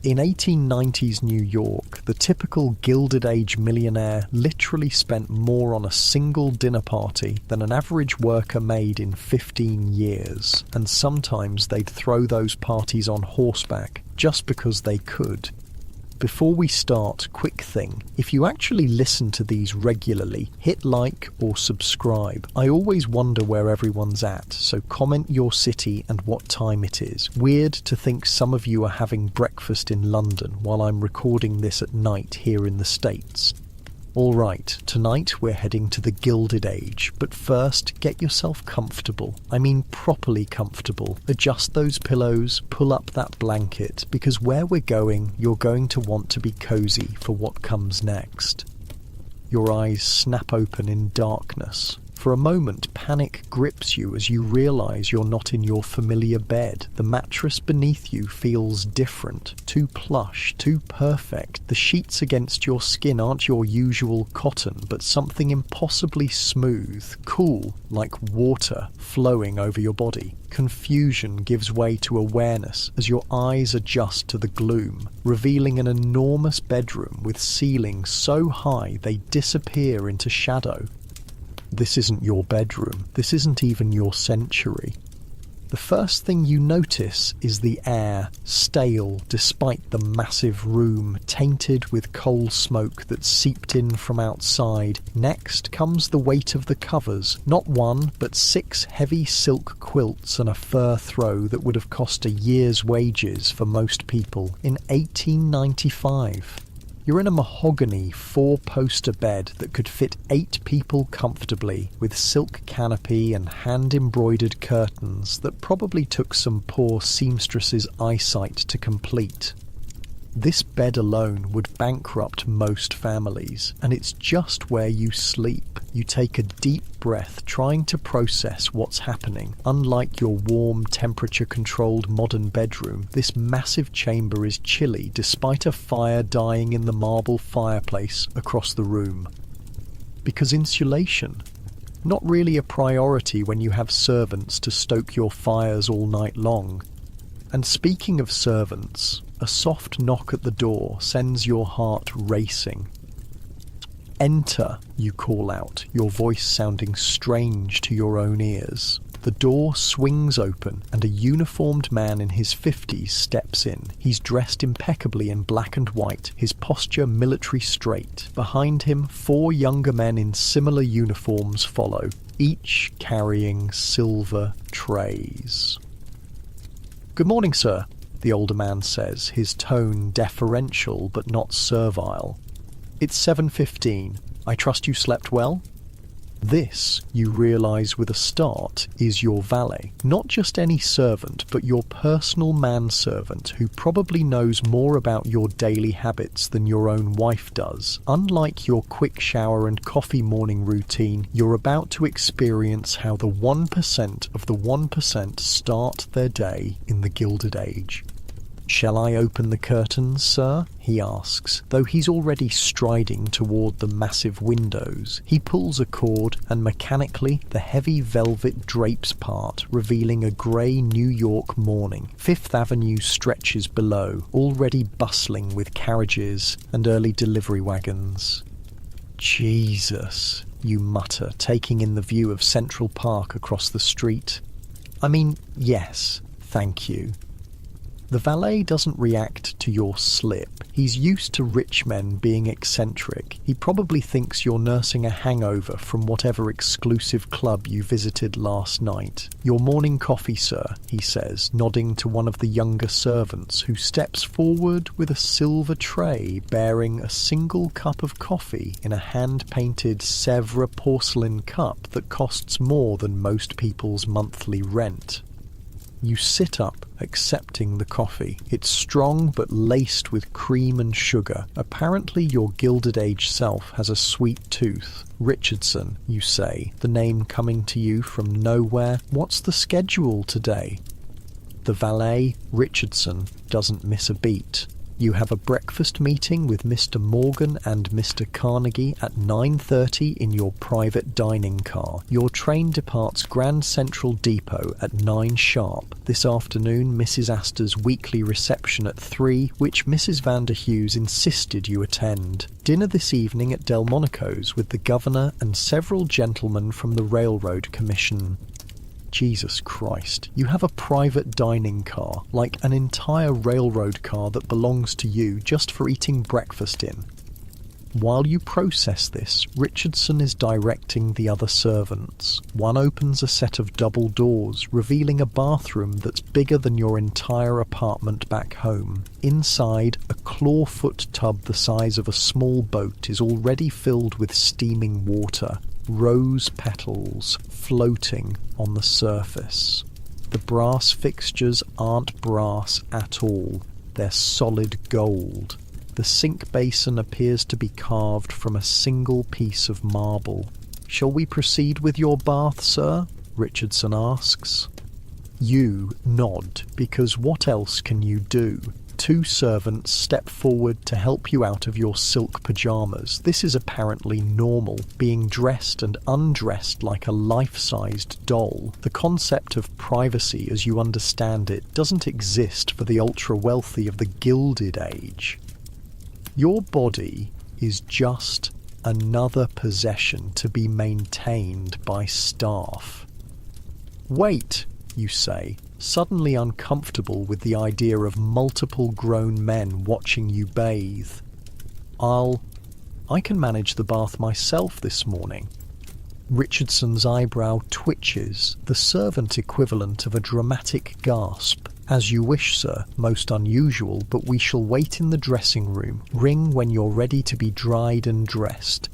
In 1890s New York, the typical Gilded Age millionaire literally spent more on a single dinner party than an average worker made in 15 years, and sometimes they'd throw those parties on horseback just because they could. Before we start, quick thing. If you actually listen to these regularly, hit like or subscribe. I always wonder where everyone's at, so comment your city and what time it is. Weird to think some of you are having breakfast in London while I'm recording this at night here in the States. Alright, tonight we're heading to the Gilded Age, but first get yourself comfortable. I mean properly comfortable. Adjust those pillows, pull up that blanket, because where we're going, you're going to want to be cozy for what comes next. Your eyes snap open in darkness. For a moment, panic grips you as you realise you're not in your familiar bed. The mattress beneath you feels different, too plush, too perfect. The sheets against your skin aren't your usual cotton, but something impossibly smooth, cool, like water flowing over your body. Confusion gives way to awareness as your eyes adjust to the gloom, revealing an enormous bedroom with ceilings so high they disappear into shadow. This isn't your bedroom. This isn't even your century. The first thing you notice is the air, stale despite the massive room, tainted with coal smoke that seeped in from outside. Next comes the weight of the covers, not one, but 6 heavy silk quilts and a fur throw that would have cost a year's wages for most people in 1895. You're in a mahogany 4-poster bed that could fit 8 people comfortably, with silk canopy and hand-embroidered curtains that probably took some poor seamstress's eyesight to complete. This bed alone would bankrupt most families, and it's just where you sleep. You take a deep breath, trying to process what's happening. Unlike your warm, temperature-controlled modern bedroom, this massive chamber is chilly despite a fire dying in the marble fireplace across the room. Because insulation? Not really a priority when you have servants to stoke your fires all night long. And speaking of servants, a soft knock at the door sends your heart racing. "Enter," you call out, your voice sounding strange to your own ears. The door swings open and a uniformed man in his 50s steps in. He's dressed impeccably in black and white, his posture military straight. Behind him, 4 younger men in similar uniforms follow, each carrying silver trays. "Good morning, sir," the older man says, his tone deferential but not servile. "It's 7:15. I trust you slept well?" This, you realise with a start, is your valet. Not just any servant, but your personal manservant who probably knows more about your daily habits than your own wife does. Unlike your quick shower and coffee morning routine, you're about to experience how the 1% of the 1% start their day in the Gilded Age. "Shall I open the curtains, sir?" he asks, though he's already striding toward the massive windows. He pulls a cord, and mechanically the heavy velvet drapes part, revealing a grey New York morning. Fifth Avenue stretches below, already bustling with carriages and early delivery wagons. "Jesus," you mutter, taking in the view of Central Park across the street. "I mean, yes, thank you." The valet doesn't react to your slip. He's used to rich men being eccentric. He probably thinks you're nursing a hangover from whatever exclusive club you visited last night. "Your morning coffee, sir," he says, nodding to one of the younger servants who steps forward with a silver tray bearing a single cup of coffee in a hand-painted Sèvres porcelain cup that costs more than most people's monthly rent. You sit up, accepting the coffee. It's strong but laced with cream and sugar. Apparently your Gilded Age self has a sweet tooth. "Richardson," you say, the name coming to you from nowhere. "What's the schedule today?" The valet, Richardson, doesn't miss a beat. You have a breakfast meeting with Mr. Morgan and Mr. Carnegie at 9:30 in your private dining car. Your train departs Grand Central Depot at 9 sharp. This afternoon, Mrs. Astor's weekly reception at 3, which Mrs. Vanderhughes insisted you attend. Dinner this evening at Delmonico's with the governor and several gentlemen from the Railroad Commission. Jesus Christ, you have a private dining car, like an entire railroad car that belongs to you just for eating breakfast in. While you process this, Richardson is directing the other servants. One opens a set of double doors, revealing a bathroom that's bigger than your entire apartment back home. Inside, a clawfoot tub the size of a small boat is already filled with steaming water. Rose petals floating on the surface. The brass fixtures aren't brass at all. They're solid gold. The sink basin appears to be carved from a single piece of marble. "Shall we proceed with your bath, sir?" Richardson asks. You nod, because what else can you do? Two servants step forward to help you out of your silk pyjamas. This is apparently normal, being dressed and undressed like a life-sized doll. The concept of privacy as you understand it doesn't exist for the ultra-wealthy of the Gilded Age. Your body is just another possession to be maintained by staff. "Wait," you say, suddenly uncomfortable with the idea of multiple grown men watching you bathe. I can manage the bath myself this morning." Richardson's eyebrow twitches, the servant equivalent of a dramatic gasp. "As you wish, sir. Most unusual, but we shall wait in the dressing room. Ring when you're ready to be dried and dressed."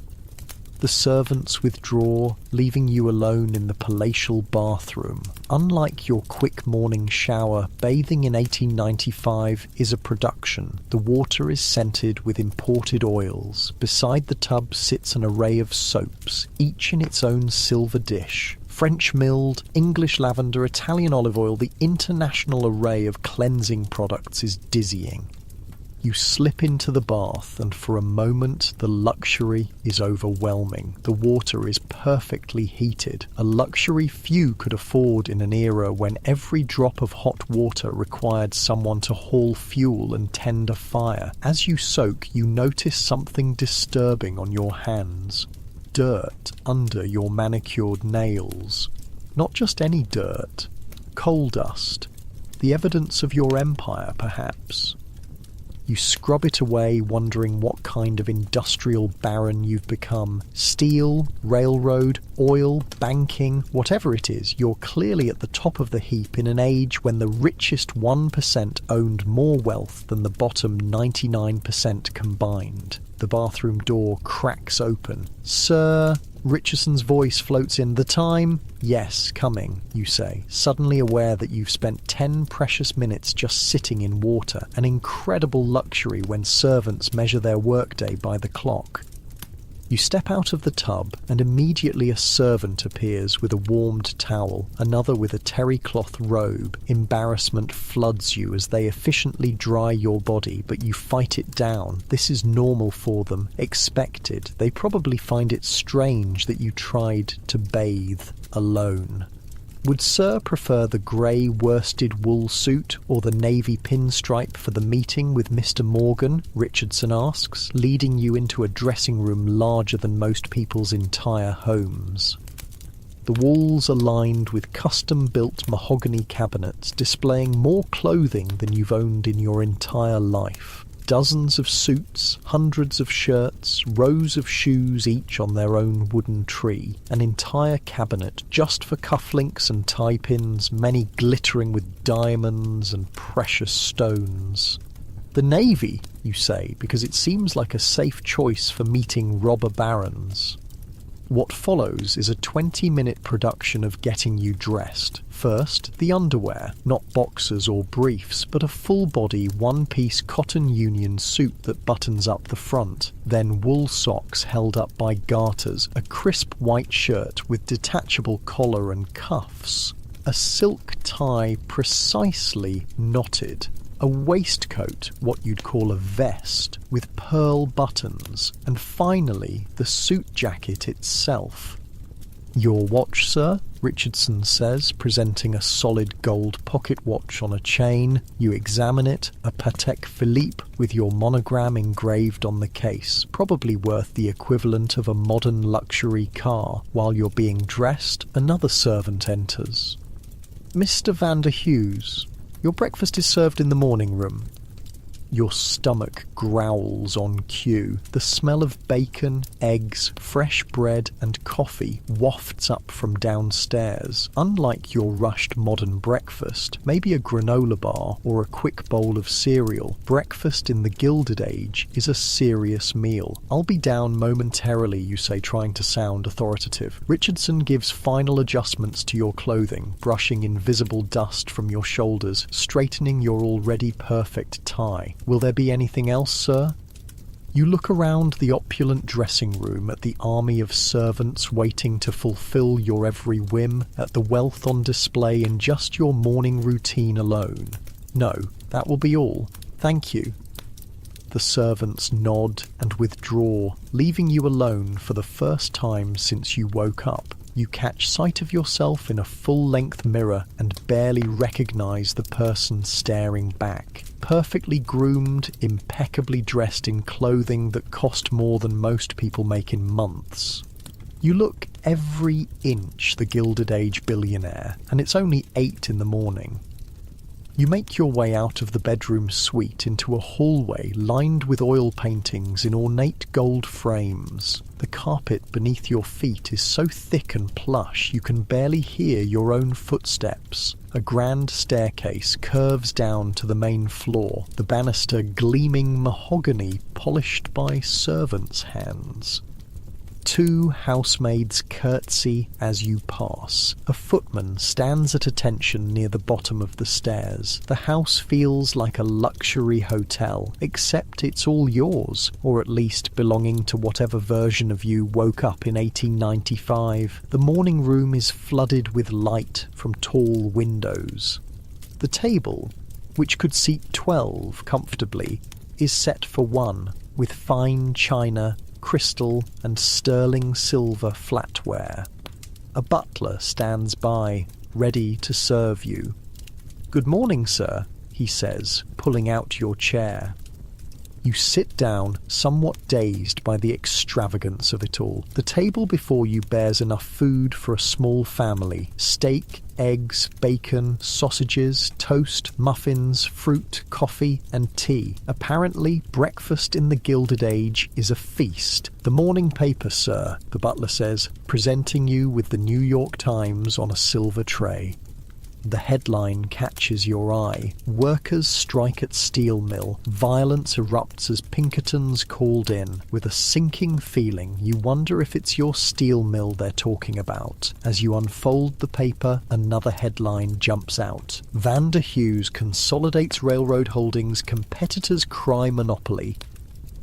The servants withdraw, leaving you alone in the palatial bathroom. Unlike your quick morning shower, bathing in 1895 is a production. The water is scented with imported oils. Beside the tub sits an array of soaps, each in its own silver dish. French milled, English lavender, Italian olive oil, the international array of cleansing products is dizzying. You slip into the bath, and for a moment the luxury is overwhelming. The water is perfectly heated, a luxury few could afford in an era when every drop of hot water required someone to haul fuel and tend a fire. As you soak, you notice something disturbing on your hands. Dirt under your manicured nails. Not just any dirt. Coal dust. The evidence of your empire, perhaps. You scrub it away, wondering what kind of industrial baron you've become. Steel, railroad, oil, banking, whatever it is, you're clearly at the top of the heap in an age when the richest 1% owned more wealth than the bottom 99% combined. The bathroom door cracks open. "Sir," Richardson's voice floats in. "The time?" "Yes, coming," you say, suddenly aware that you've spent 10 precious minutes just sitting in water, an incredible luxury when servants measure their workday by the clock. You step out of the tub, and immediately a servant appears with a warmed towel, another with a terry cloth robe. Embarrassment floods you as they efficiently dry your body, but you fight it down. This is normal for them, expected. They probably find it strange that you tried to bathe alone. "Would Sir prefer the grey worsted wool suit or the navy pinstripe for the meeting with Mr. Morgan?" Richardson asks, leading you into a dressing room larger than most people's entire homes. The walls are lined with custom-built mahogany cabinets displaying more clothing than you've owned in your entire life. Dozens of suits, hundreds of shirts, rows of shoes each on their own wooden tree, an entire cabinet just for cufflinks and tie pins, many glittering with diamonds and precious stones. "The Navy," you say, because it seems like a safe choice for meeting robber barons. What follows is a 20-minute production of getting you dressed. First, the underwear, not boxers or briefs, but a full-body, one-piece cotton union suit that buttons up the front. Then wool socks held up by garters, a crisp white shirt with detachable collar and cuffs, a silk tie precisely knotted, a waistcoat, what you'd call a vest, with pearl buttons, and finally the suit jacket itself. "Your watch, sir," Richardson says, presenting a solid gold pocket watch on a chain. You examine it, a Patek Philippe with your monogram engraved on the case, probably worth the equivalent of a modern luxury car. While you're being dressed, another servant enters. "Mr. Vander Hughes, your breakfast is served in the morning room." Your stomach growls on cue. The smell of bacon, eggs, fresh bread and coffee wafts up from downstairs. Unlike your rushed modern breakfast, maybe a granola bar or a quick bowl of cereal, breakfast in the Gilded Age is a serious meal. "I'll be down momentarily," you say, trying to sound authoritative. Richardson gives final adjustments to your clothing, brushing invisible dust from your shoulders, straightening your already perfect tie. "Will there be anything else, sir?" You look around the opulent dressing room at the army of servants waiting to fulfill your every whim, at the wealth on display in just your morning routine alone. "No, that will be all. Thank you." The servants nod and withdraw, leaving you alone for the first time since you woke up. You catch sight of yourself in a full-length mirror and barely recognize the person staring back. Perfectly groomed, impeccably dressed in clothing that cost more than most people make in months. You look every inch the Gilded Age billionaire, and it's only 8 in the morning. You make your way out of the bedroom suite into a hallway lined with oil paintings in ornate gold frames. The carpet beneath your feet is so thick and plush you can barely hear your own footsteps. A grand staircase curves down to the main floor, the banister gleaming mahogany polished by servants' hands. 2 housemaids curtsy as you pass. A footman stands at attention near the bottom of the stairs. The house feels like a luxury hotel, except it's all yours, or at least belonging to whatever version of you woke up in 1895. The morning room is flooded with light from tall windows. The table, which could seat 12 comfortably, is set for 1, with fine china, crystal and sterling silver flatware. A butler stands by, ready to serve you. "Good morning, sir," he says, pulling out your chair. You sit down, somewhat dazed by the extravagance of it all. The table before you bears enough food for a small family. Steak, eggs, bacon, sausages, toast, muffins, fruit, coffee, and tea. Apparently, breakfast in the Gilded Age is a feast. "The morning paper, sir," the butler says, presenting you with the New York Times on a silver tray. The headline catches your eye. Workers strike at steel mill. Violence erupts as Pinkertons called in. With a sinking feeling, you wonder if it's your steel mill they're talking about. As you unfold the paper, another headline jumps out. Vander Hughes consolidates railroad holdings, competitors cry monopoly.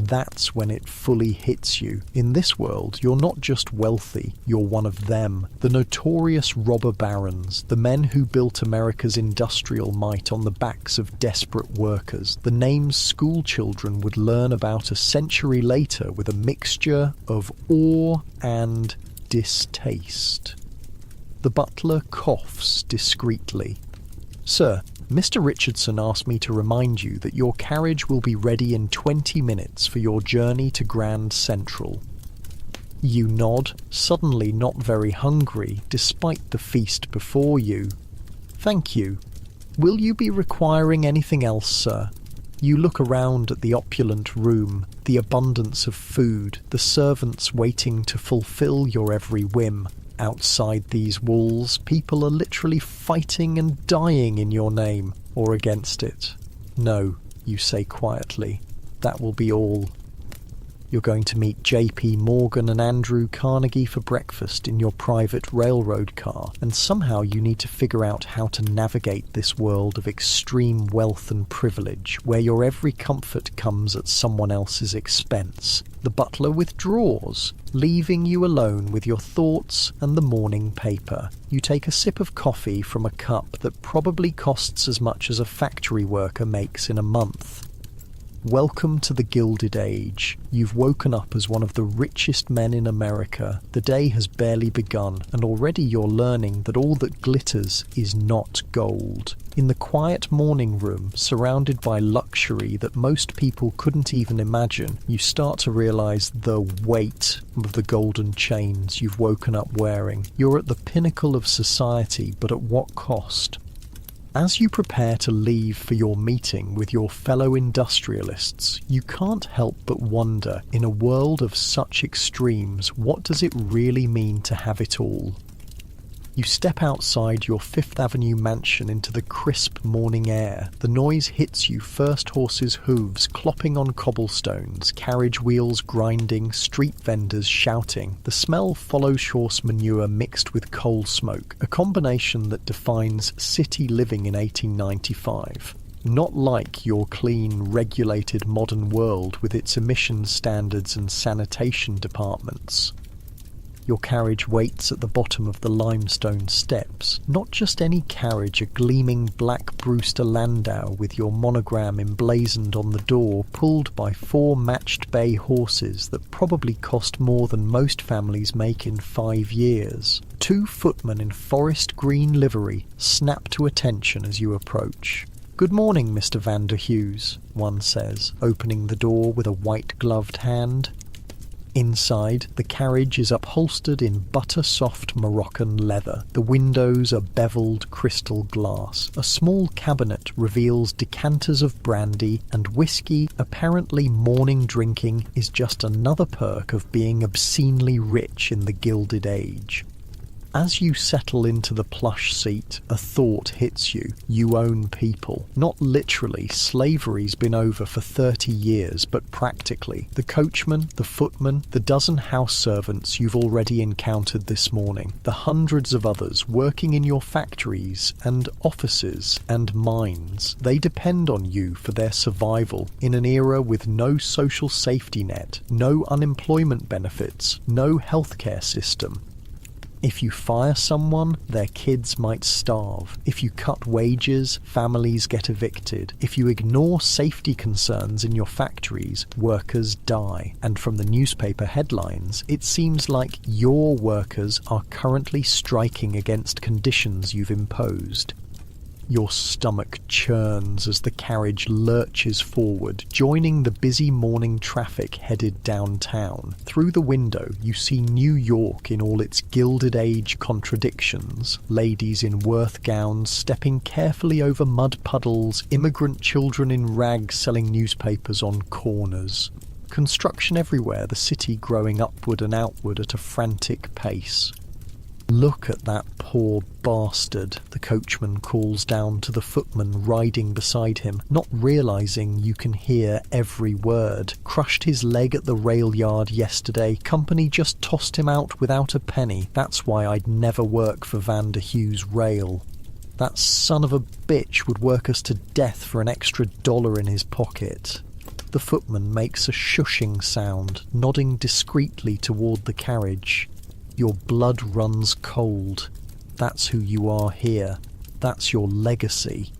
That's when it fully hits you. In this world, you're not just wealthy, you're one of them. The notorious robber barons, the men who built America's industrial might on the backs of desperate workers, the names school children would learn about a century later with a mixture of awe and distaste. The butler coughs discreetly. "Sir, Mr. Richardson asked me to remind you that your carriage will be ready in 20 minutes for your journey to Grand Central." You nod, suddenly not very hungry, despite the feast before you. "Thank you. Will you be requiring anything else, sir?" You look around at the opulent room, the abundance of food, the servants waiting to fulfill your every whim. Outside these walls, people are literally fighting and dying in your name, or against it. "No," you say quietly, "that will be all." You're going to meet JP Morgan and Andrew Carnegie for breakfast in your private railroad car, and somehow you need to figure out how to navigate this world of extreme wealth and privilege, where your every comfort comes at someone else's expense. The butler withdraws, leaving you alone with your thoughts and the morning paper. You take a sip of coffee from a cup that probably costs as much as a factory worker makes in a month. Welcome to the Gilded Age. You've woken up as one of the richest men in America. The day has barely begun, and already you're learning that all that glitters is not gold. In the quiet morning room, surrounded by luxury that most people couldn't even imagine, you start to realize the weight of the golden chains you've woken up wearing. You're at the pinnacle of society, but at what cost? As you prepare to leave for your meeting with your fellow industrialists, you can't help but wonder, in a world of such extremes, what does it really mean to have it all? You step outside your Fifth Avenue mansion into the crisp morning air. The noise hits you, first horses' hooves clopping on cobblestones, carriage wheels grinding, street vendors shouting. The smell follows horse manure mixed with coal smoke, a combination that defines city living in 1895. Not like your clean, regulated modern world with its emissions standards and sanitation departments. Your carriage waits at the bottom of the limestone steps. Not just any carriage, a gleaming black Brewster Landau with your monogram emblazoned on the door, pulled by 4 matched bay horses that probably cost more than most families make in 5 years. 2 footmen in forest green livery snap to attention as you approach. "Good morning, Mr. Vander Hughes," one says, opening the door with a white-gloved hand. Inside, the carriage is upholstered in butter-soft Moroccan leather. The windows are beveled crystal glass. A small cabinet reveals decanters of brandy, and whiskey, apparently morning drinking, is just another perk of being obscenely rich in the Gilded Age. As you settle into the plush seat, a thought hits you. You own people. Not literally, slavery's been over for 30 years, but practically. The coachman, the footman, the dozen house servants you've already encountered this morning, the hundreds of others working in your factories and offices and mines, they depend on you for their survival in an era with no social safety net, no unemployment benefits, no healthcare system. If you fire someone, their kids might starve. If you cut wages, families get evicted. If you ignore safety concerns in your factories, workers die. And from the newspaper headlines, it seems like your workers are currently striking against conditions you've imposed. Your stomach churns as the carriage lurches forward, joining the busy morning traffic headed downtown. Through the window, you see New York in all its Gilded Age contradictions. Ladies in Worth gowns stepping carefully over mud puddles, immigrant children in rags selling newspapers on corners. Construction everywhere, the city growing upward and outward at a frantic pace. "Look at that poor bastard," the coachman calls down to the footman riding beside him, not realising you can hear every word. "Crushed his leg at the rail yard yesterday. Company just tossed him out without a penny. That's why I'd never work for Vander Hughes Rail. That son of a bitch would work us to death for an extra $1 in his pocket." The footman makes a shushing sound, nodding discreetly toward the carriage. Your blood runs cold. That's who you are here. That's your legacy.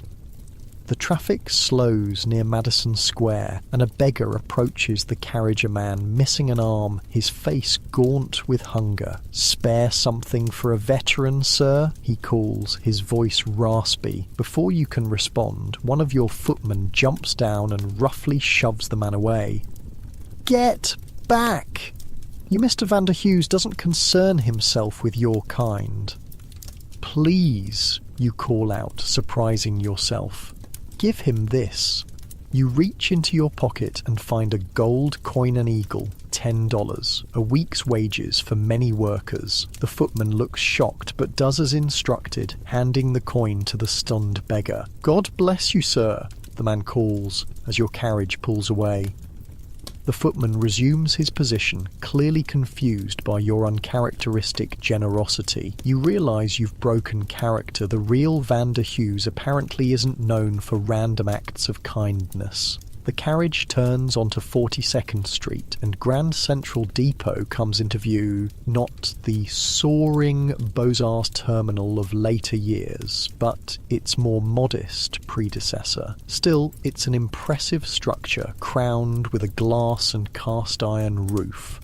The traffic slows near Madison Square, and a beggar approaches the carriageman, missing an arm, his face gaunt with hunger. "Spare something for a veteran, sir?" he calls, his voice raspy. Before you can respond, one of your footmen jumps down and roughly shoves the man away. "Get back! You, Mr. Vander Hughes doesn't concern himself with your kind." "Please," you call out, surprising yourself. "Give him this." You reach into your pocket and find a gold coin and eagle, $10, a week's wages for many workers. The footman looks shocked but does as instructed, handing the coin to the stunned beggar. "God bless you, sir," the man calls as your carriage pulls away. The footman resumes his position, clearly confused by your uncharacteristic generosity. You realise you've broken character. The real Vander Hughes apparently isn't known for random acts of kindness. The carriage turns onto 42nd Street and Grand Central Depot comes into view, not the soaring Beaux-Arts terminal of later years, but its more modest predecessor. Still, it's an impressive structure crowned with a glass and cast iron roof.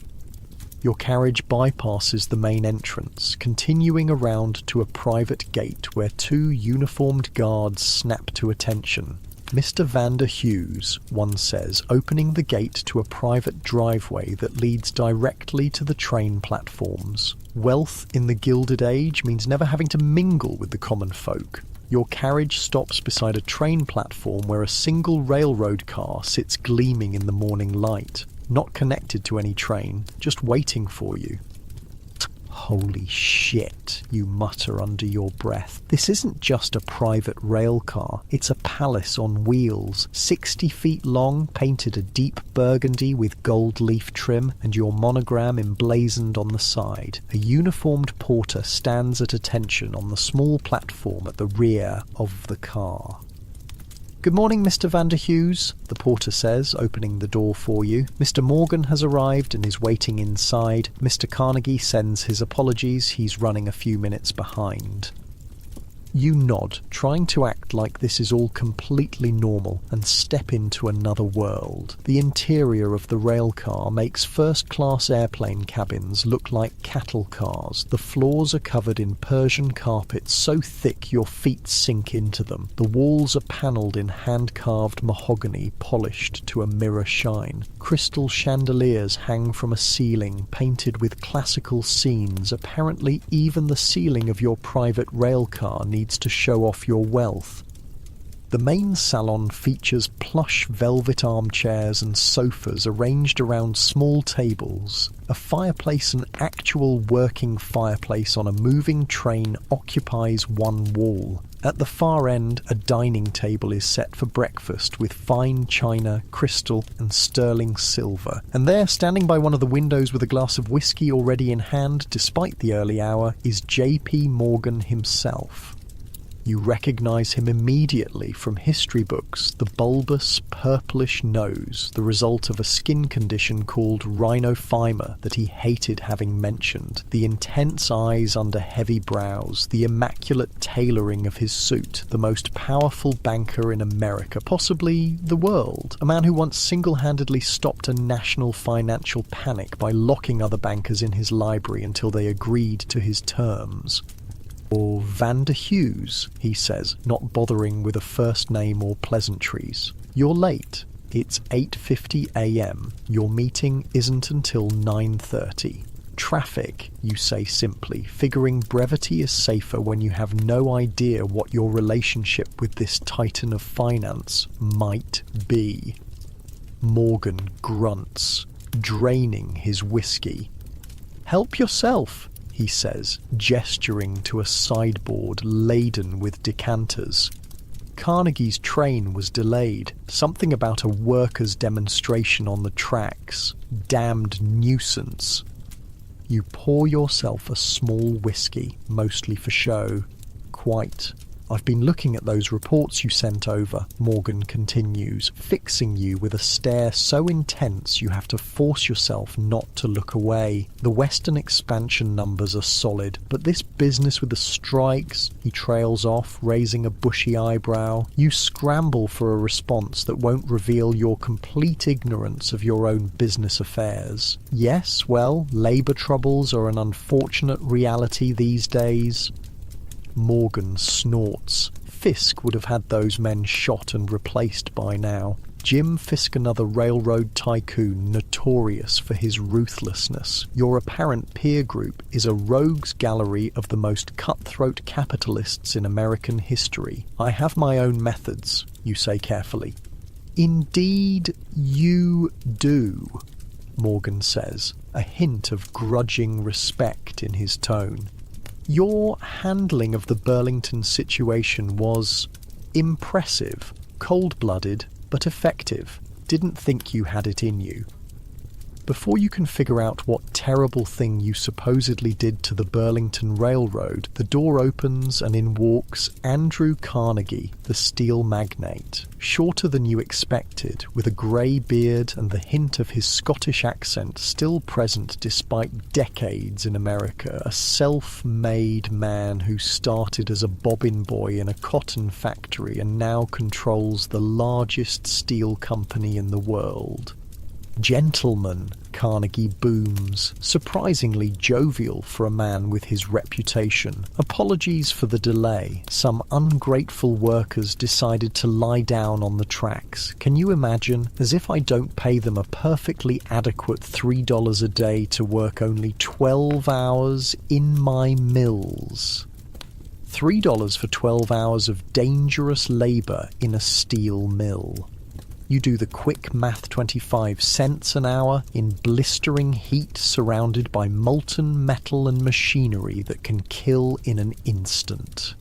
Your carriage bypasses the main entrance, continuing around to a private gate where two uniformed guards snap to attention. Mr. Vander Hughes, one says, opening the gate to a private driveway that leads directly to the train platforms. Wealth in the Gilded Age means never having to mingle with the common folk. Your carriage stops beside a train platform where a single railroad car sits gleaming in the morning light, not connected to any train, just waiting for you. Holy shit, you mutter under your breath. This isn't just a private rail car, it's a palace on wheels, 60 feet long, painted a deep burgundy with gold leaf trim, and your monogram emblazoned on the side. A uniformed porter stands at attention on the small platform at the rear of the car. "Good morning, Mr. Vander Hughes," the porter says, opening the door for you. "Mr. Morgan has arrived and is waiting inside. Mr. Carnegie sends his apologies. He's running a few minutes behind." You nod, trying to act like this is all completely normal, and step into another world. The interior of the railcar makes first-class airplane cabins look like cattle cars. The floors are covered in Persian carpets so thick your feet sink into them. The walls are panelled in hand-carved mahogany, polished to a mirror shine. Crystal chandeliers hang from a ceiling, painted with classical scenes. Apparently even the ceiling of your private railcar needs to show off your wealth. The main salon features plush velvet armchairs and sofas arranged around small tables. A fireplace, an actual working fireplace on a moving train, occupies one wall. At the far end, a dining table is set for breakfast with fine china, crystal and sterling silver. And there, standing by one of the windows with a glass of whiskey already in hand, despite the early hour, is J.P. Morgan himself. You recognise him immediately from history books, the bulbous, purplish nose, the result of a skin condition called rhinophyma that he hated having mentioned, the intense eyes under heavy brows, the immaculate tailoring of his suit, the most powerful banker in America, possibly the world, a man who once single-handedly stopped a national financial panic by locking other bankers in his library until they agreed to his terms. "Or Vander Hughes," he says, not bothering with a first name or pleasantries. "You're late. It's 8:50 a.m. Your meeting isn't until 9:30. Traffic," you say simply, figuring brevity is safer when you have no idea what your relationship with this titan of finance might be. Morgan grunts, draining his whiskey. "Help yourself," he says, gesturing to a sideboard laden with decanters. Carnegie's train was delayed. Something about a workers' demonstration on the tracks. Damned nuisance. You pour yourself a small whiskey, mostly for show. "Quite. I've been looking at those reports you sent over," Morgan continues, fixing you with a stare so intense you have to force yourself not to look away. "The Western expansion numbers are solid, but this business with the strikes," he trails off, raising a bushy eyebrow. You scramble for a response that won't reveal your complete ignorance of your own business affairs. "Yes, well, labour troubles are an unfortunate reality these days." Morgan snorts. Fisk would have had those men shot and replaced by now. Jim Fisk, another railroad tycoon notorious for his ruthlessness. Your apparent peer group is a rogues gallery of the most cutthroat capitalists in American history. "I have my own methods," you say carefully. "Indeed you do," Morgan says, a hint of grudging respect in his tone. "Your handling of the Burlington situation was impressive, cold-blooded, but effective. Didn't think you had it in you." Before you can figure out what terrible thing you supposedly did to the Burlington Railroad, the door opens and in walks Andrew Carnegie, the steel magnate. Shorter than you expected, with a grey beard and the hint of his Scottish accent still present despite decades in America. A self-made man who started as a bobbin boy in a cotton factory and now controls the largest steel company in the world. Gentleman, Carnegie booms, surprisingly jovial for a man with his reputation. Apologies for the delay. Some ungrateful workers decided to lie down on the tracks. Can you imagine? As if I don't pay them a perfectly adequate $3 a day to work only 12 hours in my mills. $3 for 12 hours of dangerous labour in a steel mill. You do the quick math, 25 cents an hour in blistering heat surrounded by molten metal and machinery that can kill in an instant.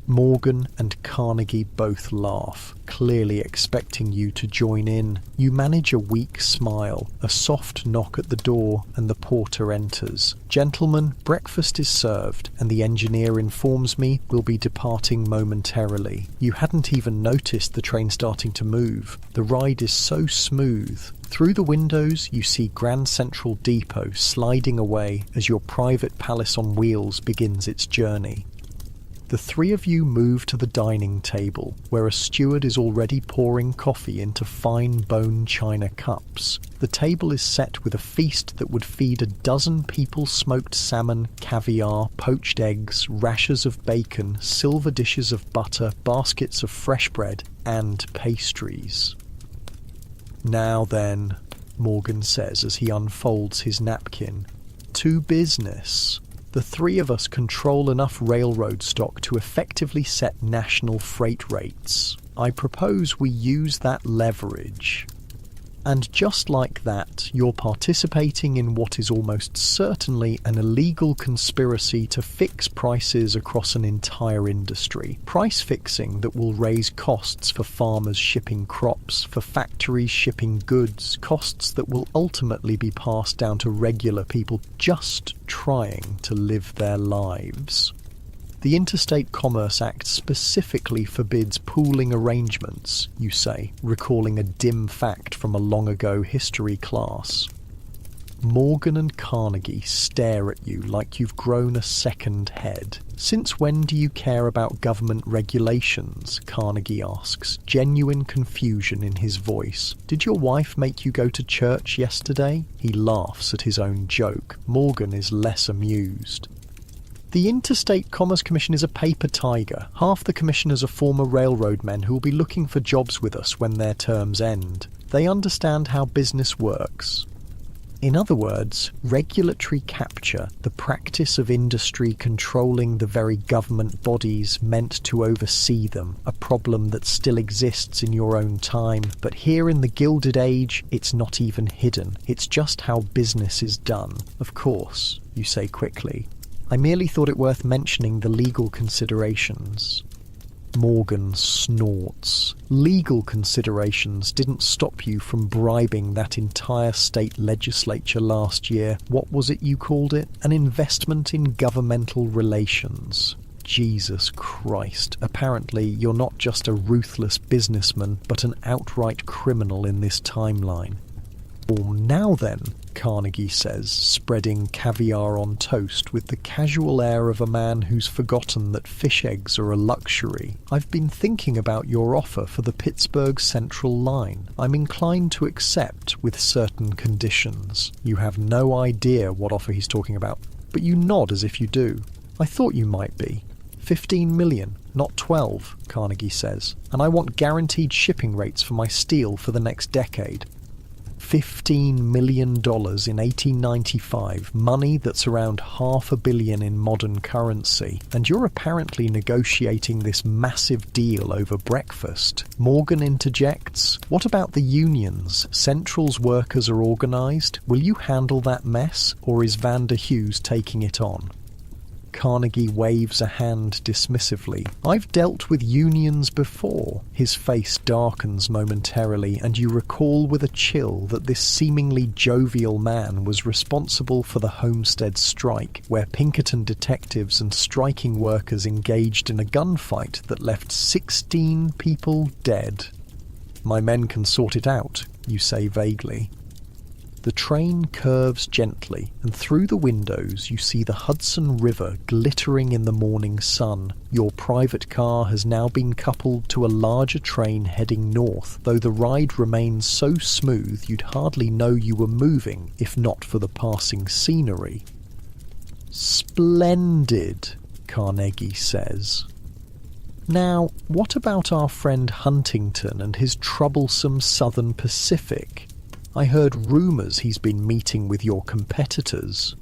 Morgan and Carnegie both laugh, clearly expecting you to join in. You manage a weak smile, a soft knock at the door, and the porter enters. Gentlemen, breakfast is served, and the engineer informs me we'll be departing momentarily. You hadn't even noticed the train starting to move. The ride is so smooth. Through the windows, you see Grand Central Depot sliding away as your private palace on wheels begins its journey. The three of you move to the dining table, where a steward is already pouring coffee into fine bone china cups. The table is set with a feast that would feed a dozen people: smoked salmon, caviar, poached eggs, rashers of bacon, silver dishes of butter, baskets of fresh bread, and pastries. Now then, Morgan says as he unfolds his napkin, to business. The three of us control enough railroad stock to effectively set national freight rates. I propose we use that leverage. And just like that, you're participating in what is almost certainly an illegal conspiracy to fix prices across an entire industry. Price fixing that will raise costs for farmers shipping crops, for factories shipping goods, costs that will ultimately be passed down to regular people just trying to live their lives. The Interstate Commerce Act specifically forbids pooling arrangements, you say, recalling a dim fact from a long-ago history class. Morgan and Carnegie stare at you like you've grown a second head. Since when do you care about government regulations? Carnegie asks, genuine confusion in his voice. Did your wife make you go to church yesterday? He laughs at his own joke. Morgan is less amused. The Interstate Commerce Commission is a paper tiger. Half the commissioners are former railroad men who will be looking for jobs with us when their terms end. They understand how business works. In other words, regulatory capture, the practice of industry controlling the very government bodies meant to oversee them, a problem that still exists in your own time. But here in the Gilded Age, it's not even hidden. It's just how business is done. Of course, you say quickly. I merely thought it worth mentioning the legal considerations. Morgan snorts. Legal considerations didn't stop you from bribing that entire state legislature last year. What was it you called it? An investment in governmental relations. Jesus Christ. Apparently, you're not just a ruthless businessman, but an outright criminal in this timeline. Now then, Carnegie says, spreading caviar on toast with the casual air of a man who's forgotten that fish eggs are a luxury. I've been thinking about your offer for the Pittsburgh Central line. I'm inclined to accept with certain conditions. You have no idea what offer he's talking about, but you nod as if you do. I thought you might be. 15 million, not 12, Carnegie says, and I want guaranteed shipping rates for my steel for the next decade. $15 million in 1895, money that's around $500 million in modern currency, and you're apparently negotiating this massive deal over breakfast. Morgan interjects, what about the unions? Central's workers are organised. Will you handle that mess, or is Vander Hughes taking it on? Carnegie waves a hand dismissively. "I've dealt with unions before." His face darkens momentarily, and you recall with a chill that this seemingly jovial man was responsible for the Homestead strike, where Pinkerton detectives and striking workers engaged in a gunfight that left 16 people dead. "My men can sort it out," you say vaguely. The train curves gently, and through the windows you see the Hudson River glittering in the morning sun. Your private car has now been coupled to a larger train heading north, though the ride remains so smooth you'd hardly know you were moving if not for the passing scenery. "Splendid," Carnegie says. "Now, what about our friend Huntington and his troublesome Southern Pacific? I heard rumours he's been meeting with your competitors."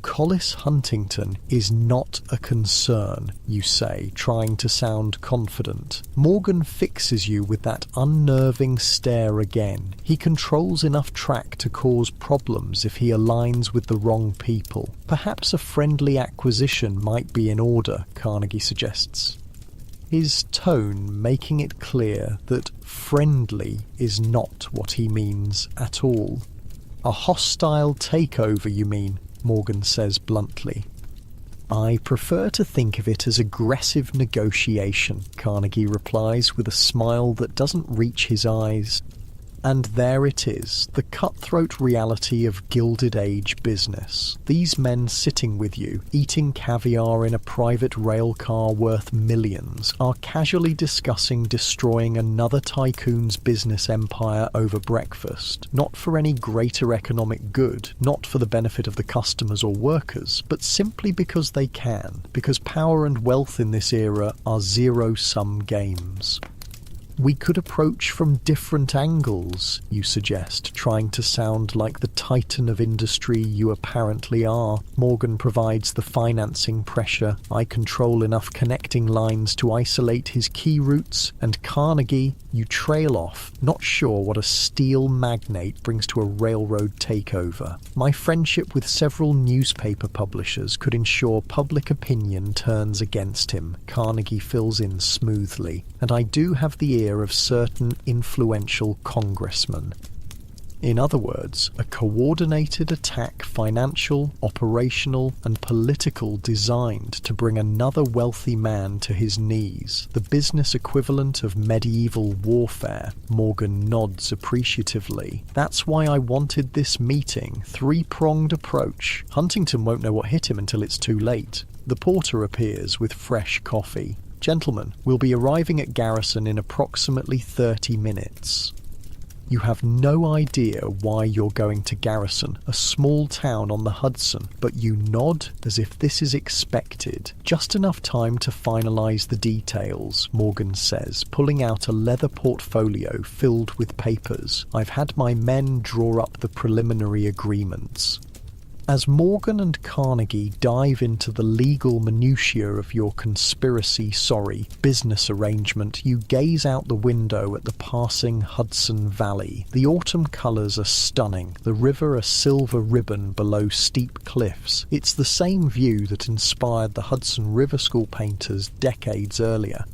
"Collis Huntington is not a concern," you say, trying to sound confident. Morgan fixes you with that unnerving stare again. "He controls enough track to cause problems if he aligns with the wrong people. Perhaps a friendly acquisition might be in order," Carnegie suggests, his tone making it clear that friendly is not what he means at all. "A hostile takeover, you mean?" Morgan says bluntly. "I prefer to think of it as aggressive negotiation," Carnegie replies with a smile that doesn't reach his eyes. And there it is, the cutthroat reality of Gilded Age business. These men sitting with you, eating caviar in a private rail car worth millions, are casually discussing destroying another tycoon's business empire over breakfast, not for any greater economic good, not for the benefit of the customers or workers, but simply because they can, because power and wealth in this era are zero-sum games. "We could approach from different angles," you suggest, trying to sound like the titan of industry you apparently are. Morgan provides the financing pressure. I control enough connecting lines to isolate his key routes, and Carnegie, you trail off, not sure what a steel magnate brings to a railroad takeover. "My friendship with several newspaper publishers could ensure public opinion turns against him," Carnegie fills in smoothly, "and I do have the ear of certain influential congressmen." In other words, a coordinated attack, financial, operational, and political, designed to bring another wealthy man to his knees. The business equivalent of medieval warfare. Morgan nods appreciatively. "That's why I wanted this meeting. Three-pronged approach. Huntington won't know what hit him until it's too late." The porter appears with fresh coffee. "Gentlemen, we'll be arriving at Garrison in approximately 30 minutes. You have no idea why you're going to Garrison, a small town on the Hudson, but you nod as if this is expected. "Just enough time to finalize the details," Morgan says, pulling out a leather portfolio filled with papers. "I've had my men draw up the preliminary agreements." As Morgan and Carnegie dive into the legal minutiae of your business arrangement, you gaze out the window at the passing Hudson Valley. The autumn colours are stunning, the river a silver ribbon below steep cliffs. It's the same view that inspired the Hudson River School painters decades earlier.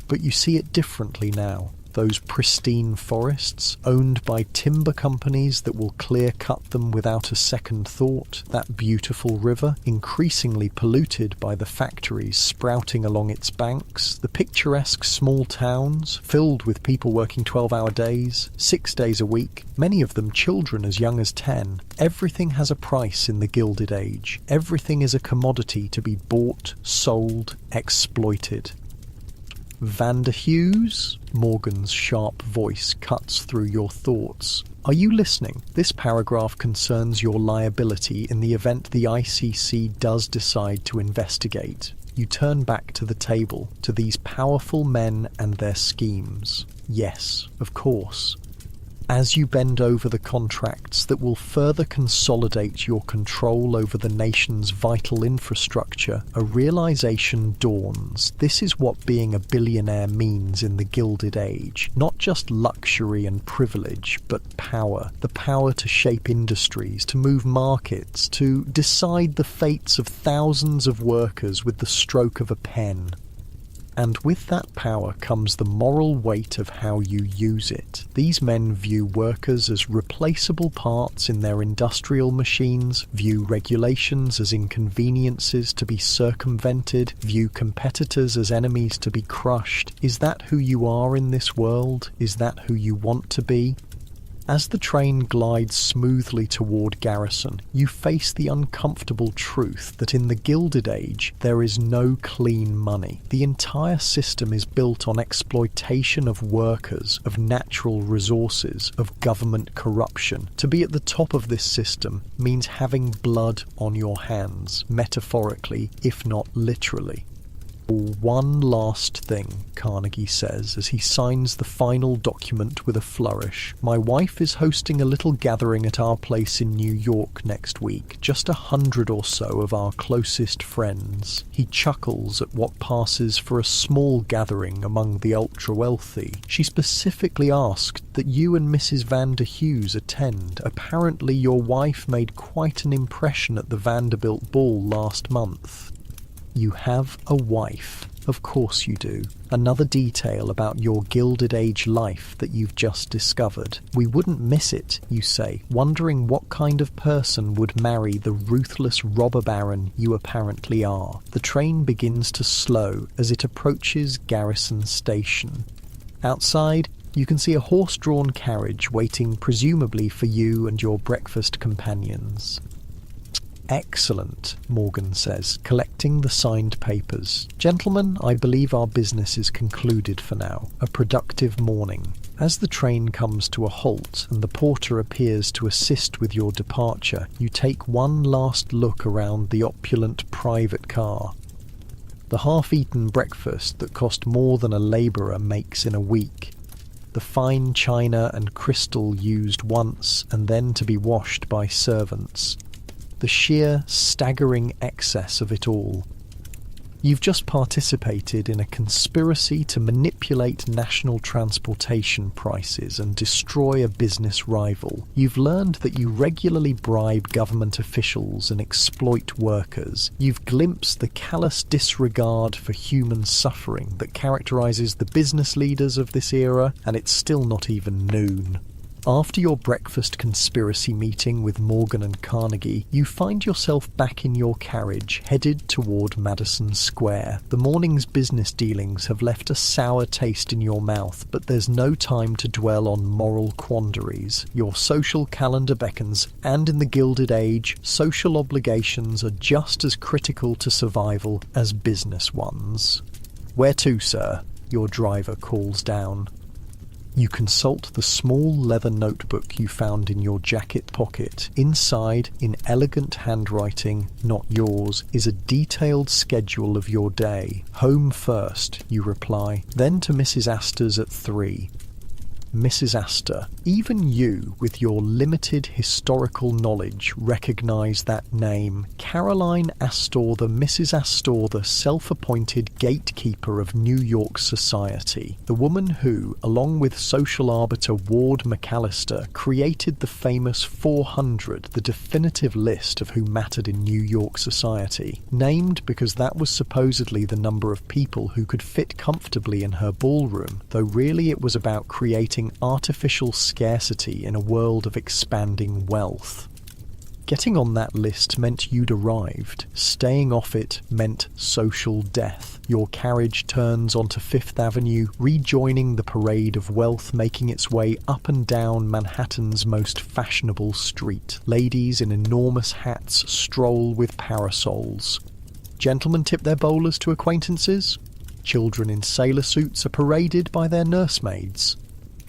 But you see it differently now. Those pristine forests, owned by timber companies that will clear-cut them without a second thought, that beautiful river, increasingly polluted by the factories sprouting along its banks, the picturesque small towns, filled with people working 12-hour days, 6 days a week, many of them children as young as 10. Everything has a price in the Gilded Age. Everything is a commodity to be bought, sold, exploited. "Vanderhughes?" Morgan's sharp voice cuts through your thoughts. "Are you listening? This paragraph concerns your liability in the event the ICC does decide to investigate." You turn back to the table, to these powerful men and their schemes. "Yes, of course." As you bend over the contracts that will further consolidate your control over the nation's vital infrastructure, a realization dawns. This is what being a billionaire means in the Gilded Age. Not just luxury and privilege, but power. The power to shape industries, to move markets, to decide the fates of thousands of workers with the stroke of a pen. And with that power comes the moral weight of how you use it. These men view workers as replaceable parts in their industrial machines, view regulations as inconveniences to be circumvented, view competitors as enemies to be crushed. Is that who you are in this world? Is that who you want to be? As the train glides smoothly toward Garrison, you face the uncomfortable truth that in the Gilded Age there is no clean money. The entire system is built on exploitation of workers, of natural resources, of government corruption. To be at the top of this system means having blood on your hands, metaphorically, if not literally. One last thing, Carnegie says as he signs the final document with a flourish. My wife is hosting a little gathering at our place in New York next week, just 100 or so of our closest friends. He chuckles at what passes for a small gathering among the ultra-wealthy. She specifically asked that you and Mrs. Van der Hughes attend. Apparently your wife made quite an impression at the Vanderbilt ball last month. You have a wife. Of course you do. Another detail about your Gilded Age life that you've just discovered. We wouldn't miss it, you say, wondering what kind of person would marry the ruthless robber baron you apparently are. The train begins to slow as it approaches Garrison Station. Outside, you can see a horse-drawn carriage waiting presumably for you and your breakfast companions. Excellent, Morgan says, collecting the signed papers. Gentlemen, I believe our business is concluded for now. A productive morning. As the train comes to a halt and the porter appears to assist with your departure, you take one last look around the opulent private car. The half-eaten breakfast that cost more than a labourer makes in a week. The fine china and crystal used once and then to be washed by servants. The sheer, staggering excess of it all. You've just participated in a conspiracy to manipulate national transportation prices and destroy a business rival. You've learned that you regularly bribe government officials and exploit workers. You've glimpsed the callous disregard for human suffering that characterizes the business leaders of this era, and it's still not even noon. After your breakfast conspiracy meeting with Morgan and Carnegie, you find yourself back in your carriage, headed toward Madison Square. The morning's business dealings have left a sour taste in your mouth, but there's no time to dwell on moral quandaries. Your social calendar beckons, and in the Gilded Age, social obligations are just as critical to survival as business ones. "Where to, sir?" your driver calls down. You consult the small leather notebook you found in your jacket pocket. Inside, in elegant handwriting, not yours, is a detailed schedule of your day. "Home first," you reply, "then to Mrs. Astor's at 3. Mrs. Astor. Even you, with your limited historical knowledge, recognise that name. Caroline Astor, the Mrs. Astor, the self-appointed gatekeeper of New York society. The woman who, along with social arbiter Ward McAllister, created the famous 400, the definitive list of who mattered in New York society. Named because that was supposedly the number of people who could fit comfortably in her ballroom, though really it was about creating artificial scarcity in a world of expanding wealth. Getting on that list meant you'd arrived. Staying off it meant social death. Your carriage turns onto Fifth Avenue, rejoining the parade of wealth making its way up and down Manhattan's most fashionable street. Ladies in enormous hats stroll with parasols. Gentlemen tip their bowlers to acquaintances. Children in sailor suits are paraded by their nursemaids.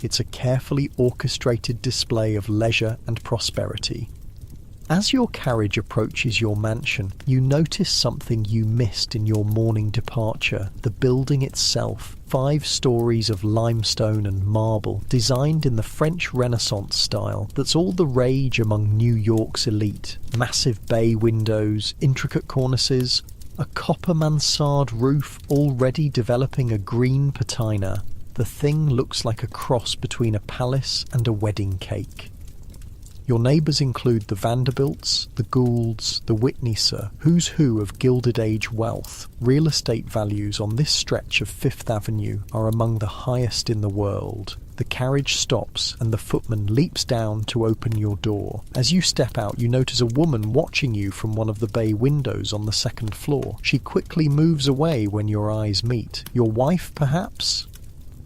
It's a carefully orchestrated display of leisure and prosperity. As your carriage approaches your mansion, you notice something you missed in your morning departure: the building itself. 5 stories of limestone and marble, designed in the French Renaissance style that's all the rage among New York's elite. Massive bay windows, intricate cornices, a copper mansard roof already developing a green patina. The thing looks like a cross between a palace and a wedding cake. Your neighbours include the Vanderbilts, the Goulds, the Whitneys, who's who of Gilded Age wealth. Real estate values on this stretch of Fifth Avenue are among the highest in the world. The carriage stops and the footman leaps down to open your door. As you step out, you notice a woman watching you from one of the bay windows on the 2nd floor. She quickly moves away when your eyes meet. Your wife, perhaps?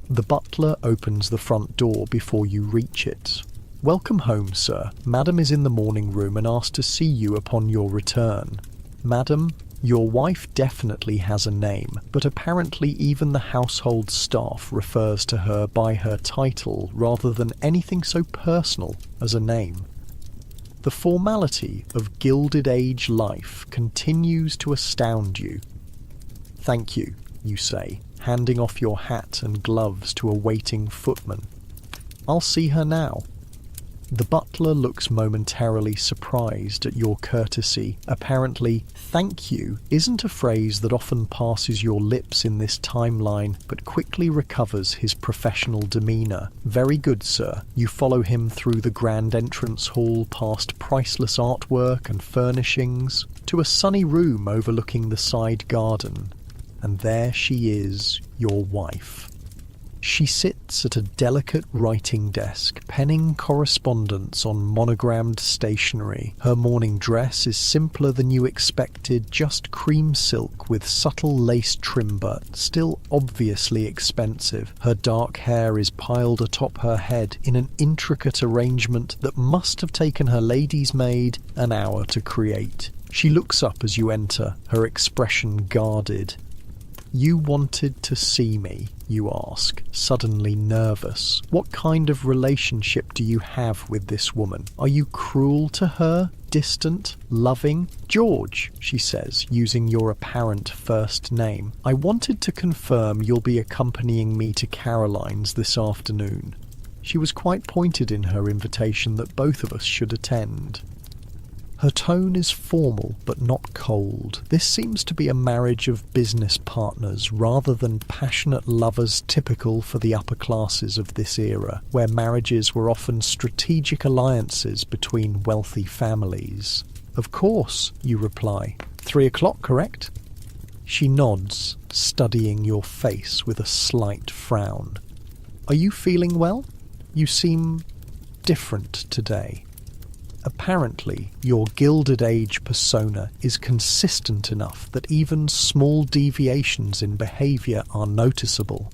The butler opens the front door before you reach it. "Welcome home, sir. Madam is in the morning room and asked to see you upon your return." Madam, your wife definitely has a name, but apparently even the household staff refers to her by her title rather than anything so personal as a name. The formality of Gilded Age life continues to astound you. "Thank you," you say, handing off your hat and gloves to a waiting footman. "I'll see her now." The butler looks momentarily surprised at your courtesy. Apparently, "thank you" isn't a phrase that often passes your lips in this timeline, but quickly recovers his professional demeanour. "Very good, sir." You follow him through the grand entrance hall, past priceless artwork and furnishings, to a sunny room overlooking the side garden. And there she is, your wife. She sits at a delicate writing desk, penning correspondence on monogrammed stationery. Her morning dress is simpler than you expected, just cream silk with subtle lace trim, but still obviously expensive. Her dark hair is piled atop her head in an intricate arrangement that must have taken her lady's maid an hour to create. She looks up as you enter, her expression guarded. "You wanted to see me?" you ask, suddenly nervous. "What kind of relationship do you have with this woman? Are you cruel to her? Distant? Loving?" "George," she says, using your apparent first name. "I wanted to confirm you'll be accompanying me to Caroline's this afternoon." She was quite pointed in her invitation that both of us should attend. Her tone is formal but not cold. This seems to be a marriage of business partners rather than passionate lovers typical for the upper classes of this era, where marriages were often strategic alliances between wealthy families. "Of course," you reply. 3 o'clock, correct?" She nods, studying your face with a slight frown. "Are you feeling well? You seem different today." Apparently, your Gilded Age persona is consistent enough that even small deviations in behaviour are noticeable.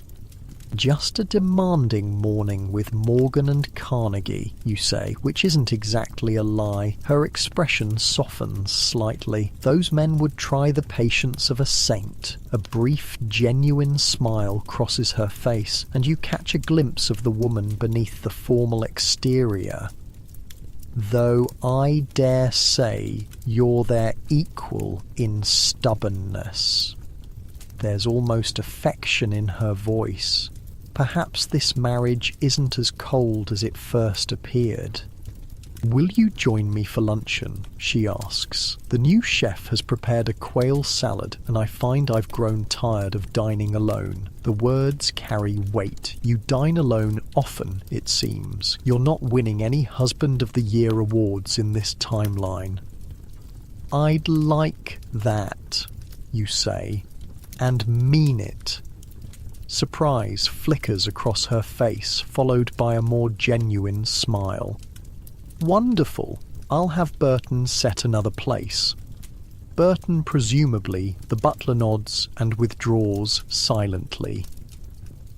"Just a demanding morning with Morgan and Carnegie," you say, which isn't exactly a lie. Her expression softens slightly. "Those men would try the patience of a saint." A brief, genuine smile crosses her face, and you catch a glimpse of the woman beneath the formal exterior. "Though I dare say you're their equal in stubbornness." There's almost affection in her voice. Perhaps this marriage isn't as cold as it first appeared. "Will you join me for luncheon?" she asks. "The new chef has prepared a quail salad, and I find I've grown tired of dining alone." The words carry weight. You dine alone often, it seems. You're not winning any Husband of the Year awards in this timeline. "I'd like that," you say, and mean it. Surprise flickers across her face, followed by a more genuine smile. "Wonderful. I'll have Burton set another place." Burton, presumably, the butler nods and withdraws silently.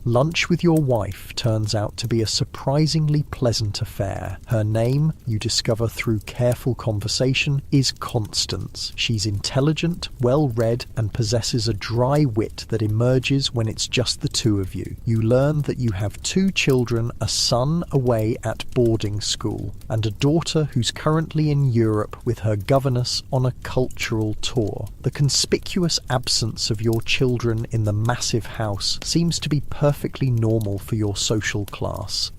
Lunch with your wife turns out to be a surprisingly pleasant affair. Her name, you discover through careful conversation, is Constance. She's intelligent, well-read, and possesses a dry wit that emerges when it's just the two of you. You learn that you have 2 children, a son away at boarding school, and a daughter who's currently in Europe with her governess on a cultural tour. The conspicuous absence of your children in the massive house seems to be perfectly normal for your social class.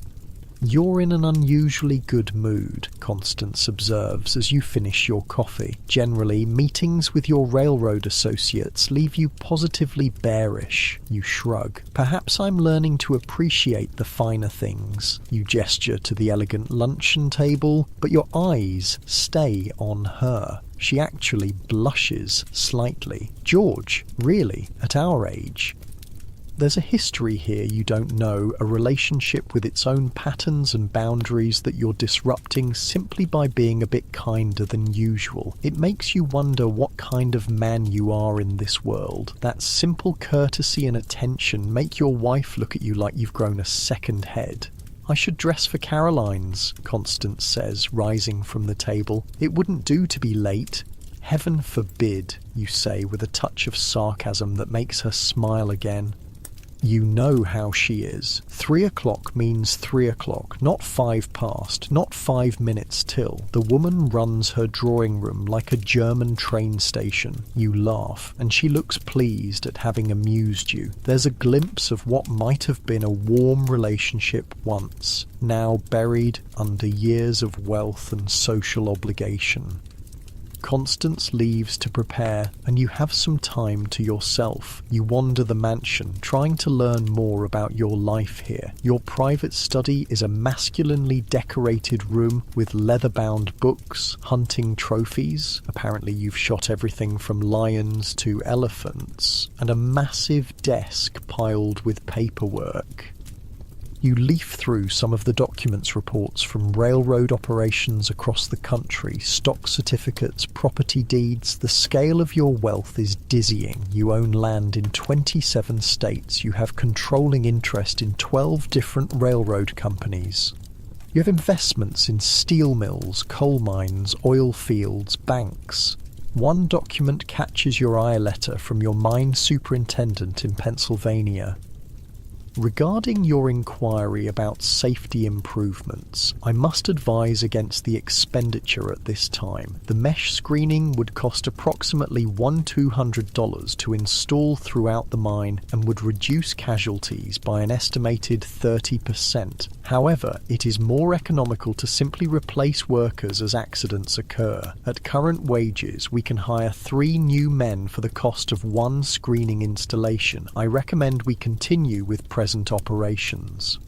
You're in an unusually good mood, Constance observes as you finish your coffee. Generally, meetings with your railroad associates leave you positively bearish. You shrug. Perhaps I'm learning to appreciate the finer things. You gesture to the elegant luncheon table, but your eyes stay on her. She actually blushes slightly. George, really, at our age? There's a history here you don't know, a relationship with its own patterns and boundaries that you're disrupting simply by being a bit kinder than usual. It makes you wonder what kind of man you are in this world. That simple courtesy and attention make your wife look at you like you've grown a second head. I should dress for Caroline's, Constance says, rising from the table. It wouldn't do to be late. Heaven forbid, you say with a touch of sarcasm that makes her smile again. You know how she is. 3 o'clock means 3 o'clock, not 5 past, not 5 minutes till. The woman runs her drawing room like a German train station. You laugh, and she looks pleased at having amused you. There's a glimpse of what might have been a warm relationship once, now buried under years of wealth and social obligation. Constance leaves to prepare, and you have some time to yourself. You wander the mansion, trying to learn more about your life here. Your private study is a masculinely decorated room with leather-bound books, hunting trophies. Apparently you've shot everything from lions to elephants, and a massive desk piled with paperwork. You leaf through some of the documents reports from railroad operations across the country, stock certificates, property deeds. The scale of your wealth is dizzying. You own land in 27 states. You have controlling interest in 12 different railroad companies. You have investments in steel mills, coal mines, oil fields, banks. One document catches your eye, a letter from your mine superintendent in Pennsylvania. Regarding your inquiry about safety improvements, I must advise against the expenditure at this time. The mesh screening would cost approximately $1,200 to install throughout the mine and would reduce casualties by an estimated 30%. However, it is more economical to simply replace workers as accidents occur. At current wages, we can hire 3 new men for the cost of 1 screening installation. I recommend we continue with present operations.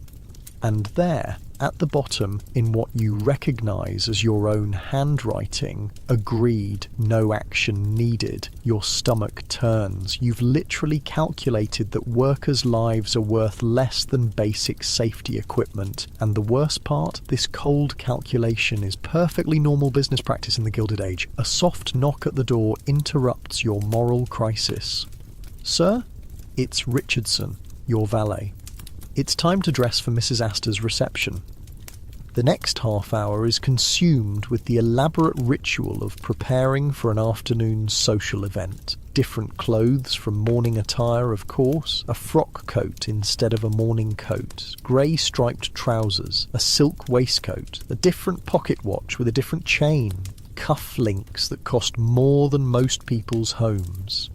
And there, at the bottom, in what you recognize as your own handwriting, agreed, no action needed. Your stomach turns. You've literally calculated that workers' lives are worth less than basic safety equipment. And the worst part, this cold calculation is perfectly normal business practice in the Gilded Age. A soft knock at the door interrupts your moral crisis. Sir, it's Richardson, your valet. It's time to dress for Mrs. Astor's reception. The next half hour is consumed with the elaborate ritual of preparing for an afternoon social event. Different clothes from morning attire, of course, a frock coat instead of a morning coat, grey striped trousers, a silk waistcoat, a different pocket watch with a different chain, cuff links that cost more than most people's homes.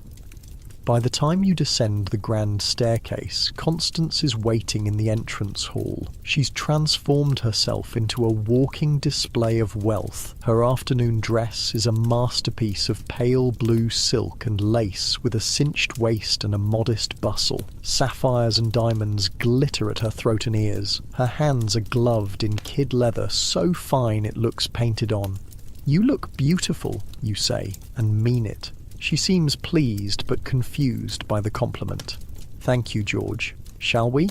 By the time you descend the grand staircase, Constance is waiting in the entrance hall. She's transformed herself into a walking display of wealth. Her afternoon dress is a masterpiece of pale blue silk and lace with a cinched waist and a modest bustle. Sapphires and diamonds glitter at her throat and ears. Her hands are gloved in kid leather so fine it looks painted on. "You look beautiful," you say, and mean it. She seems pleased but confused by the compliment. "Thank you, George. Shall we?"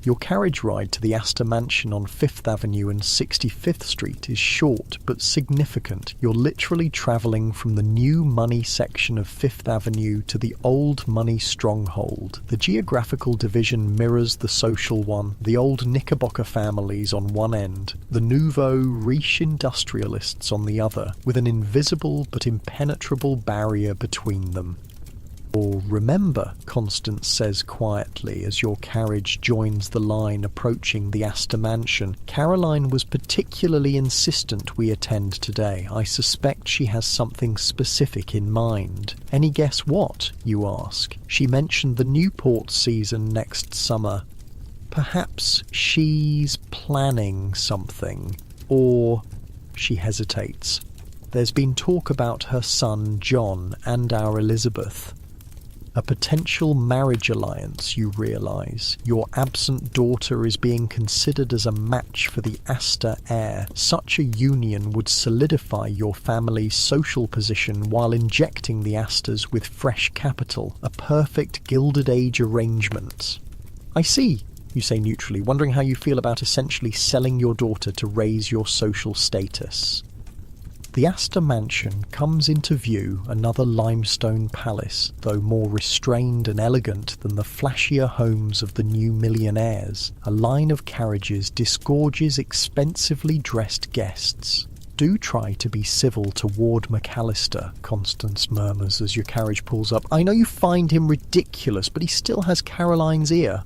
Your carriage ride to the Astor Mansion on 5th Avenue and 65th Street is short but significant. You're literally travelling from the new money section of 5th Avenue to the old money stronghold. The geographical division mirrors the social one, the old Knickerbocker families on one end, the nouveau riche industrialists on the other, with an invisible but impenetrable barrier between them. "Or remember," Constance says quietly as your carriage joins the line approaching the Astor Mansion, "Caroline was particularly insistent we attend today. I suspect she has something specific in mind." "Any guess what?" you ask. "She mentioned the Newport season next summer. Perhaps she's planning something, or..." She hesitates. "There's been talk about her son John and our Elizabeth. A potential marriage alliance, you realise. Your absent daughter is being considered as a match for the Astor heir. Such a union would solidify your family's social position while injecting the Astors with fresh capital. A perfect Gilded Age arrangement." "I see," you say neutrally, wondering how you feel about essentially selling your daughter to raise your social status. The Astor Mansion comes into view, another limestone palace, though more restrained and elegant than the flashier homes of the new millionaires. A line of carriages disgorges expensively dressed guests. "Do try to be civil to Ward McAllister," Constance murmurs as your carriage pulls up. "I know you find him ridiculous, but he still has Caroline's ear."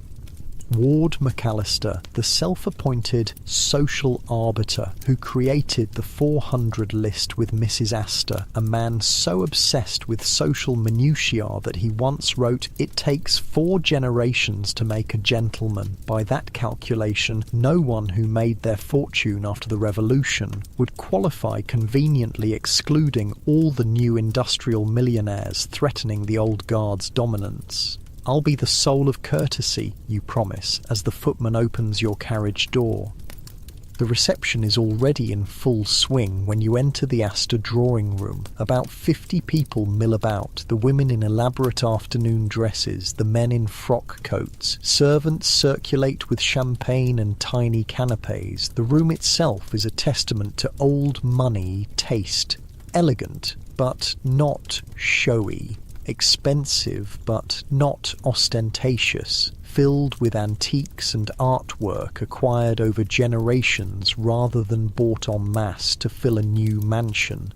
Ward McAllister, the self-appointed social arbiter who created the 400 list with Mrs. Astor, a man so obsessed with social minutiae that he once wrote, "It takes 4 generations to make a gentleman." By that calculation, no one who made their fortune after the Revolution would qualify, conveniently excluding all the new industrial millionaires threatening the old guard's dominance. "I'll be the soul of courtesy," you promise, as the footman opens your carriage door. The reception is already in full swing when you enter the Astor drawing room. About 50 people mill about, the women in elaborate afternoon dresses, the men in frock coats. Servants circulate with champagne and tiny canapes. The room itself is a testament to old money taste. Elegant, but not showy. Expensive but not ostentatious, filled with antiques and artwork acquired over generations rather than bought en masse to fill a new mansion.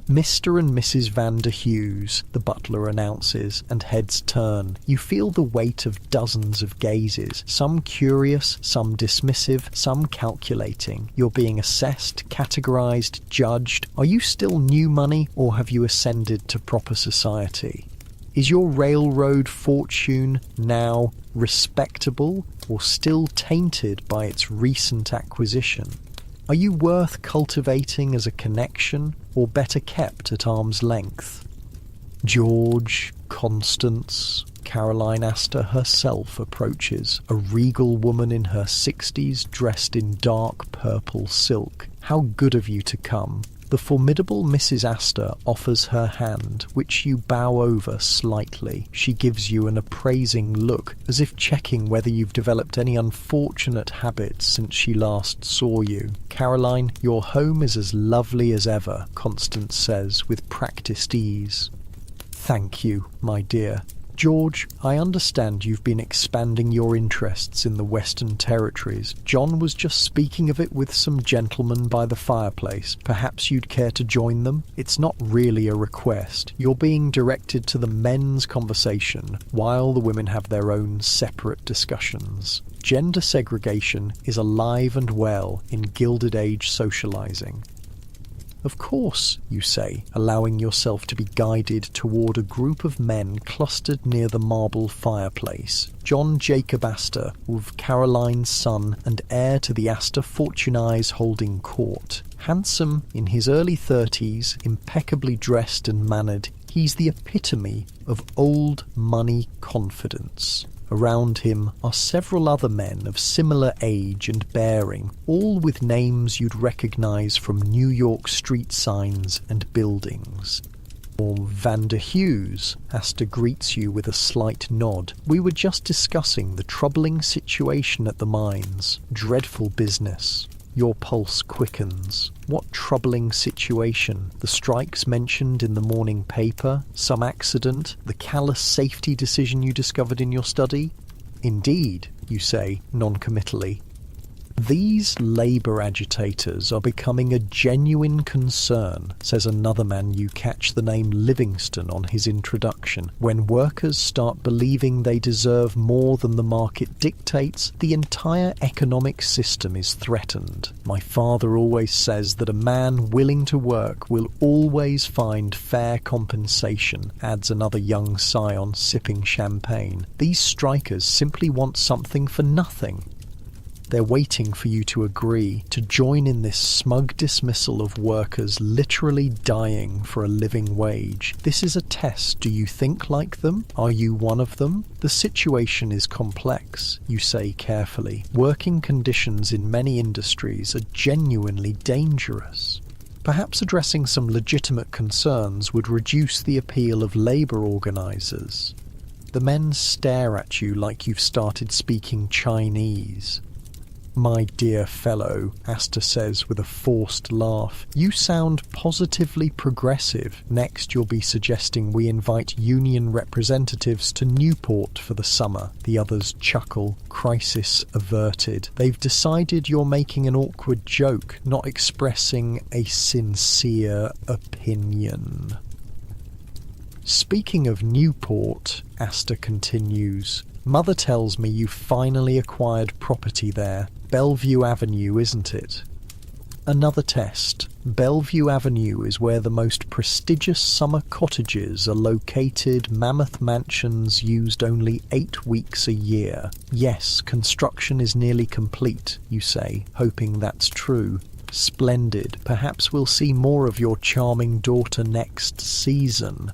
"Mr. and Mrs. Van der Hughes," the butler announces, and heads turn. You feel the weight of dozens of gazes, some curious, some dismissive, some calculating. You're being assessed, categorized, judged. Are you still new money, or have you ascended to proper society? Is your railroad fortune now respectable, or still tainted by its recent acquisition? Are you worth cultivating as a connection, or better kept at arm's length? George, Constance, Caroline Astor herself approaches, a regal woman in her 60s dressed in dark purple silk. "How good of you to come." The formidable Mrs. Astor offers her hand, which you bow over slightly. She gives you an appraising look, as if checking whether you've developed any unfortunate habits since she last saw you. "Caroline, your home is as lovely as ever," Constance says with practiced ease. "Thank you, my dear." "George, I understand you've been expanding your interests in the Western Territories. John was just speaking of it with some gentlemen by the fireplace. Perhaps you'd care to join them? It's not really a request. You're being directed to the men's conversation, while the women have their own separate discussions. Gender segregation is alive and well in Gilded Age socializing." "Of course," you say, allowing yourself to be guided toward a group of men clustered near the marble fireplace. John Jacob Astor, with Caroline's son and heir to the Astor Fortunais holding court. Handsome, in his early 30s, impeccably dressed and mannered, he's the epitome of old money confidence. Around him are several other men of similar age and bearing, all with names you'd recognize from New York street signs and buildings. Van der Hughes, Asta greets you with a slight nod. We were just discussing the troubling situation at the mines. Dreadful business. Your pulse quickens. What troubling situation? The strikes mentioned in the morning paper? Some accident? The callous safety decision you discovered in your study? Indeed, you say, non-committally. These labour agitators are becoming a genuine concern, says another man you catch the name Livingston on his introduction. When workers start believing they deserve more than the market dictates, the entire economic system is threatened. My father always says that a man willing to work will always find fair compensation, adds another young scion sipping champagne. These strikers simply want something for nothing. They're waiting for you to agree, to join in this smug dismissal of workers literally dying for a living wage. This is a test. Do you think like them? Are you one of them? The situation is complex, you say carefully. Working conditions in many industries are genuinely dangerous. Perhaps addressing some legitimate concerns would reduce the appeal of labour organisers. The men stare at you like you've started speaking Chinese. My dear fellow, Asta says with a forced laugh, you sound positively progressive. Next you'll be suggesting we invite union representatives to Newport for the summer. The others chuckle, crisis averted. They've decided you're making an awkward joke, not expressing a sincere opinion. Speaking of Newport, Asta continues, Mother tells me you finally acquired property there. Bellevue Avenue, isn't it? Another test. Bellevue Avenue is where the most prestigious summer cottages are located, mammoth mansions used only 8 weeks a year. Yes, construction is nearly complete, you say, hoping that's true. Splendid. Perhaps we'll see more of your charming daughter next season.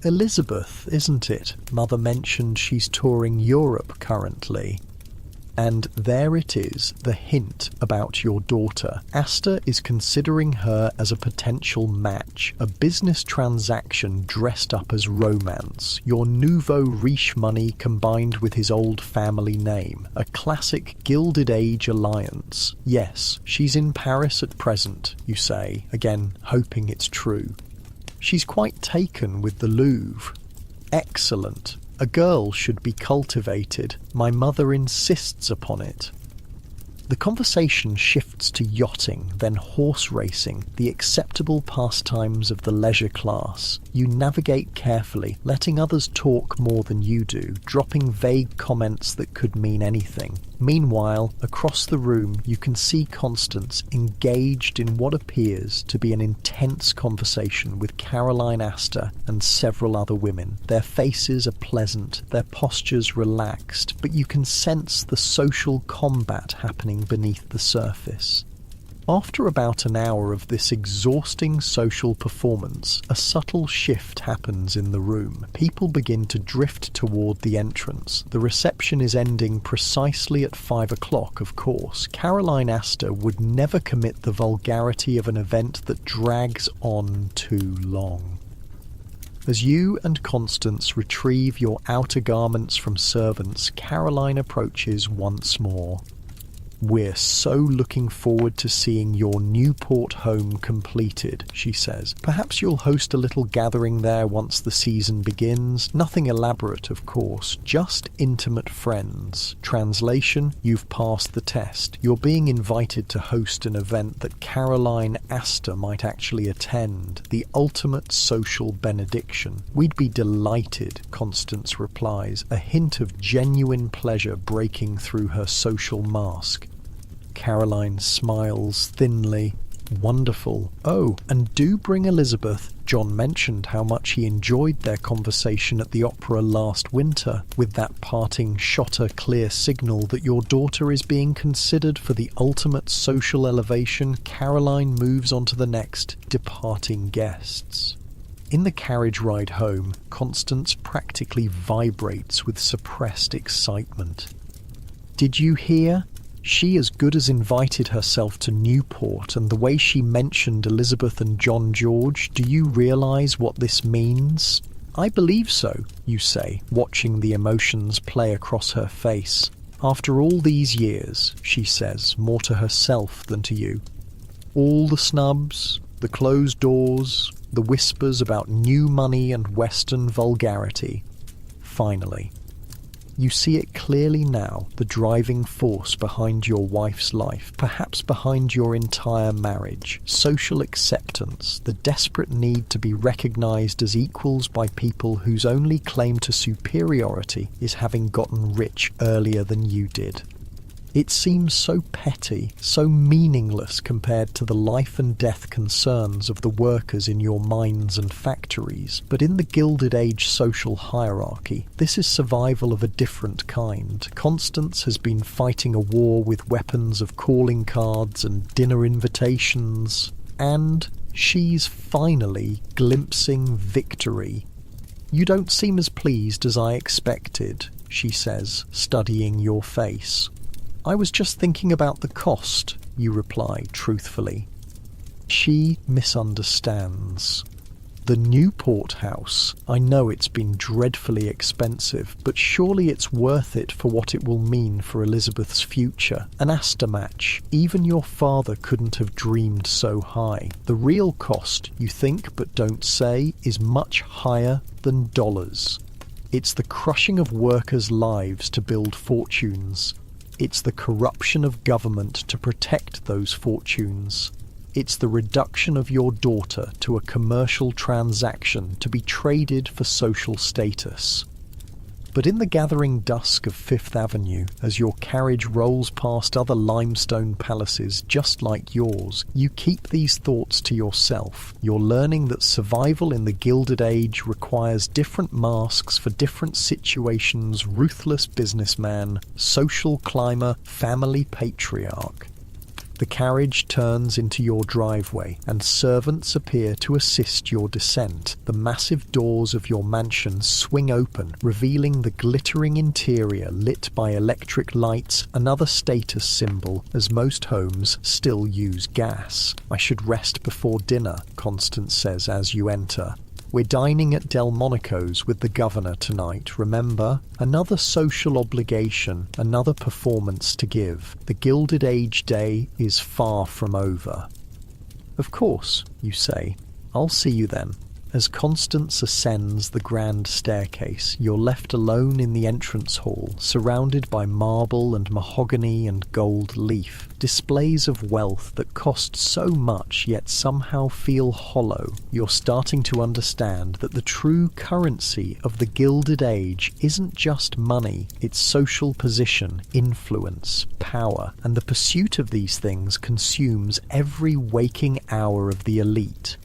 Elizabeth, isn't it? Mother mentioned she's touring Europe currently. And there it is, the hint about your daughter. Asta is considering her as a potential match, a business transaction dressed up as romance, your nouveau riche money combined with his old family name, a classic Gilded Age alliance. Yes, she's in Paris at present, you say, again hoping it's true. She's quite taken with the Louvre. Excellent. A girl should be cultivated. My mother insists upon it. The conversation shifts to yachting, then horse racing, the acceptable pastimes of the leisure class. You navigate carefully, letting others talk more than you do, dropping vague comments that could mean anything. Meanwhile, across the room, you can see Constance engaged in what appears to be an intense conversation with Caroline Astor and several other women. Their faces are pleasant, their postures relaxed, but you can sense the social combat happening beneath the surface. After about an hour of this exhausting social performance, a subtle shift happens in the room. People begin to drift toward the entrance. The reception is ending precisely at 5 o'clock, of course. Caroline Astor would never commit the vulgarity of an event that drags on too long. As you and Constance retrieve your outer garments from servants, Caroline approaches once more. We're so looking forward to seeing your Newport home completed, she says. Perhaps you'll host a little gathering there once the season begins. Nothing elaborate, of course, just intimate friends. Translation, you've passed the test. You're being invited to host an event that Caroline Astor might actually attend, the ultimate social benediction. We'd be delighted, Constance replies, a hint of genuine pleasure breaking through her social mask. Caroline smiles thinly. Wonderful. Oh, and do bring Elizabeth. John mentioned how much he enjoyed their conversation at the opera last winter. With that parting shot, a clear signal that your daughter is being considered for the ultimate social elevation, Caroline moves on to the next departing guests. In the carriage ride home, Constance practically vibrates with suppressed excitement. Did you hear? She as good as invited herself to Newport, and the way she mentioned Elizabeth and John George, do you realise what this means? I believe so, you say, watching the emotions play across her face. After all these years, she says, more to herself than to you. All the snubs, the closed doors, the whispers about new money and Western vulgarity. Finally. You see it clearly now, the driving force behind your wife's life, perhaps behind your entire marriage, social acceptance, the desperate need to be recognised as equals by people whose only claim to superiority is having gotten rich earlier than you did. It seems so petty, so meaningless compared to the life and death concerns of the workers in your mines and factories, but in the Gilded Age social hierarchy, this is survival of a different kind. Constance has been fighting a war with weapons of calling cards and dinner invitations, and she's finally glimpsing victory. "You don't seem as pleased as I expected," she says, studying your face. "I was just thinking about the cost," you reply truthfully. She misunderstands. The Newport house, I know it's been dreadfully expensive, but surely it's worth it for what it will mean for Elizabeth's future. An Astor match. Even your father couldn't have dreamed so high. The real cost, you think but don't say, is much higher than dollars. It's the crushing of workers' lives to build fortunes. It's the corruption of government to protect those fortunes. It's the reduction of your daughter to a commercial transaction to be traded for social status. But in the gathering dusk of Fifth Avenue, as your carriage rolls past other limestone palaces just like yours, you keep these thoughts to yourself. You're learning that survival in the Gilded Age requires different masks for different situations: ruthless businessman, social climber, family patriarch. The carriage turns into your driveway, and servants appear to assist your descent. The massive doors of your mansion swing open, revealing the glittering interior lit by electric lights, another status symbol, as most homes still use gas. "I should rest before dinner," Constance says as you enter. "We're dining at Delmonico's with the governor tonight, remember? Another social obligation, another performance to give. The Gilded Age day is far from over." "Of course," you say. "I'll see you then." As Constance ascends the grand staircase, you're left alone in the entrance hall, surrounded by marble and mahogany and gold leaf, displays of wealth that cost so much yet somehow feel hollow. You're starting to understand that the true currency of the Gilded Age isn't just money, it's social position, influence, power, and the pursuit of these things consumes every waking hour of the elite.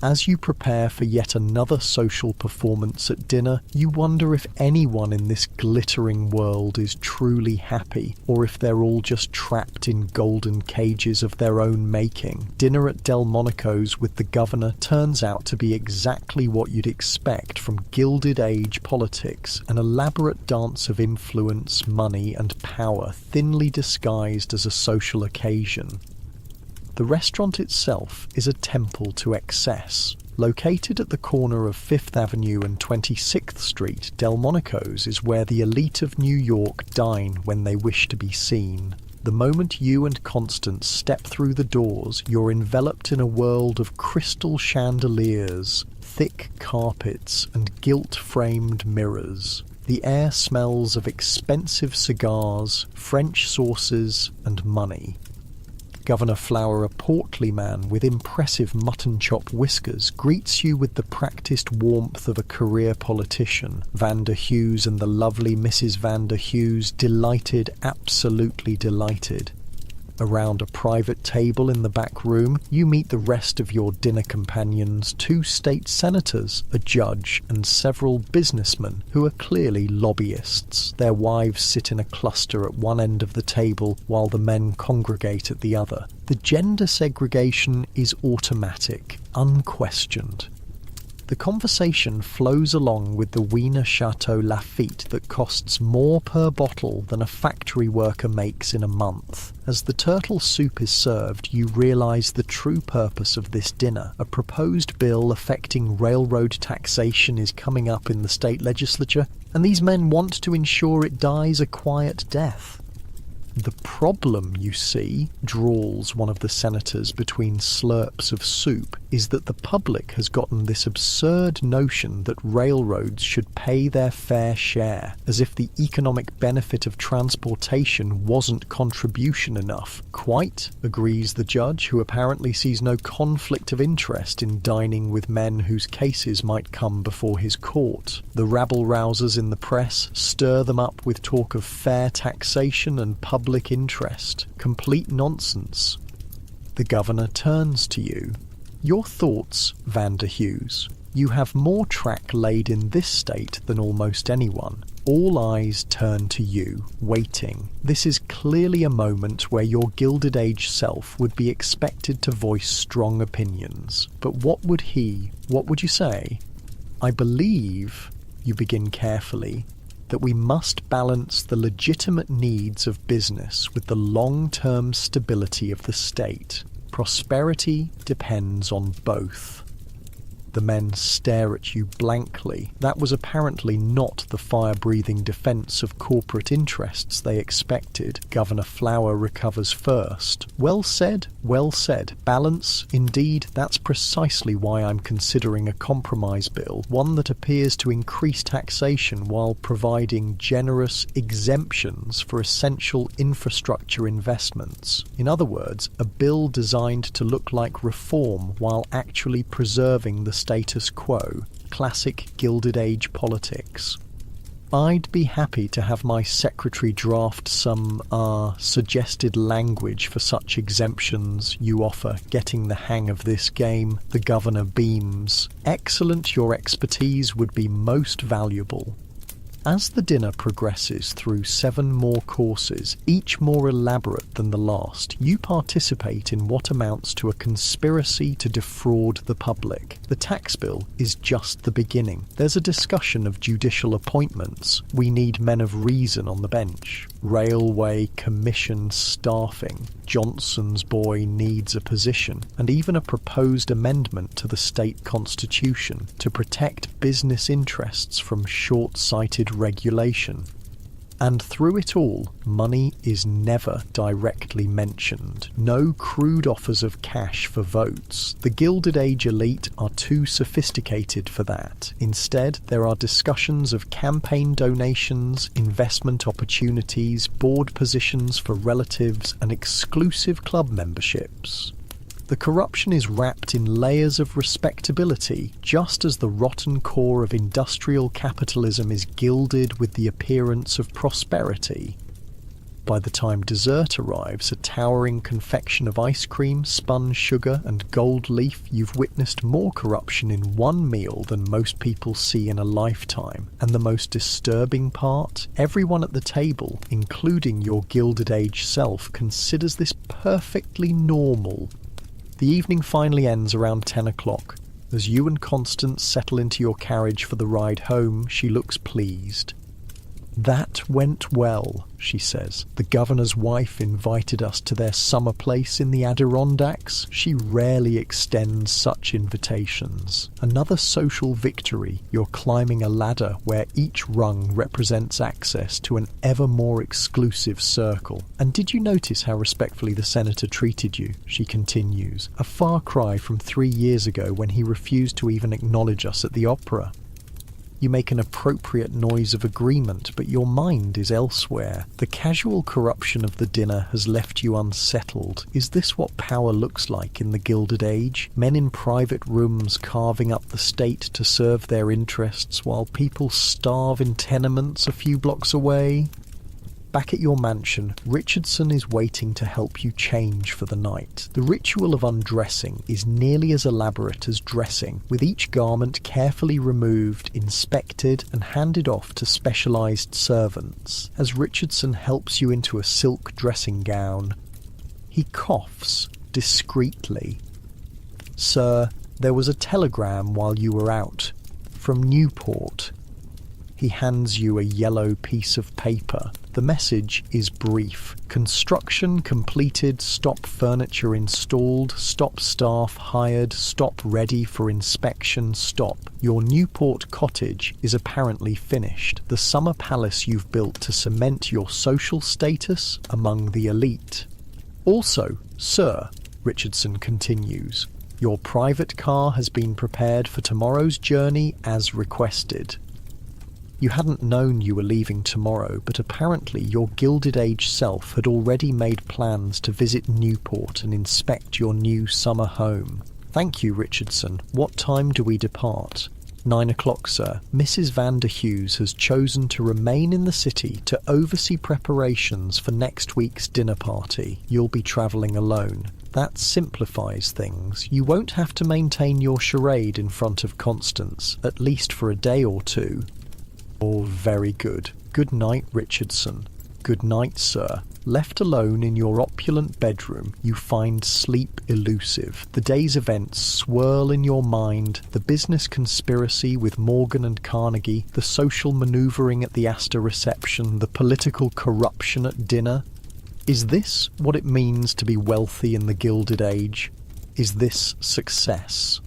As you prepare for yet another social performance at dinner, you wonder if anyone in this glittering world is truly happy, or if they're all just trapped in golden cages of their own making. Dinner at Delmonico's with the governor turns out to be exactly what you'd expect from Gilded Age politics, an elaborate dance of influence, money, and power thinly disguised as a social occasion. The restaurant itself is a temple to excess. Located at the corner of 5th Avenue and 26th Street, Delmonico's is where the elite of New York dine when they wish to be seen. The moment you and Constance step through the doors, you're enveloped in a world of crystal chandeliers, thick carpets, and gilt-framed mirrors. The air smells of expensive cigars, French sauces, and money. Governor Flower, a portly man with impressive mutton chop whiskers, greets you with the practiced warmth of a career politician. Vander Hughes and the lovely Mrs. Vander Hughes, delighted, absolutely delighted. Around a private table in the back room, you meet the rest of your dinner companions, 2 state senators, a judge, and several businessmen who are clearly lobbyists. Their wives sit in a cluster at one end of the table while the men congregate at the other. The gender segregation is automatic, unquestioned. The conversation flows along with the Wiener Chateau Lafite that costs more per bottle than a factory worker makes in a month. As the turtle soup is served, you realise the true purpose of this dinner. A proposed bill affecting railroad taxation is coming up in the state legislature, and these men want to ensure it dies a quiet death. The problem, you see, drawls one of the senators between slurps of soup, is that the public has gotten this absurd notion that railroads should pay their fair share, as if the economic benefit of transportation wasn't contribution enough. Quite, agrees the judge, who apparently sees no conflict of interest in dining with men whose cases might come before his court. The rabble-rousers in the press stir them up with talk of fair taxation and public interest. Complete nonsense. The governor turns to you. Your thoughts, Vander Hughes. You have more track laid in this state than almost anyone. All eyes turn to you, waiting. This is clearly a moment where your Gilded Age self would be expected to voice strong opinions. But what would you say? I believe, you begin carefully, that we must balance the legitimate needs of business with the long-term stability of the state. Prosperity depends on both. The men stare at you blankly. That was apparently not the fire-breathing defence of corporate interests they expected. Governor Flower recovers first. Well said, well said. Balance, indeed, that's precisely why I'm considering a compromise bill, one that appears to increase taxation while providing generous exemptions for essential infrastructure investments. In other words, a bill designed to look like reform while actually preserving the status quo. Classic Gilded Age politics. I'd be happy to have my secretary draft some, suggested language for such exemptions you offer. Getting the hang of this game, the governor beams. Excellent, your expertise would be most valuable. As the dinner progresses through 7 more courses, each more elaborate than the last, you participate in what amounts to a conspiracy to defraud the public. The tax bill is just the beginning. There's a discussion of judicial appointments. We need men of reason on the bench. Railway commission staffing. Johnson's boy needs a position. And even a proposed amendment to the state constitution to protect business interests from short-sighted regulation. And through it all, money is never directly mentioned. No crude offers of cash for votes. The Gilded Age elite are too sophisticated for that. Instead, there are discussions of campaign donations, investment opportunities, board positions for relatives, and exclusive club memberships. The corruption is wrapped in layers of respectability, just as the rotten core of industrial capitalism is gilded with the appearance of prosperity. By the time dessert arrives, a towering confection of ice cream, spun sugar, and gold leaf, you've witnessed more corruption in one meal than most people see in a lifetime. And the most disturbing part? Everyone at the table, including your Gilded Age self, considers this perfectly normal. The evening finally ends around 10 o'clock. As you and Constance settle into your carriage for the ride home, she looks pleased. "That went well," she says. "The governor's wife invited us to their summer place in the Adirondacks. She rarely extends such invitations. Another social victory. You're climbing a ladder where each rung represents access to an ever more exclusive circle. And did you notice how respectfully the senator treated you?" she continues. "A far cry from 3 years ago when he refused to even acknowledge us at the opera." You make an appropriate noise of agreement, but your mind is elsewhere. The casual corruption of the dinner has left you unsettled. Is this what power looks like in the Gilded Age? Men in private rooms carving up the state to serve their interests while people starve in tenements a few blocks away? Back at your mansion, Richardson is waiting to help you change for the night. The ritual of undressing is nearly as elaborate as dressing, with each garment carefully removed, inspected, and handed off to specialised servants. As Richardson helps you into a silk dressing gown, he coughs discreetly. "Sir, There was a telegram while you were out, from Newport. He hands you a yellow piece of paper. The message is brief. Construction completed, stop furniture installed, stop staff hired, stop ready for inspection, stop. Your Newport cottage is apparently finished. The summer palace you've built to cement your social status among the elite. Also, sir, Richardson continues, your private car has been prepared for tomorrow's journey as requested. You hadn't known you were leaving tomorrow, but apparently your Gilded Age self had already made plans to visit Newport and inspect your new summer home. Thank you, Richardson. What time do we depart? 9 o'clock, sir. Mrs. Van der Hughes has chosen to remain in the city to oversee preparations for next week's dinner party. You'll be travelling alone. That simplifies things. You won't have to maintain your charade in front of Constance, at least for a day or two. Oh, very good. Good night, Richardson. Good night, sir. Left alone in your opulent bedroom, you find sleep elusive. The day's events swirl in your mind, the business conspiracy with Morgan and Carnegie, the social manoeuvring at the Astor reception, the political corruption at dinner. Is this what it means to be wealthy in the Gilded Age? Is this success?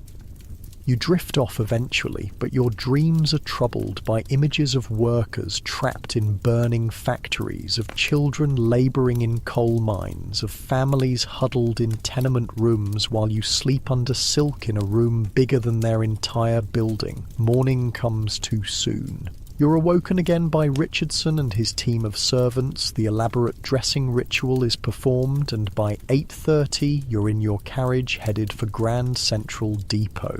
You drift off eventually, but your dreams are troubled by images of workers trapped in burning factories, of children labouring in coal mines, of families huddled in tenement rooms while you sleep under silk in a room bigger than their entire building. Morning comes too soon. You're awoken again by Richardson and his team of servants, the elaborate dressing ritual is performed, and by 8:30 you're in your carriage headed for Grand Central Depot.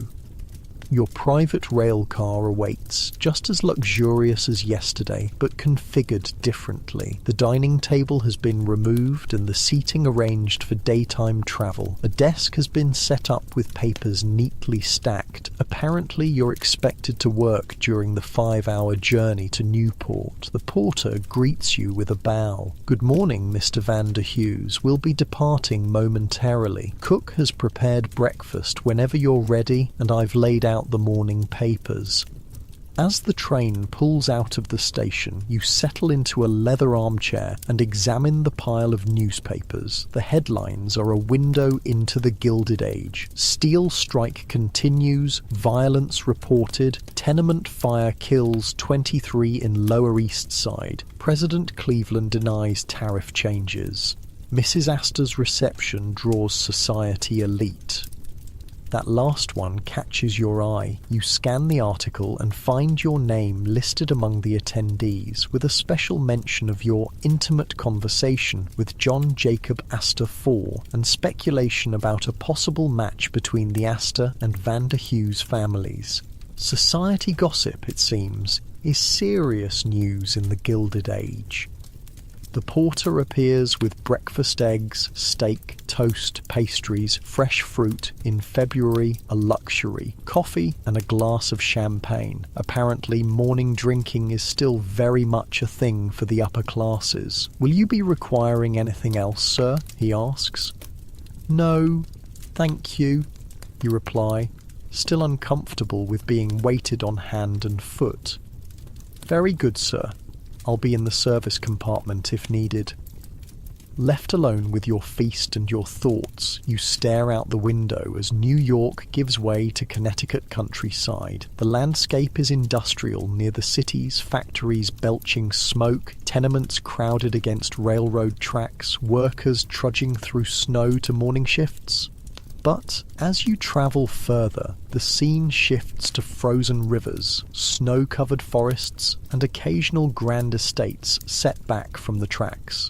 Your private rail car awaits, just as luxurious as yesterday, but configured differently. The dining table has been removed and the seating arranged for daytime travel. A desk has been set up with papers neatly stacked. Apparently you're expected to work during the 5-hour journey to Newport. The porter greets you with a bow. Good morning, Mr. Van der Hughes. We'll be departing momentarily. Cook has prepared breakfast whenever you're ready, and I've laid out the morning papers. As the train pulls out of the station, you settle into a leather armchair and examine the pile of newspapers. The headlines are a window into the Gilded Age. Steel strike continues, violence reported, tenement fire kills 23 in Lower East Side. President Cleveland denies tariff changes. Mrs. Astor's reception draws society elite. That last one catches your eye. You scan the article and find your name listed among the attendees, with a special mention of your intimate conversation with John Jacob Astor IV and speculation about a possible match between the Astor and Van der Hughes families. Society gossip, it seems, is serious news in the Gilded Age. The porter appears with breakfast eggs, steak, toast, pastries, fresh fruit, in February a luxury, coffee and a glass of champagne. Apparently morning drinking is still very much a thing for the upper classes. Will you be requiring anything else, sir? He asks. No, thank you, you reply, still uncomfortable with being waited on hand and foot. Very good, sir. I'll be in the service compartment if needed. Left alone with your feast and your thoughts, you stare out the window as New York gives way to Connecticut countryside. The landscape is industrial near the cities, factories belching smoke, tenements crowded against railroad tracks, workers trudging through snow to morning shifts. But as you travel further, the scene shifts to frozen rivers, snow-covered forests, and occasional grand estates set back from the tracks.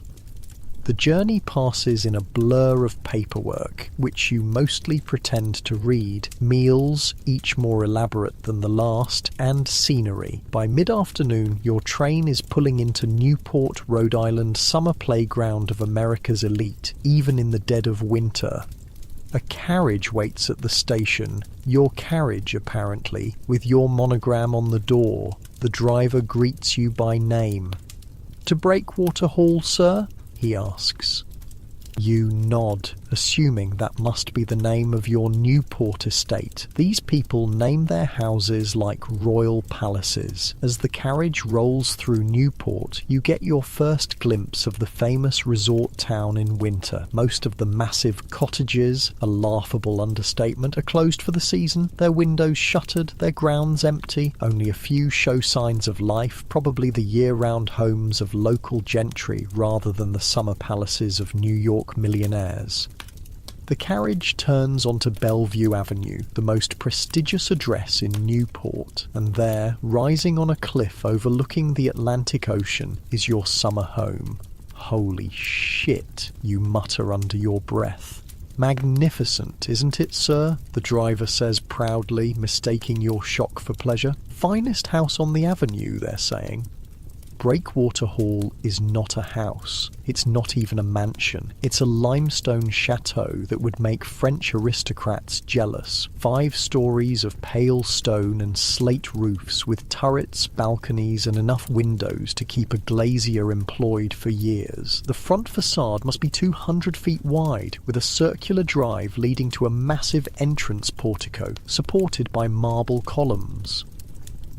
The journey passes in a blur of paperwork, which you mostly pretend to read, meals, each more elaborate than the last, and scenery. By mid-afternoon, your train is pulling into Newport, Rhode Island, summer playground of America's elite, even in the dead of winter. A carriage waits at the station, your carriage apparently, with your monogram on the door. The driver greets you by name. To Breakwater Hall, sir? He asks. You nod assuming that must be the name of your Newport estate. These people name their houses like royal palaces. As the carriage rolls through Newport, you get your first glimpse of the famous resort town in winter. Most of the massive cottages, a laughable understatement, are closed for the season, their windows shuttered, their grounds empty, only a few show signs of life, probably the year-round homes of local gentry rather than the summer palaces of New York millionaires. The carriage turns onto Bellevue Avenue, the most prestigious address in Newport, and there, rising on a cliff overlooking the Atlantic Ocean, is your summer home. Holy shit, you mutter under your breath. Magnificent, isn't it, sir? The driver says proudly, mistaking your shock for pleasure. Finest house on the avenue, they're saying. Breakwater Hall is not a house. It's not even a mansion. It's a limestone chateau that would make French aristocrats jealous. 5 stories of pale stone and slate roofs with turrets, balconies and enough windows to keep a glazier employed for years. The front facade must be 200 feet wide, with a circular drive leading to a massive entrance portico supported by marble columns.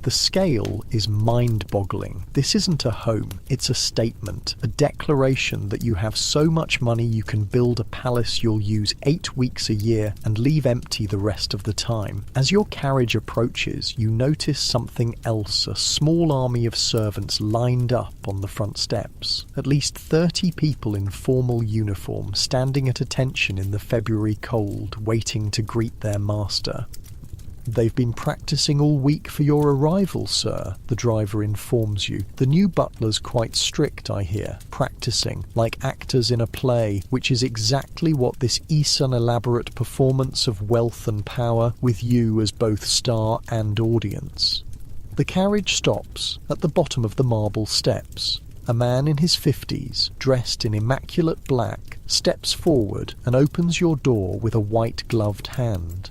The scale is mind-boggling. This isn't a home, it's a statement, a declaration that you have so much money you can build a palace you'll use 8 weeks a year and leave empty the rest of the time. As your carriage approaches, you notice something else, a small army of servants lined up on the front steps. At least 30 people in formal uniform standing at attention in the February cold, waiting to greet their master. They've been practicing all week for your arrival, sir, the driver informs you. The new butler's quite strict, I hear, practicing, like actors in a play, which is exactly what this Eastern elaborate performance of wealth and power, with you as both star and audience. The carriage stops at the bottom of the marble steps. A man in his 50s, dressed in immaculate black, steps forward and opens your door with a white-gloved hand.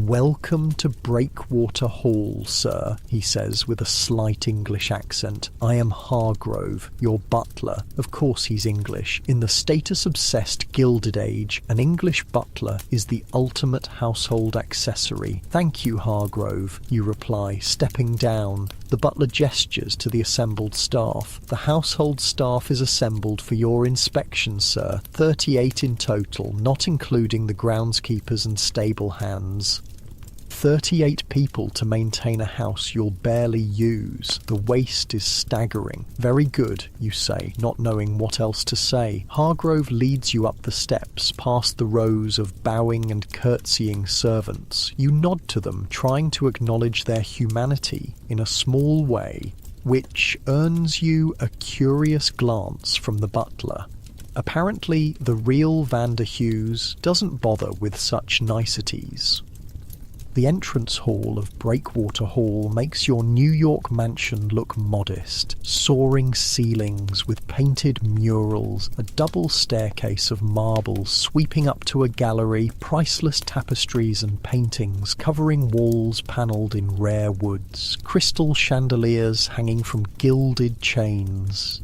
"Welcome to Breakwater Hall, sir," he says with a slight English accent. "I am Hargrove, your butler." Of course he's English. In the status-obsessed Gilded Age, an English butler is the ultimate household accessory. "Thank you, Hargrove," you reply, stepping down. The butler gestures to the assembled staff. "The household staff is assembled for your inspection, sir. 38 in total, not including the groundskeepers and stable hands." 38 people to maintain a house you'll barely use. The waste is staggering. "Very good," you say, not knowing what else to say. Hargrove leads you up the steps, past the rows of bowing and curtsying servants. You nod to them, trying to acknowledge their humanity in a small way, which earns you a curious glance from the butler. Apparently, the real Vander Hughes doesn't bother with such niceties. The entrance hall of Breakwater Hall makes your New York mansion look modest. Soaring ceilings with painted murals, a double staircase of marble sweeping up to a gallery, priceless tapestries and paintings covering walls panelled in rare woods, crystal chandeliers hanging from gilded chains.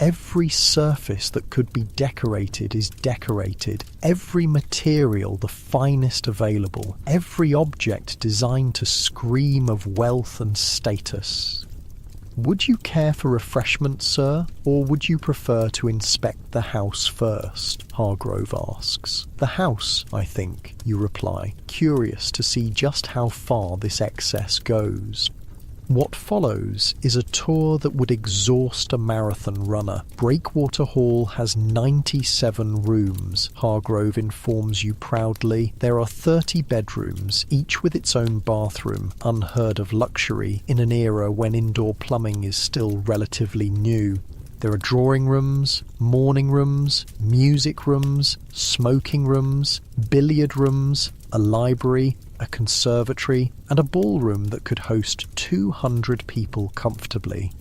Every surface that could be decorated is decorated, every material the finest available, every object designed to scream of wealth and status. "Would you care for refreshment, sir, or would you prefer to inspect the house first?" Hargrove asks. "The house, I think," you reply, curious to see just how far this excess goes. What follows is a tour that would exhaust a marathon runner. Breakwater Hall has 97 rooms, Hargrove informs you proudly. There are 30 bedrooms, each with its own bathroom, unheard of luxury in an era when indoor plumbing is still relatively new. There are drawing rooms, morning rooms, music rooms, smoking rooms, billiard rooms, a library, a conservatory, and a ballroom that could host 200 people comfortably.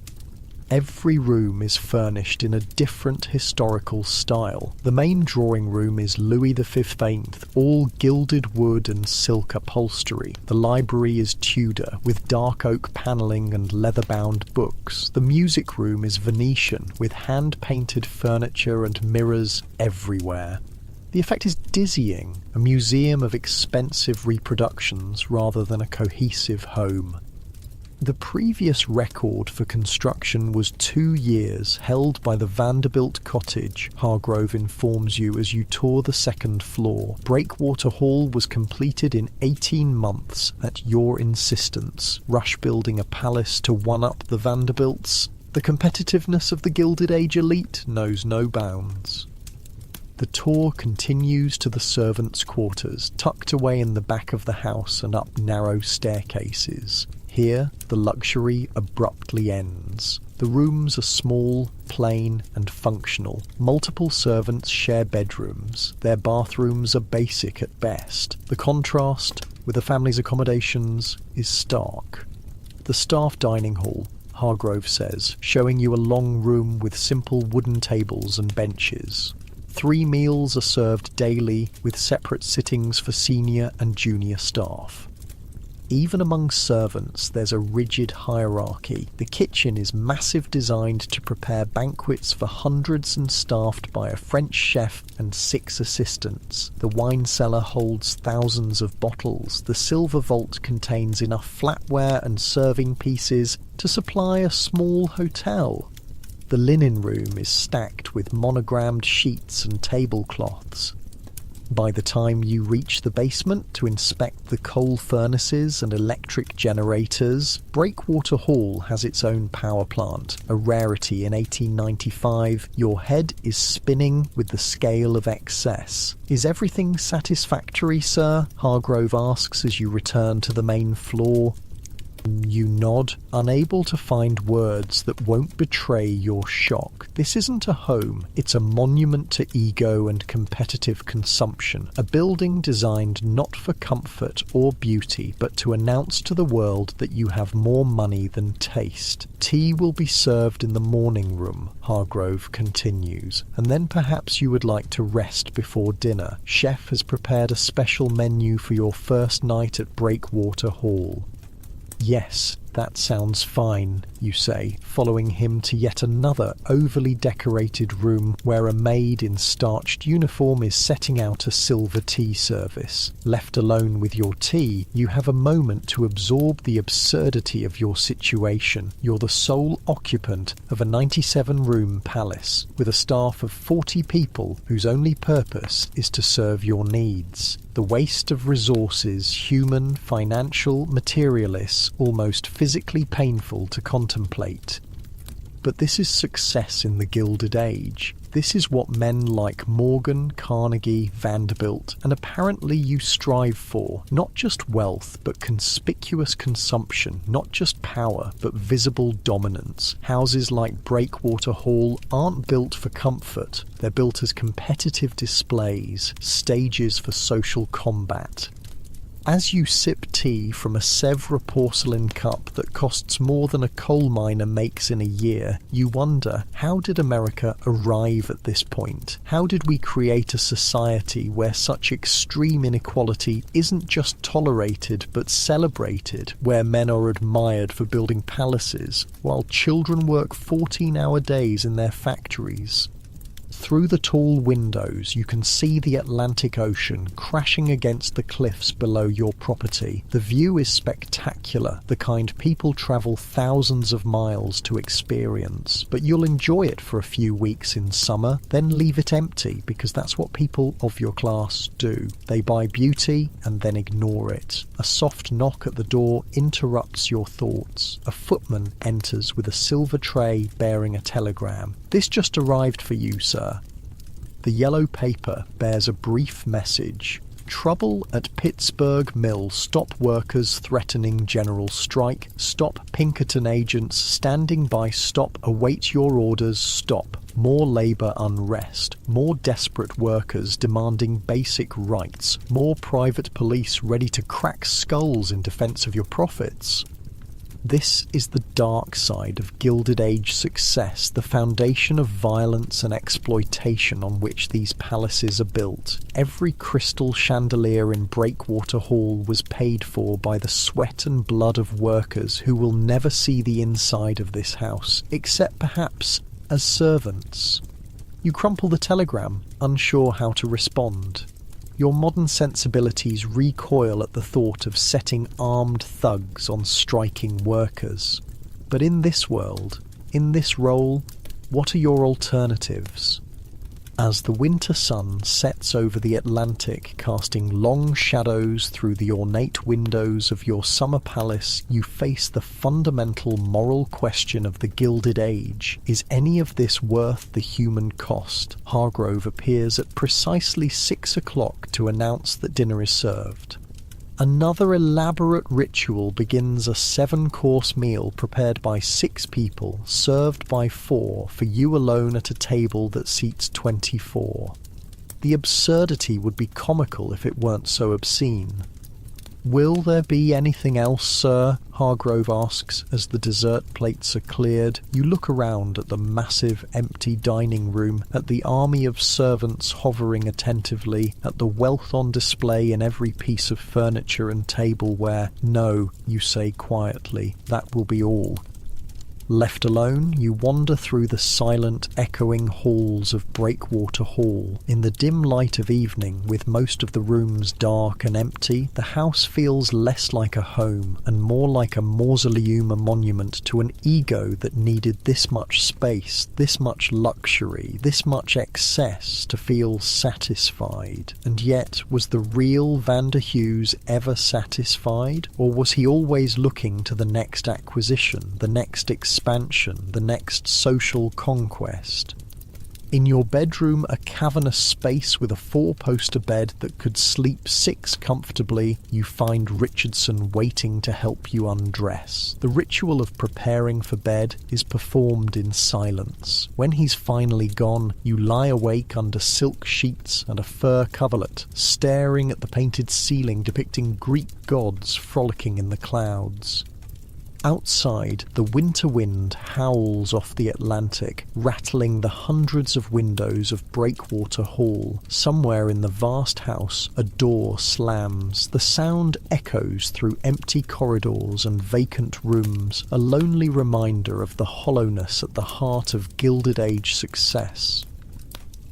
Every room is furnished in a different historical style. The main drawing room is Louis XV, all gilded wood and silk upholstery. The library is Tudor, with dark oak panelling and leather-bound books. The music room is Venetian, with hand-painted furniture and mirrors everywhere. The effect is dizzying, a museum of expensive reproductions rather than a cohesive home. The previous record for construction was 2 years, held by the Vanderbilt cottage, Hargrove informs you as you tour the second floor. Breakwater Hall was completed in 18 months at your insistence, rush building a palace to one-up the Vanderbilts. The competitiveness of the Gilded Age elite knows no bounds. The tour continues to the servants' quarters, tucked away in the back of the house and up narrow staircases. Here, the luxury abruptly ends. The rooms are small, plain, and functional. Multiple servants share bedrooms. Their bathrooms are basic at best. The contrast with the family's accommodations is stark. The staff dining hall, Hargrove says, showing you a long room with simple wooden tables and benches. 3 meals are served daily with separate sittings for senior and junior staff. Even among servants, there's a rigid hierarchy. The kitchen is massive, designed to prepare banquets for hundreds and staffed by a French chef and 6 assistants. The wine cellar holds thousands of bottles. The silver vault contains enough flatware and serving pieces to supply a small hotel. The linen room is stacked with monogrammed sheets and tablecloths. By the time you reach the basement to inspect the coal furnaces and electric generators, Breakwater Hall has its own power plant, a rarity in 1895. Your head is spinning with the scale of excess. "Is everything satisfactory, sir?" Hargrove asks as you return to the main floor. You nod, unable to find words that won't betray your shock. This isn't a home, it's a monument to ego and competitive consumption, a building designed not for comfort or beauty, but to announce to the world that you have more money than taste. Tea will be served in the morning room, Hargrove continues, and then perhaps you would like to rest before dinner. Chef has prepared a special menu for your first night at Breakwater Hall. "Yes, that sounds fine," you say, following him to yet another overly decorated room where a maid in starched uniform is setting out a silver tea service. Left alone with your tea, you have a moment to absorb the absurdity of your situation. You're the sole occupant of a 97-room palace, with a staff of 40 people whose only purpose is to serve your needs. The waste of resources, human, financial, materialists, almost physically painful to contemplate. But this is success in the Gilded Age. This is what men like Morgan, Carnegie, Vanderbilt, and apparently you strive for. Not just wealth, but conspicuous consumption. Not just power, but visible dominance. Houses like Breakwater Hall aren't built for comfort. They're built as competitive displays, stages for social combat. As you sip tea from a Sèvres porcelain cup that costs more than a coal miner makes in a year, you wonder, how did America arrive at this point? How did we create a society where such extreme inequality isn't just tolerated but celebrated, where men are admired for building palaces, while children work 14-hour days in their factories? Through the tall windows, you can see the Atlantic Ocean crashing against the cliffs below your property. The view is spectacular, the kind people travel thousands of miles to experience. But you'll enjoy it for a few weeks in summer, then leave it empty, because that's what people of your class do. They buy beauty and then ignore it. A soft knock at the door interrupts your thoughts. A footman enters with a silver tray bearing a telegram. "This just arrived for you, sir." The yellow paper bears a brief message. "Trouble at Pittsburgh Mill. Stop workers threatening general strike. Stop Pinkerton agents standing by. Stop. Await your orders. Stop. More labour unrest. More desperate workers demanding basic rights. More private police ready to crack skulls in defence of your profits." This is the dark side of Gilded Age success, the foundation of violence and exploitation on which these palaces are built. Every crystal chandelier in Breakwater Hall was paid for by the sweat and blood of workers who will never see the inside of this house, except perhaps as servants. You crumple the telegram, unsure how to respond. Your modern sensibilities recoil at the thought of setting armed thugs on striking workers. But in this world, in this role, what are your alternatives? As the winter sun sets over the Atlantic, casting long shadows through the ornate windows of your summer palace, you face the fundamental moral question of the Gilded Age. Is any of this worth the human cost? Hargrove appears at precisely 6 o'clock to announce that dinner is served. Another elaborate ritual begins a 7-course meal prepared by 6 people, served by 4 for you alone at a table that seats 24. The absurdity would be comical if it weren't so obscene. "Will there be anything else, sir?" Hargrove asks as the dessert plates are cleared. You look around at the massive, empty dining room, at the army of servants hovering attentively, at the wealth on display in every piece of furniture and tableware. "No," you say quietly, "that will be all." Left alone, you wander through the silent, echoing halls of Breakwater Hall. In the dim light of evening, with most of the rooms dark and empty, the house feels less like a home and more like a mausoleum, a monument to an ego that needed this much space, this much luxury, this much excess to feel satisfied. And yet, was the real Vander Hughes ever satisfied? Or was he always looking to the next acquisition, the next expansion, the next social conquest? In your bedroom, a cavernous space with a 4-poster bed that could sleep 6 comfortably, you find Richardson waiting to help you undress. The ritual of preparing for bed is performed in silence. When he's finally gone, you lie awake under silk sheets and a fur coverlet, staring at the painted ceiling depicting Greek gods frolicking in the clouds. Outside, the winter wind howls off the Atlantic, rattling the hundreds of windows of Breakwater Hall. Somewhere in the vast house, a door slams. The sound echoes through empty corridors and vacant rooms, a lonely reminder of the hollowness at the heart of Gilded Age success.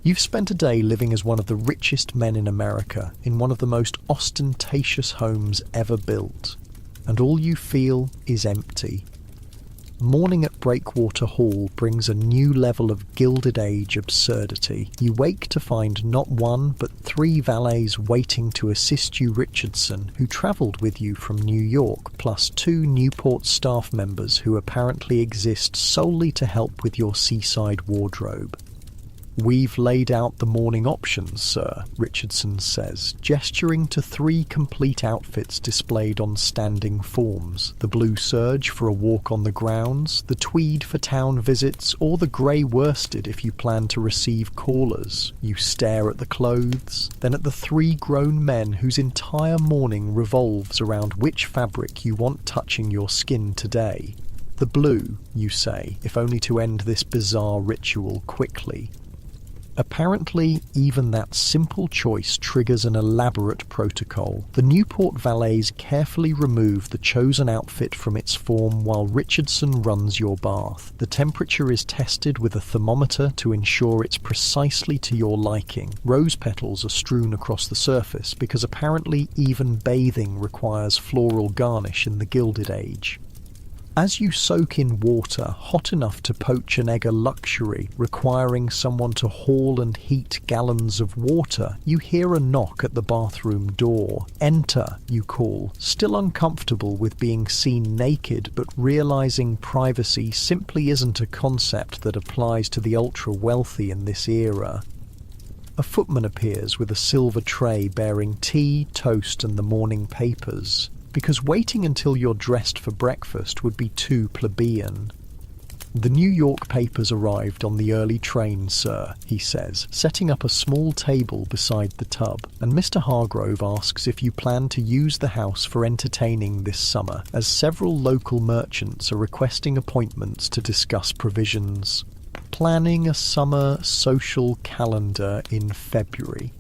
You've spent a day living as one of the richest men in America, in one of the most ostentatious homes ever built. And all you feel is empty. Morning at Breakwater Hall brings a new level of Gilded Age absurdity. You wake to find not 1 but 3 valets waiting to assist you, Richardson, who travelled with you from New York, plus 2 Newport staff members who apparently exist solely to help with your seaside wardrobe. "We've laid out the morning options, sir," Richardson says, gesturing to 3 complete outfits displayed on standing forms. The blue serge for a walk on the grounds, the tweed for town visits, or the grey worsted if you plan to receive callers. You stare at the clothes, then at the 3 grown men whose entire morning revolves around which fabric you want touching your skin today. "The blue," you say, if only to end this bizarre ritual quickly. Apparently, even that simple choice triggers an elaborate protocol. The Newport valets carefully remove the chosen outfit from its form while Richardson runs your bath. The temperature is tested with a thermometer to ensure it's precisely to your liking. Rose petals are strewn across the surface because apparently even bathing requires floral garnish in the Gilded Age. As you soak in water hot enough to poach an egg, a luxury requiring someone to haul and heat gallons of water, you hear a knock at the bathroom door. "Enter," you call, still uncomfortable with being seen naked, but realizing privacy simply isn't a concept that applies to the ultra-wealthy in this era. A footman appears with a silver tray bearing tea, toast, and the morning papers, because waiting until you're dressed for breakfast would be too plebeian. "The New York papers arrived on the early train, sir," he says, setting up a small table beside the tub, and Mr. Hargrove asks if you plan to use the house for entertaining this summer, as several local merchants are requesting appointments to discuss provisions. Planning a summer social calendar in February.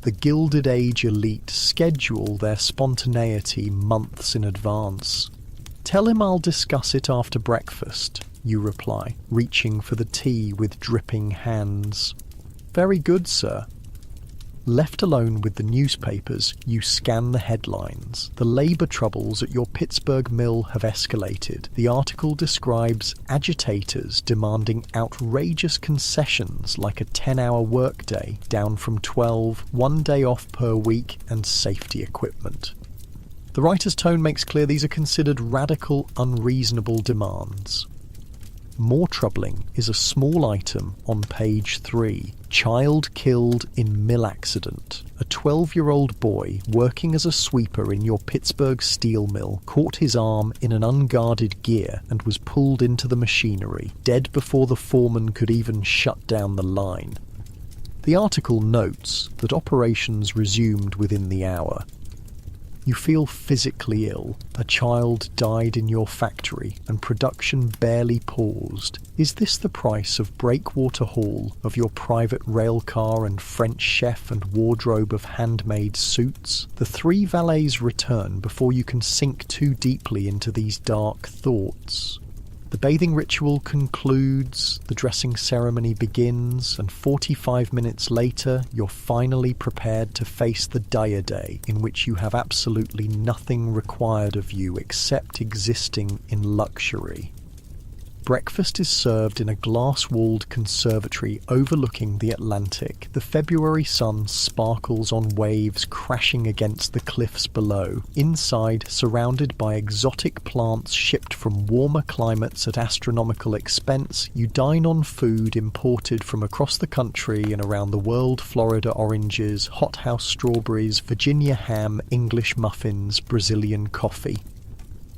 The Gilded Age elite schedule their spontaneity months in advance. "Tell him I'll discuss it after breakfast," you reply, reaching for the tea with dripping hands. Very good, sir. Left alone with the newspapers, you scan the headlines. The labour troubles at your Pittsburgh mill have escalated. The article describes agitators demanding outrageous concessions like a 10-hour workday, down from 12, 1 day off per week, and safety equipment. The writer's tone makes clear these are considered radical, unreasonable demands. More troubling is a small item on page 3. Child killed in mill accident. A 12-year-old boy working as a sweeper in your Pittsburgh steel mill caught his arm in an unguarded gear and was pulled into the machinery, dead before the foreman could even shut down the line. The article notes that operations resumed within the hour. You feel physically ill. A child died in your factory and production barely paused. Is this the price of breakwater haul of your private rail car and French chef and wardrobe of handmade suits? The 3 valets return before you can sink too deeply into these dark thoughts. The bathing ritual concludes, the dressing ceremony begins, and 45 minutes later you're finally prepared to face the dire day in which you have absolutely nothing required of you except existing in luxury. Breakfast is served in a glass-walled conservatory overlooking the Atlantic. The February sun sparkles on waves crashing against the cliffs below. Inside, surrounded by exotic plants shipped from warmer climates at astronomical expense, you dine on food imported from across the country and around the world: Florida oranges, hothouse strawberries, Virginia ham, English muffins, Brazilian coffee.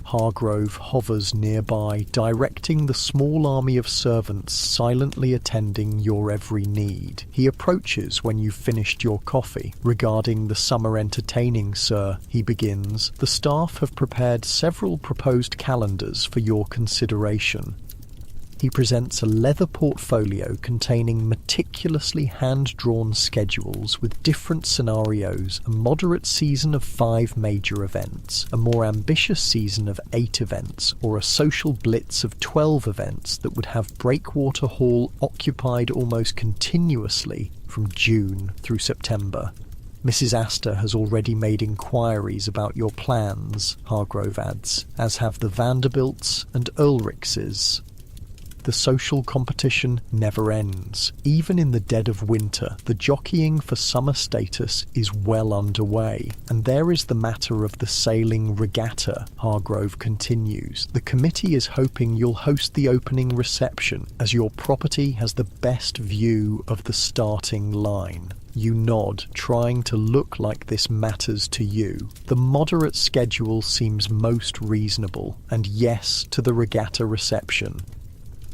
Hargrove hovers nearby, directing the small army of servants silently attending your every need. He approaches when you've finished your coffee. "Regarding the summer entertaining, sir," he begins, "the staff have prepared several proposed calendars for your consideration." He presents a leather portfolio containing meticulously hand-drawn schedules with different scenarios: a moderate season of 5 major events, a more ambitious season of 8 events, or a social blitz of 12 events that would have Breakwater Hall occupied almost continuously from June through September. "Mrs. Astor has already made inquiries about your plans," Hargrove adds, "as have the Vanderbilts and Ulrichses." The social competition never ends. Even in the dead of winter, the jockeying for summer status is well underway. And there is the matter of the sailing regatta, Hargrove continues. "The committee is hoping you'll host the opening reception, as your property has the best view of the starting line." You nod, trying to look like this matters to you. The moderate schedule seems most reasonable, and yes to the regatta reception.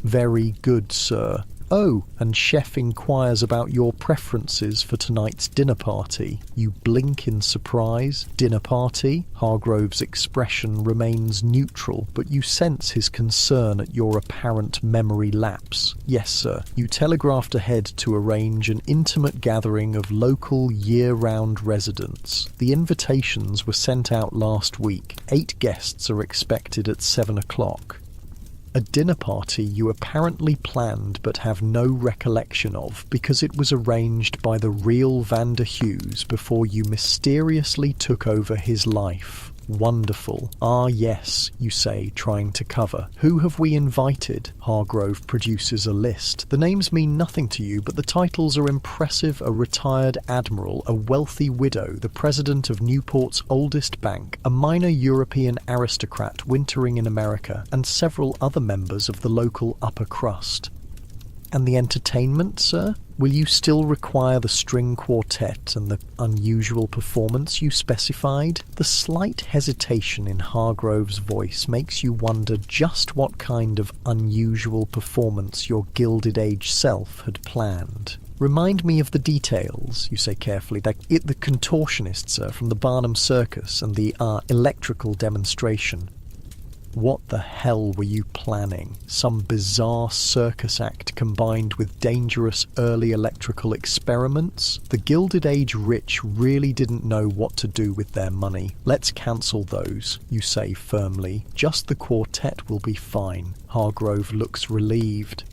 "Very good, sir. Oh, and chef inquires about your preferences for tonight's dinner party." You blink in surprise. "Dinner party?" Hargrove's expression remains neutral, but you sense his concern at your apparent memory lapse. "Yes, sir. You telegraphed ahead to arrange an intimate gathering of local year-round residents. The invitations were sent out last week. 8 guests are expected at 7 o'clock. A dinner party you apparently planned but have no recollection of because it was arranged by the real Vander Hughes before you mysteriously took over his life. Wonderful. "Ah, yes," you say, trying to cover. "Who have we invited?" Hargrove produces a list. "The names mean nothing to you, but the titles are impressive: a retired admiral, a wealthy widow, the president of Newport's oldest bank, a minor European aristocrat wintering in America, and several other members of the local upper crust." "And the entertainment, sir? Will you still require the string quartet and the unusual performance you specified?" The slight hesitation in Hargrove's voice makes you wonder just what kind of unusual performance your Gilded Age self had planned. "Remind me of the details," you say carefully. The contortionists, sir, from the Barnum Circus, and the electrical demonstration." What the hell were you planning? Some bizarre circus act combined with dangerous early electrical experiments? The Gilded Age rich really didn't know what to do with their money. "Let's cancel those," you say firmly. "Just the quartet will be fine." Hargrove looks relieved.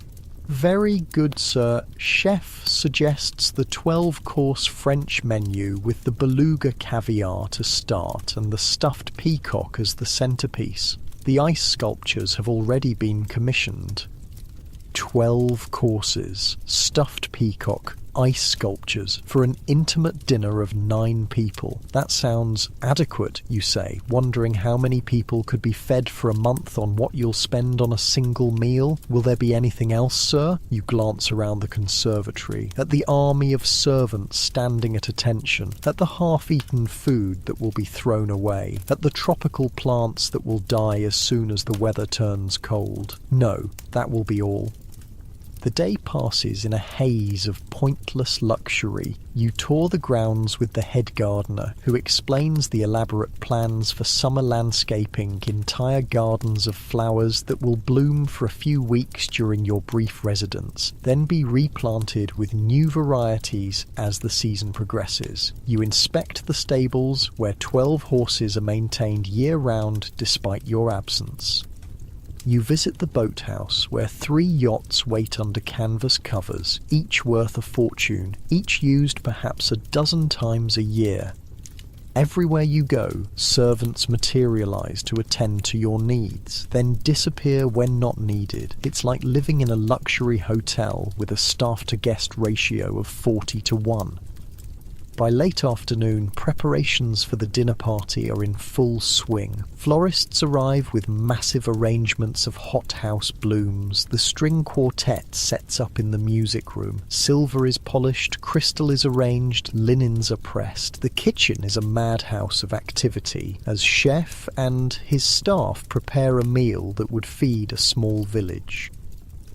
Very good, sir. Chef suggests the 12-course French menu with the beluga caviar to start and the stuffed peacock as the centrepiece. The ice sculptures have already been commissioned. 12 courses, stuffed peacock, ice sculptures for an intimate dinner of 9 people. That sounds adequate, you say, wondering how many people could be fed for a month on what you'll spend on a single meal. Will there be anything else, sir? You glance around the conservatory, at the army of servants standing at attention, at the half-eaten food that will be thrown away, at the tropical plants that will die as soon as the weather turns cold. No, that will be all. The day passes in a haze of pointless luxury. You tour the grounds with the head gardener, who explains the elaborate plans for summer landscaping, entire gardens of flowers that will bloom for a few weeks during your brief residence, then be replanted with new varieties as the season progresses. You inspect the stables, where 12 horses are maintained year-round despite your absence. You visit the boathouse, where 3 yachts wait under canvas covers, each worth a fortune, each used perhaps a dozen times a year. Everywhere you go, servants materialize to attend to your needs, then disappear when not needed. It's like living in a luxury hotel with a staff-to-guest ratio of 40-1. By late afternoon, preparations for the dinner party are in full swing. Florists arrive with massive arrangements of hothouse blooms. The string quartet sets up in the music room. Silver is polished, crystal is arranged, linens are pressed. The kitchen is a madhouse of activity, as chef and his staff prepare a meal that would feed a small village.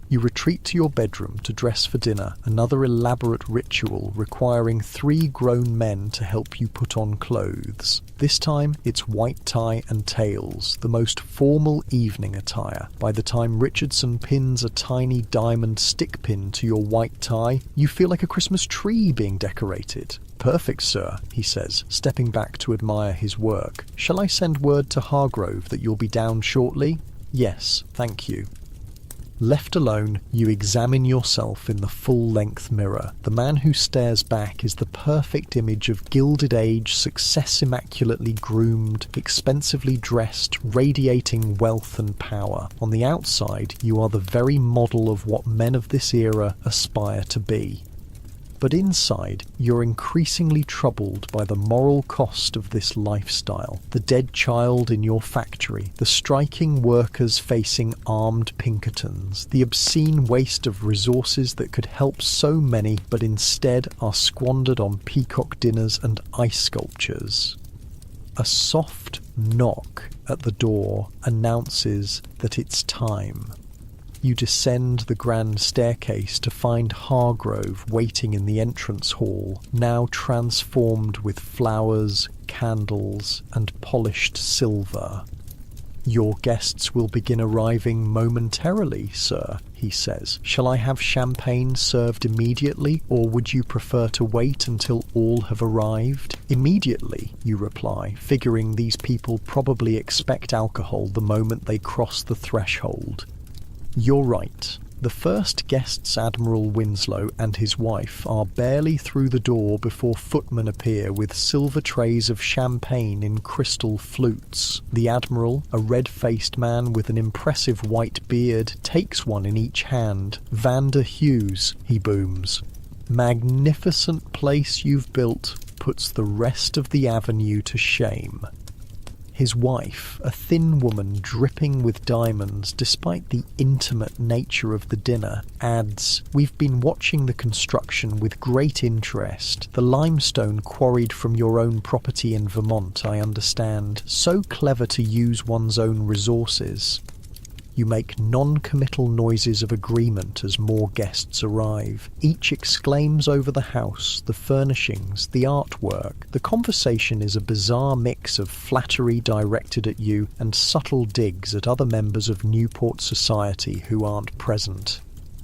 You retreat to your bedroom to dress for dinner, another elaborate ritual requiring 3 grown men to help you put on clothes. This time, it's white tie and tails, the most formal evening attire. By the time Richardson pins a tiny diamond stick pin to your white tie, you feel like a Christmas tree being decorated. Perfect, sir, he says, stepping back to admire his work. Shall I send word to Hargrove that you'll be down shortly? Yes, thank you. Left alone, you examine yourself in the full-length mirror. The man who stares back is the perfect image of Gilded Age, success immaculately groomed, expensively dressed, radiating wealth and power. On the outside, you are the very model of what men of this era aspire to be. But inside, you're increasingly troubled by the moral cost of this lifestyle. The dead child in your factory, the striking workers facing armed Pinkertons, the obscene waste of resources that could help so many but instead are squandered on peacock dinners and ice sculptures. A soft knock at the door announces that it's time. You descend the grand staircase to find Hargrove waiting in the entrance hall, now transformed with flowers, candles, and polished silver. Your guests will begin arriving momentarily, sir, he says. Shall I have champagne served immediately, or would you prefer to wait until all have arrived? Immediately, you reply, figuring these people probably expect alcohol the moment they cross the threshold. You're right. The first guests, Admiral Winslow and his wife, are barely through the door before footmen appear with silver trays of champagne in crystal flutes. The Admiral, a red-faced man with an impressive white beard, takes one in each hand. "Vander Hughes," he booms. "Magnificent place you've built puts the rest of the avenue to shame." His wife, a thin woman dripping with diamonds despite the intimate nature of the dinner, adds, "We've been watching the construction with great interest. The limestone quarried from your own property in Vermont, I understand. So clever to use one's own resources." You make non-committal noises of agreement as more guests arrive. Each exclaims over the house, the furnishings, the artwork. The conversation is a bizarre mix of flattery directed at you and subtle digs at other members of Newport society who aren't present.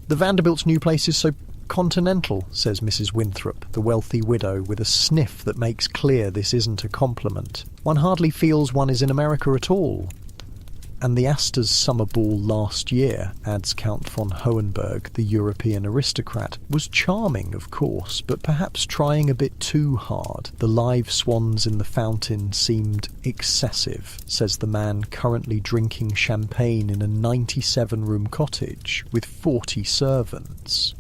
"The Vanderbilt's new place is so continental," says Mrs. Winthrop, the wealthy widow, with a sniff that makes clear this isn't a compliment. "One hardly feels one is in America at all." And the Astor's summer ball last year, adds Count von Hohenberg, the European aristocrat, was charming, of course, but perhaps trying a bit too hard. The live swans in the fountain seemed excessive, says the man currently drinking champagne in a 97-room cottage with 40 servants.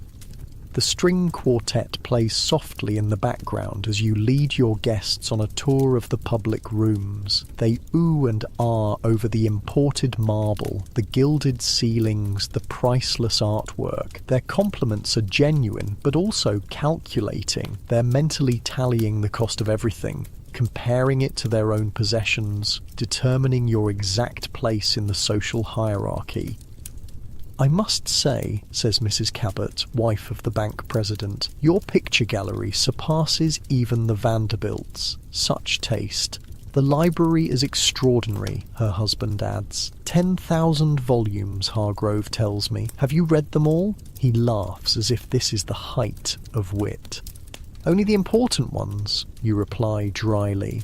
The string quartet plays softly in the background as you lead your guests on a tour of the public rooms. They ooh and ah over the imported marble, the gilded ceilings, the priceless artwork. Their compliments are genuine, but also calculating. They're mentally tallying the cost of everything, comparing it to their own possessions, determining your exact place in the social hierarchy. "I must say," says Mrs. Cabot, wife of the bank president, "your picture gallery surpasses even the Vanderbilts. Such taste. The library is extraordinary," her husband adds. 10,000 volumes, Hargrove tells me. "Have you read them all?" He laughs as if this is the height of wit. "Only the important ones," you reply dryly.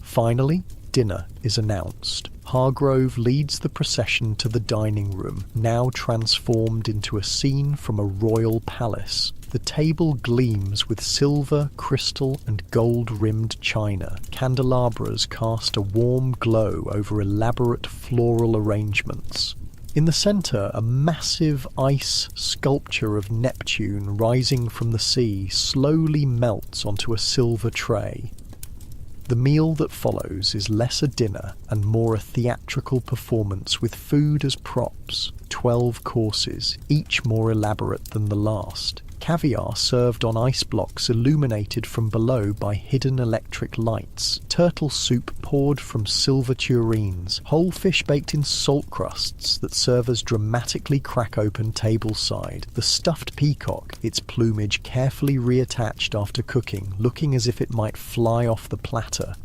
Finally, dinner is announced. Hargrove leads the procession to the dining room, now transformed into a scene from a royal palace. The table gleams with silver, crystal, and gold-rimmed china. Candelabras cast a warm glow over elaborate floral arrangements. In the centre, a massive ice sculpture of Neptune rising from the sea slowly melts onto a silver tray. The meal that follows is less a dinner and more a theatrical performance with food as props. 12 courses, each more elaborate than the last. Caviar served on ice blocks illuminated from below by hidden electric lights. Turtle soup poured from silver tureens. Whole fish baked in salt crusts that serve as dramatically crack-open tableside. The stuffed peacock, its plumage carefully reattached after cooking, looking as if it might fly off the platter.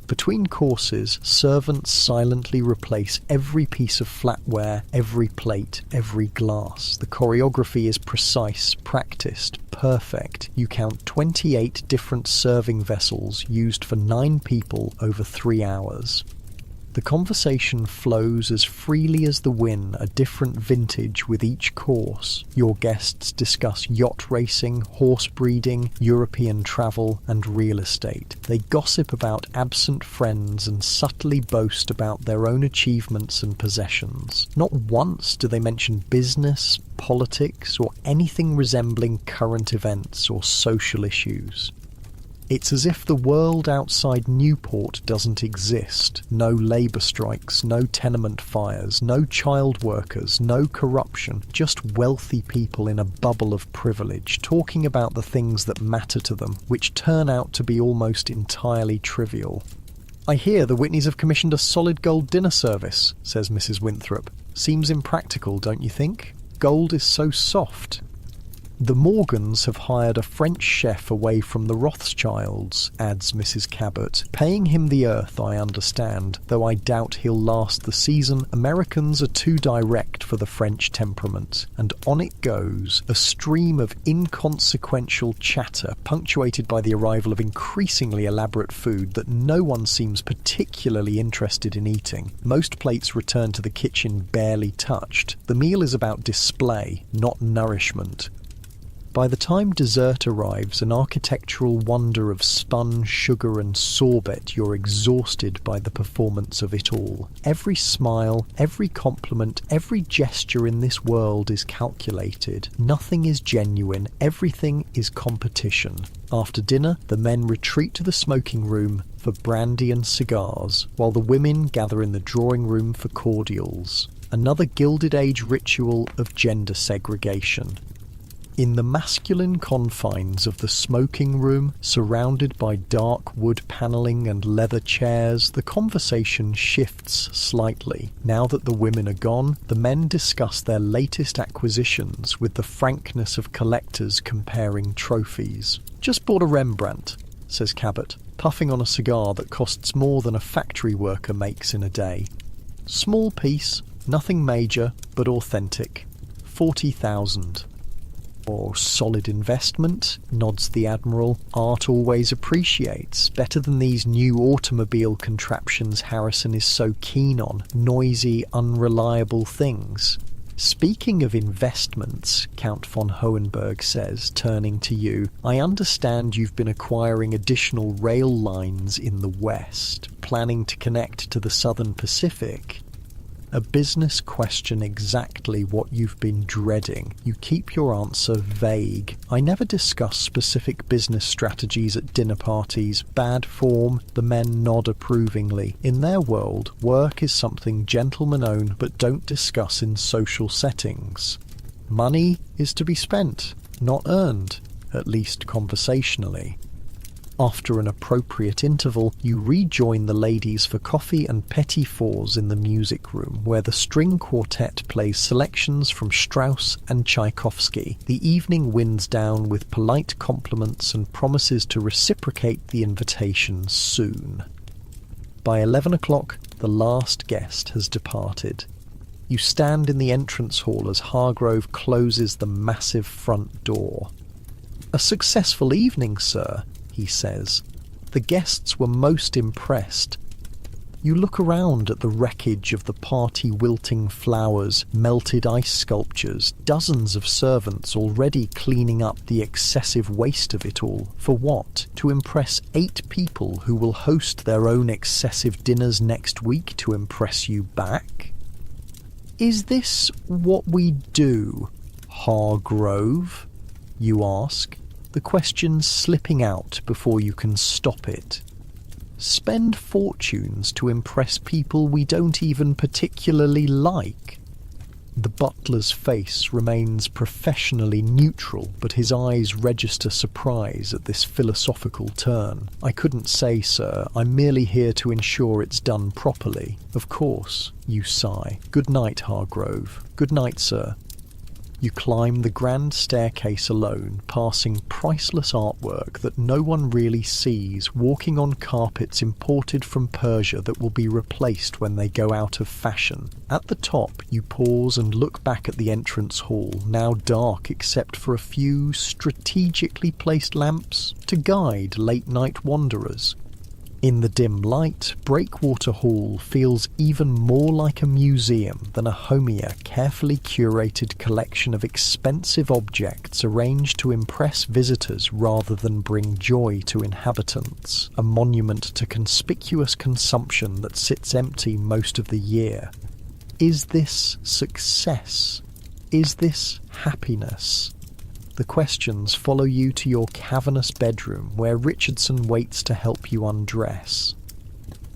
Between courses, servants silently replace every piece of flatware, every plate, every glass. The choreography is precise, practiced, perfect. You count 28 different serving vessels used for 9 people over 3 hours. The conversation flows as freely as the wind, a different vintage with each course. Your guests discuss yacht racing, horse breeding, European travel, and real estate. They gossip about absent friends and subtly boast about their own achievements and possessions. Not once do they mention business, politics, or anything resembling current events or social issues. It's as if the world outside Newport doesn't exist. No labour strikes, no tenement fires, no child workers, no corruption, just wealthy people in a bubble of privilege, talking about the things that matter to them, which turn out to be almost entirely trivial. "I hear the Whitneys have commissioned a solid gold dinner service," says Mrs. Winthrop. "Seems impractical, don't you think? Gold is so soft." "The Morgans have hired a French chef away from the Rothschilds," adds Mrs. Cabot. "Paying him the earth, I understand, though I doubt he'll last the season. Americans are too direct for the French temperament." And on it goes, a stream of inconsequential chatter, punctuated by the arrival of increasingly elaborate food that no one seems particularly interested in eating. Most plates return to the kitchen barely touched. The meal is about display, not nourishment. By the time dessert arrives, an architectural wonder of spun, sugar and sorbet, you're exhausted by the performance of it all. Every smile, every compliment, every gesture in this world is calculated. Nothing is genuine, everything is competition. After dinner, the men retreat to the smoking room for brandy and cigars, while the women gather in the drawing room for cordials. Another Gilded Age ritual of gender segregation. In the masculine confines of the smoking room, surrounded by dark wood panelling and leather chairs, the conversation shifts slightly. Now that the women are gone, the men discuss their latest acquisitions with the frankness of collectors comparing trophies. "Just bought a Rembrandt," says Cabot, puffing on a cigar that costs more than a factory worker makes in a day. "Small piece, nothing major, but authentic. 40,000. Or solid investment, nods the Admiral. Art always appreciates. Better than these new automobile contraptions Harrison is so keen on. Noisy, unreliable things. Speaking of investments, Count von Hohenberg says, turning to you, I understand you've been acquiring additional rail lines in the West, planning to connect to the Southern Pacific. A business question, exactly what you've been dreading. You keep your answer vague. I never discuss specific business strategies at dinner parties. Bad form. The men nod approvingly. In their world, work is something gentlemen own but don't discuss in social settings. Money is to be spent, not earned, at least conversationally. After an appropriate interval, you rejoin the ladies for coffee and petit fours in the music room, where the string quartet plays selections from Strauss and Tchaikovsky. The evening winds down with polite compliments and promises to reciprocate the invitation soon. By 11 o'clock, the last guest has departed. You stand in the entrance hall as Hargrove closes the massive front door. "A successful evening, sir," he says. "The guests were most impressed." You look around at the wreckage of the party, wilting flowers, melted ice sculptures, dozens of servants already cleaning up the excessive waste of it all. For what? To impress 8 people who will host their own excessive dinners next week to impress you back? "Is this what we do, Hargrove?" you ask, the question slipping out before you can stop it. Spend fortunes to impress people we don't even particularly like. The butler's face remains professionally neutral, but his eyes register surprise at this philosophical turn. "I couldn't say, sir. I'm merely here to ensure it's done properly." "Of course," you sigh. "Good night, Hargrove." "Good night, sir." You climb the grand staircase alone, passing priceless artwork that no one really sees, walking on carpets imported from Persia that will be replaced when they go out of fashion. At the top, you pause and look back at the entrance hall, now dark except for a few strategically placed lamps to guide late-night wanderers. In the dim light, Breakwater Hall feels even more like a museum than a homia, carefully curated collection of expensive objects arranged to impress visitors rather than bring joy to inhabitants. A monument to conspicuous consumption that sits empty most of the year. Is this success? Is this happiness? The questions follow you to your cavernous bedroom, where Richardson waits to help you undress.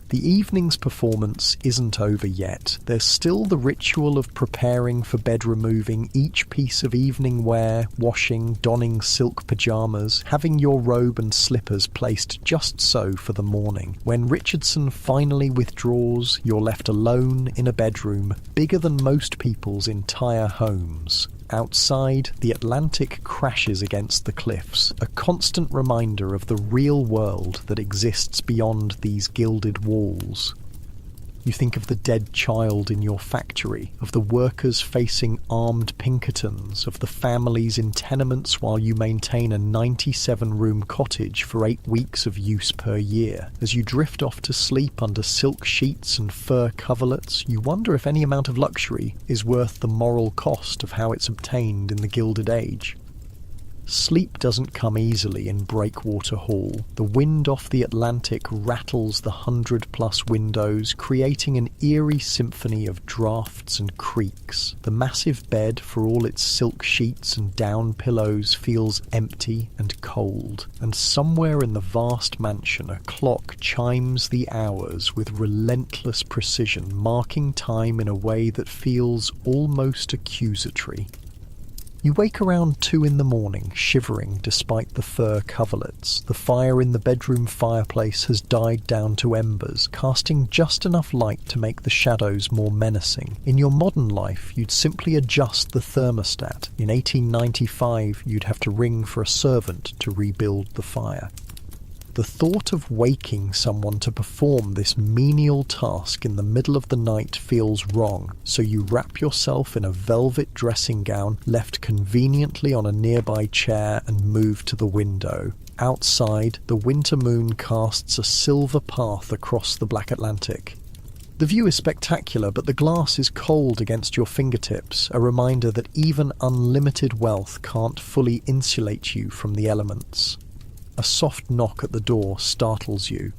The evening's performance isn't over yet. There's still the ritual of preparing for bed, removing each piece of evening wear, washing, donning silk pyjamas, having your robe and slippers placed just so for the morning. When Richardson finally withdraws, you're left alone in a bedroom bigger than most people's entire homes. Outside, the Atlantic crashes against the cliffs, a constant reminder of the real world that exists beyond these gilded walls. You think of the dead child in your factory, of the workers facing armed Pinkertons, of the families in tenements while you maintain a 97-room cottage for 8 weeks of use per year. As you drift off to sleep under silk sheets and fur coverlets, you wonder if any amount of luxury is worth the moral cost of how it's obtained in the Gilded Age. Sleep doesn't come easily in Breakwater Hall. The wind off the Atlantic rattles the 100-plus windows, creating an eerie symphony of drafts and creaks. The massive bed, for all its silk sheets and down pillows, feels empty and cold. And somewhere in the vast mansion, a clock chimes the hours with relentless precision, marking time in a way that feels almost accusatory. You wake around 2 in the morning, shivering despite the fur coverlets. The fire in the bedroom fireplace has died down to embers, casting just enough light to make the shadows more menacing. In your modern life, you'd simply adjust the thermostat. In 1895, you'd have to ring for a servant to rebuild the fire. The thought of waking someone to perform this menial task in the middle of the night feels wrong, so you wrap yourself in a velvet dressing gown left conveniently on a nearby chair and move to the window. Outside, the winter moon casts a silver path across the black Atlantic. The view is spectacular, but the glass is cold against your fingertips, a reminder that even unlimited wealth can't fully insulate you from the elements. A soft knock at the door startles you.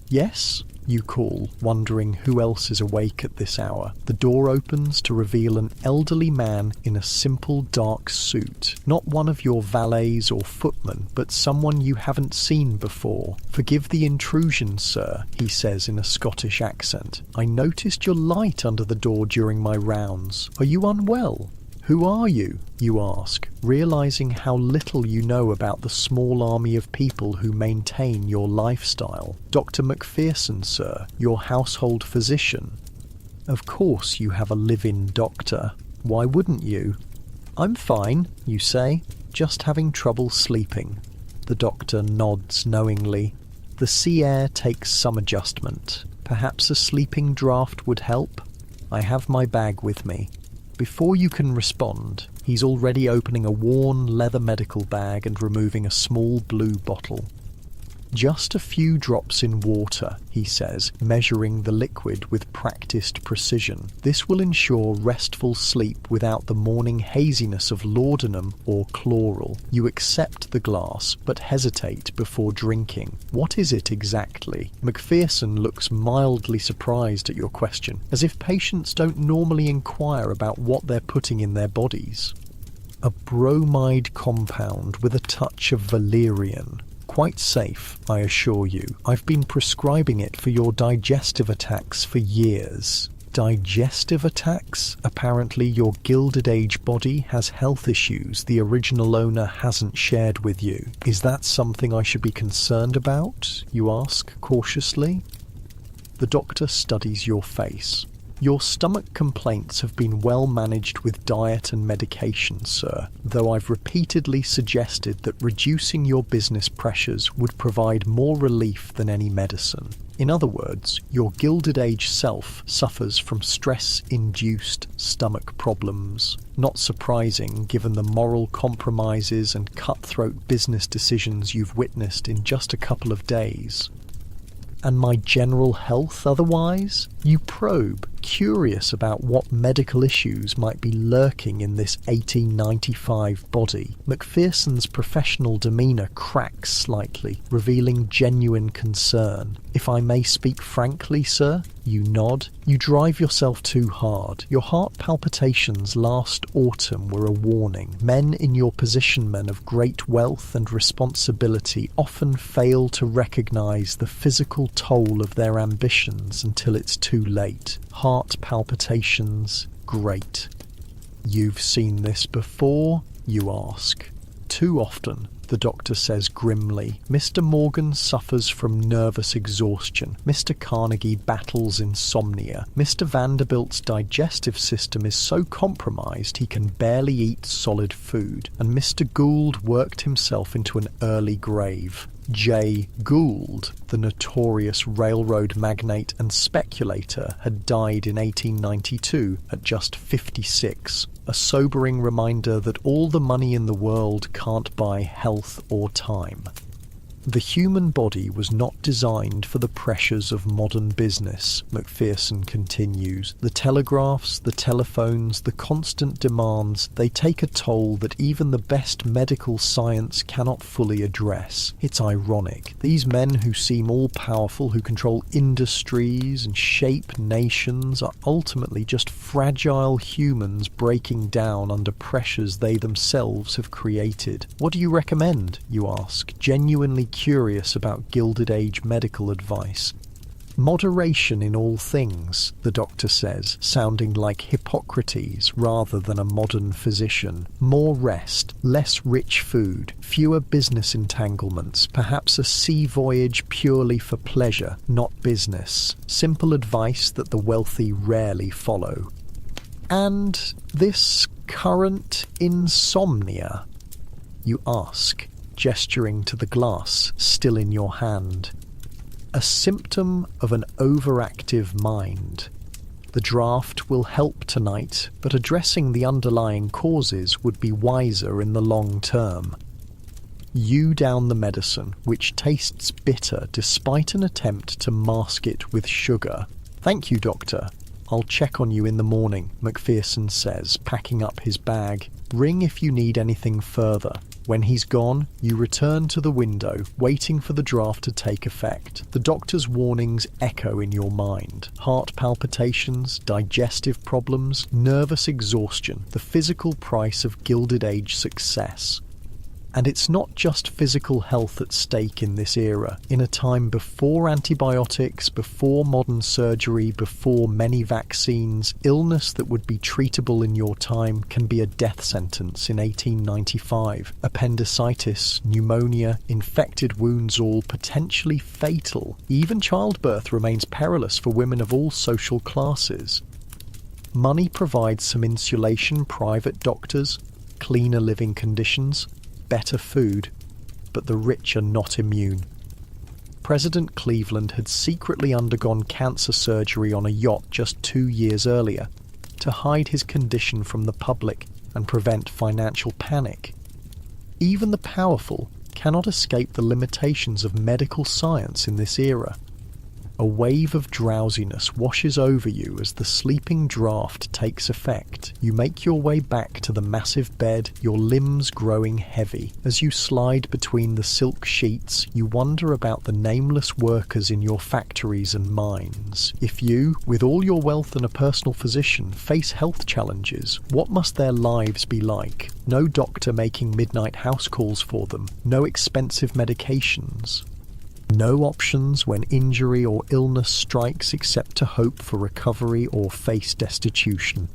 "Yes?" you call, wondering who else is awake at this hour. The door opens to reveal an elderly man in a simple dark suit. Not one of your valets or footmen, but someone you haven't seen before. "Forgive the intrusion, sir," he says in a Scottish accent. "I noticed your light under the door during my rounds. Are you unwell?" "Who are you?" you ask, realizing how little you know about the small army of people who maintain your lifestyle. "Dr. Macpherson, sir, your household physician." Of course you have a live-in doctor. Why wouldn't you? "I'm fine," you say, "just having trouble sleeping." The doctor nods knowingly. The sea air takes some adjustment. "Perhaps a sleeping draught would help? I have my bag with me." Before you can respond, he's already opening a worn leather medical bag and removing a small blue bottle. "Just a few drops in water," he says, measuring the liquid with practiced precision. "This will ensure restful sleep without the morning haziness of laudanum or chloral." You accept the glass, but hesitate before drinking. "What is it exactly?" Macpherson looks mildly surprised at your question, as if patients don't normally inquire about what they're putting in their bodies. "A bromide compound with a touch of valerian. Quite safe, I assure you. I've been prescribing it for your digestive attacks for years." Digestive attacks? Apparently your Gilded Age body has health issues the original owner hasn't shared with you. "Is that something I should be concerned about?" you ask cautiously. The doctor studies your face. "Your stomach complaints have been well managed with diet and medication, sir, though I've repeatedly suggested that reducing your business pressures would provide more relief than any medicine." In other words, your Gilded Age self suffers from stress-induced stomach problems. Not surprising, given the moral compromises and cutthroat business decisions you've witnessed in just a couple of days. "And my general health otherwise?" You probe, curious about what medical issues might be lurking in this 1895 body. Macpherson's professional demeanour cracks slightly, revealing genuine concern. "If I may speak frankly, sir?" You nod. "You drive yourself too hard. Your heart palpitations last autumn were a warning. Men in your position, men of great wealth and responsibility, often fail to recognise the physical toll of their ambitions until it's too late. Heart palpitations, great." "You've seen this before?" you ask. "Too often," the doctor says grimly. "Mr. Morgan suffers from nervous exhaustion. Mr. Carnegie battles insomnia. Mr. Vanderbilt's digestive system is so compromised he can barely eat solid food. And Mr. Gould worked himself into an early grave." J. Gould, the notorious railroad magnate and speculator, had died in 1892 at just 56. A sobering reminder that all the money in the world can't buy health or time. The human body was not designed for the pressures of modern business, Macpherson continues. The telegraphs, the telephones, the constant demands, they take a toll that even the best medical science cannot fully address. It's ironic. These men who seem all-powerful, who control industries and shape nations, are ultimately just fragile humans breaking down under pressures they themselves have created. "What do you recommend?" you ask, genuinely curious about Gilded Age medical advice. "Moderation in all things," the doctor says, sounding like Hippocrates rather than a modern physician. "More rest, less rich food, fewer business entanglements, perhaps a sea voyage purely for pleasure, not business. Simple advice that the wealthy rarely follow." "And this current insomnia?" you ask. gesturing to the glass still in your hand. A symptom of an overactive mind. The draft will help tonight, but addressing the underlying causes would be wiser in the long term. You down the medicine, which tastes bitter despite an attempt to mask it with sugar. Thank you, doctor. I'll check on you in the morning, McPherson says, packing up his bag. Ring if you need anything further. When he's gone, you return to the window, waiting for the draft to take effect. The doctor's warnings echo in your mind. Heart palpitations, digestive problems, nervous exhaustion, the physical price of Gilded Age success. And it's not just physical health at stake in this era. In a time before antibiotics, before modern surgery, before many vaccines, illness that would be treatable in your time can be a death sentence in 1895. Appendicitis, pneumonia, infected wounds, all potentially fatal. Even childbirth remains perilous for women of all social classes. Money provides some insulation, private doctors, cleaner living conditions, better food, but the rich are not immune. President Cleveland had secretly undergone cancer surgery on a yacht just 2 years earlier to hide his condition from the public and prevent financial panic. Even the powerful cannot escape the limitations of medical science in this era. A wave of drowsiness washes over you as the sleeping draft takes effect. You make your way back to the massive bed, your limbs growing heavy. As you slide between the silk sheets, you wonder about the nameless workers in your factories and mines. If you, with all your wealth and a personal physician, face health challenges, what must their lives be like? No doctor making midnight house calls for them, no expensive medications. No options when injury or illness strikes except to hope for recovery or face destitution.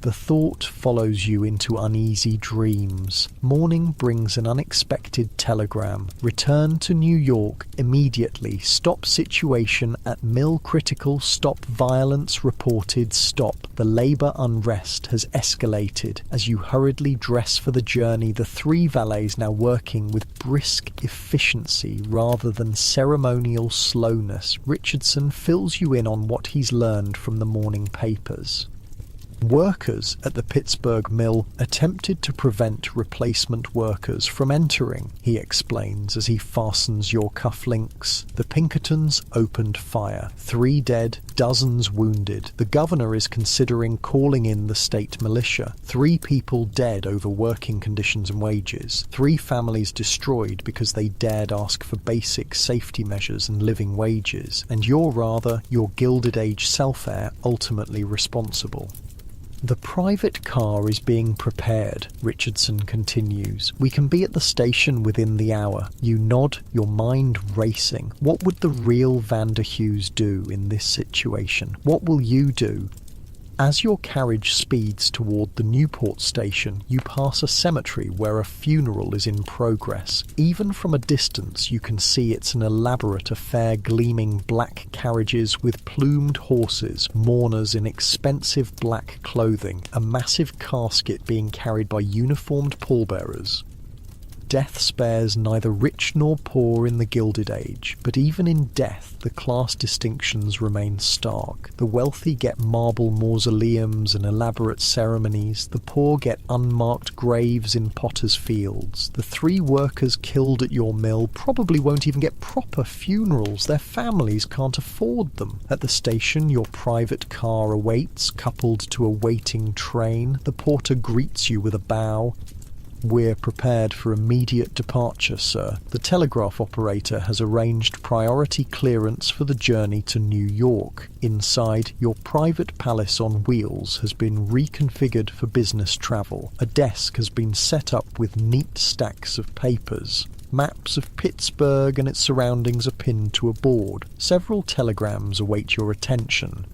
The thought follows you into uneasy dreams. Morning brings an unexpected telegram. Return to New York immediately. Stop situation at mill critical. Stop violence reported. Stop. The labor unrest has escalated. As you hurriedly dress for the journey, the 3 valets now working with brisk efficiency rather than ceremonial slowness. Richardson fills you in on what he's learned from the morning papers. Workers at the Pittsburgh mill attempted to prevent replacement workers from entering, he explains as he fastens your cufflinks. The Pinkertons opened fire. 3 dead, dozens wounded. The governor is considering calling in the state militia. 3 people dead over working conditions and wages. 3 families destroyed because they dared ask for basic safety measures and living wages. And your Gilded Age self-heir ultimately responsible. The private car is being prepared, Richardson continues. We can be at the station within the hour. You nod, your mind racing. What would the real Vanderhughes do in this situation? What will you do? As your carriage speeds toward the Newport station, you pass a cemetery where a funeral is in progress. Even from a distance, you can see it's an elaborate affair, gleaming black carriages with plumed horses, mourners in expensive black clothing, a massive casket being carried by uniformed pallbearers. Death spares neither rich nor poor in the Gilded Age, but even in death the class distinctions remain stark. The wealthy get marble mausoleums and elaborate ceremonies, the poor get unmarked graves in potters' fields. The 3 workers killed at your mill probably won't even get proper funerals, their families can't afford them. At the station your private car awaits, coupled to a waiting train. The porter greets you with a bow. We're prepared for immediate departure, sir. The telegraph operator has arranged priority clearance for the journey to New York. Inside, your private palace on wheels has been reconfigured for business travel. A desk has been set up with neat stacks of papers. Maps of Pittsburgh and its surroundings are pinned to a board. Several telegrams await your attention.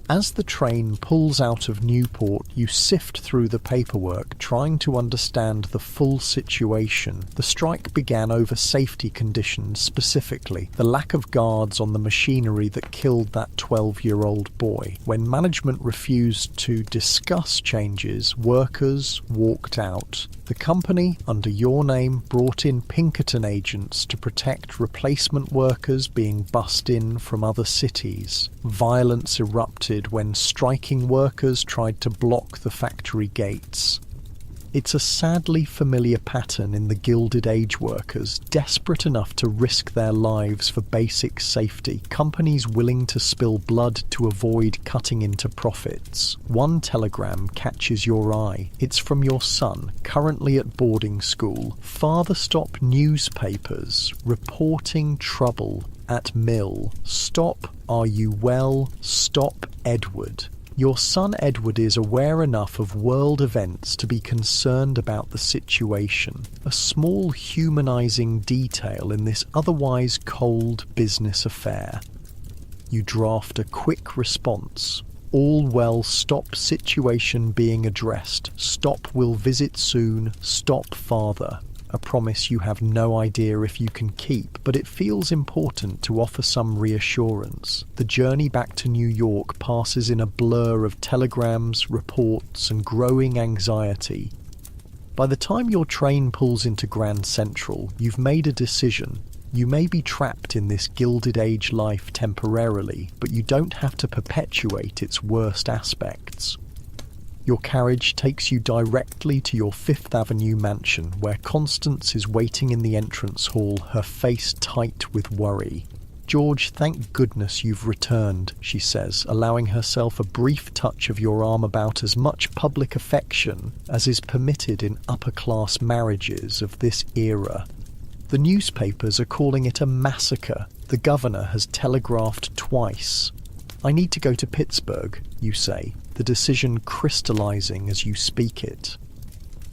As the train pulls out of Newport, you sift through the paperwork, trying to understand the full situation. The strike began over safety conditions, specifically the lack of guards on the machinery that killed that 12-year-old boy. When management refused to discuss changes, workers walked out. The company, under your name, brought in Pinkerton agents to protect replacement workers being bussed in from other cities. Violence erupted when striking workers tried to block the factory gates. It's a sadly familiar pattern in the Gilded Age workers, desperate enough to risk their lives for basic safety, companies willing to spill blood to avoid cutting into profits. One telegram catches your eye. It's from your son, currently at boarding school. Father, stop newspapers reporting trouble at mill. Stop, are you well? Stop, Edward. Your son Edward is aware enough of world events to be concerned about the situation, a small humanizing detail in this otherwise cold business affair. You draft a quick response. All well, stop, situation being addressed. Stop, will visit soon. Stop, father. A promise you have no idea if you can keep, but it feels important to offer some reassurance. The journey back to New York passes in a blur of telegrams, reports, and growing anxiety. By the time your train pulls into Grand Central, you've made a decision. You may be trapped in this Gilded Age life temporarily, but you don't have to perpetuate its worst aspects. Your carriage takes you directly to your Fifth Avenue mansion, where Constance is waiting in the entrance hall, her face tight with worry. "George, thank goodness you've returned," she says, allowing herself a brief touch of your arm about as much public affection as is permitted in upper-class marriages of this era. The newspapers are calling it a massacre. The governor has telegraphed twice. "I need to go to Pittsburgh," you say, the decision crystallizing as you speak it.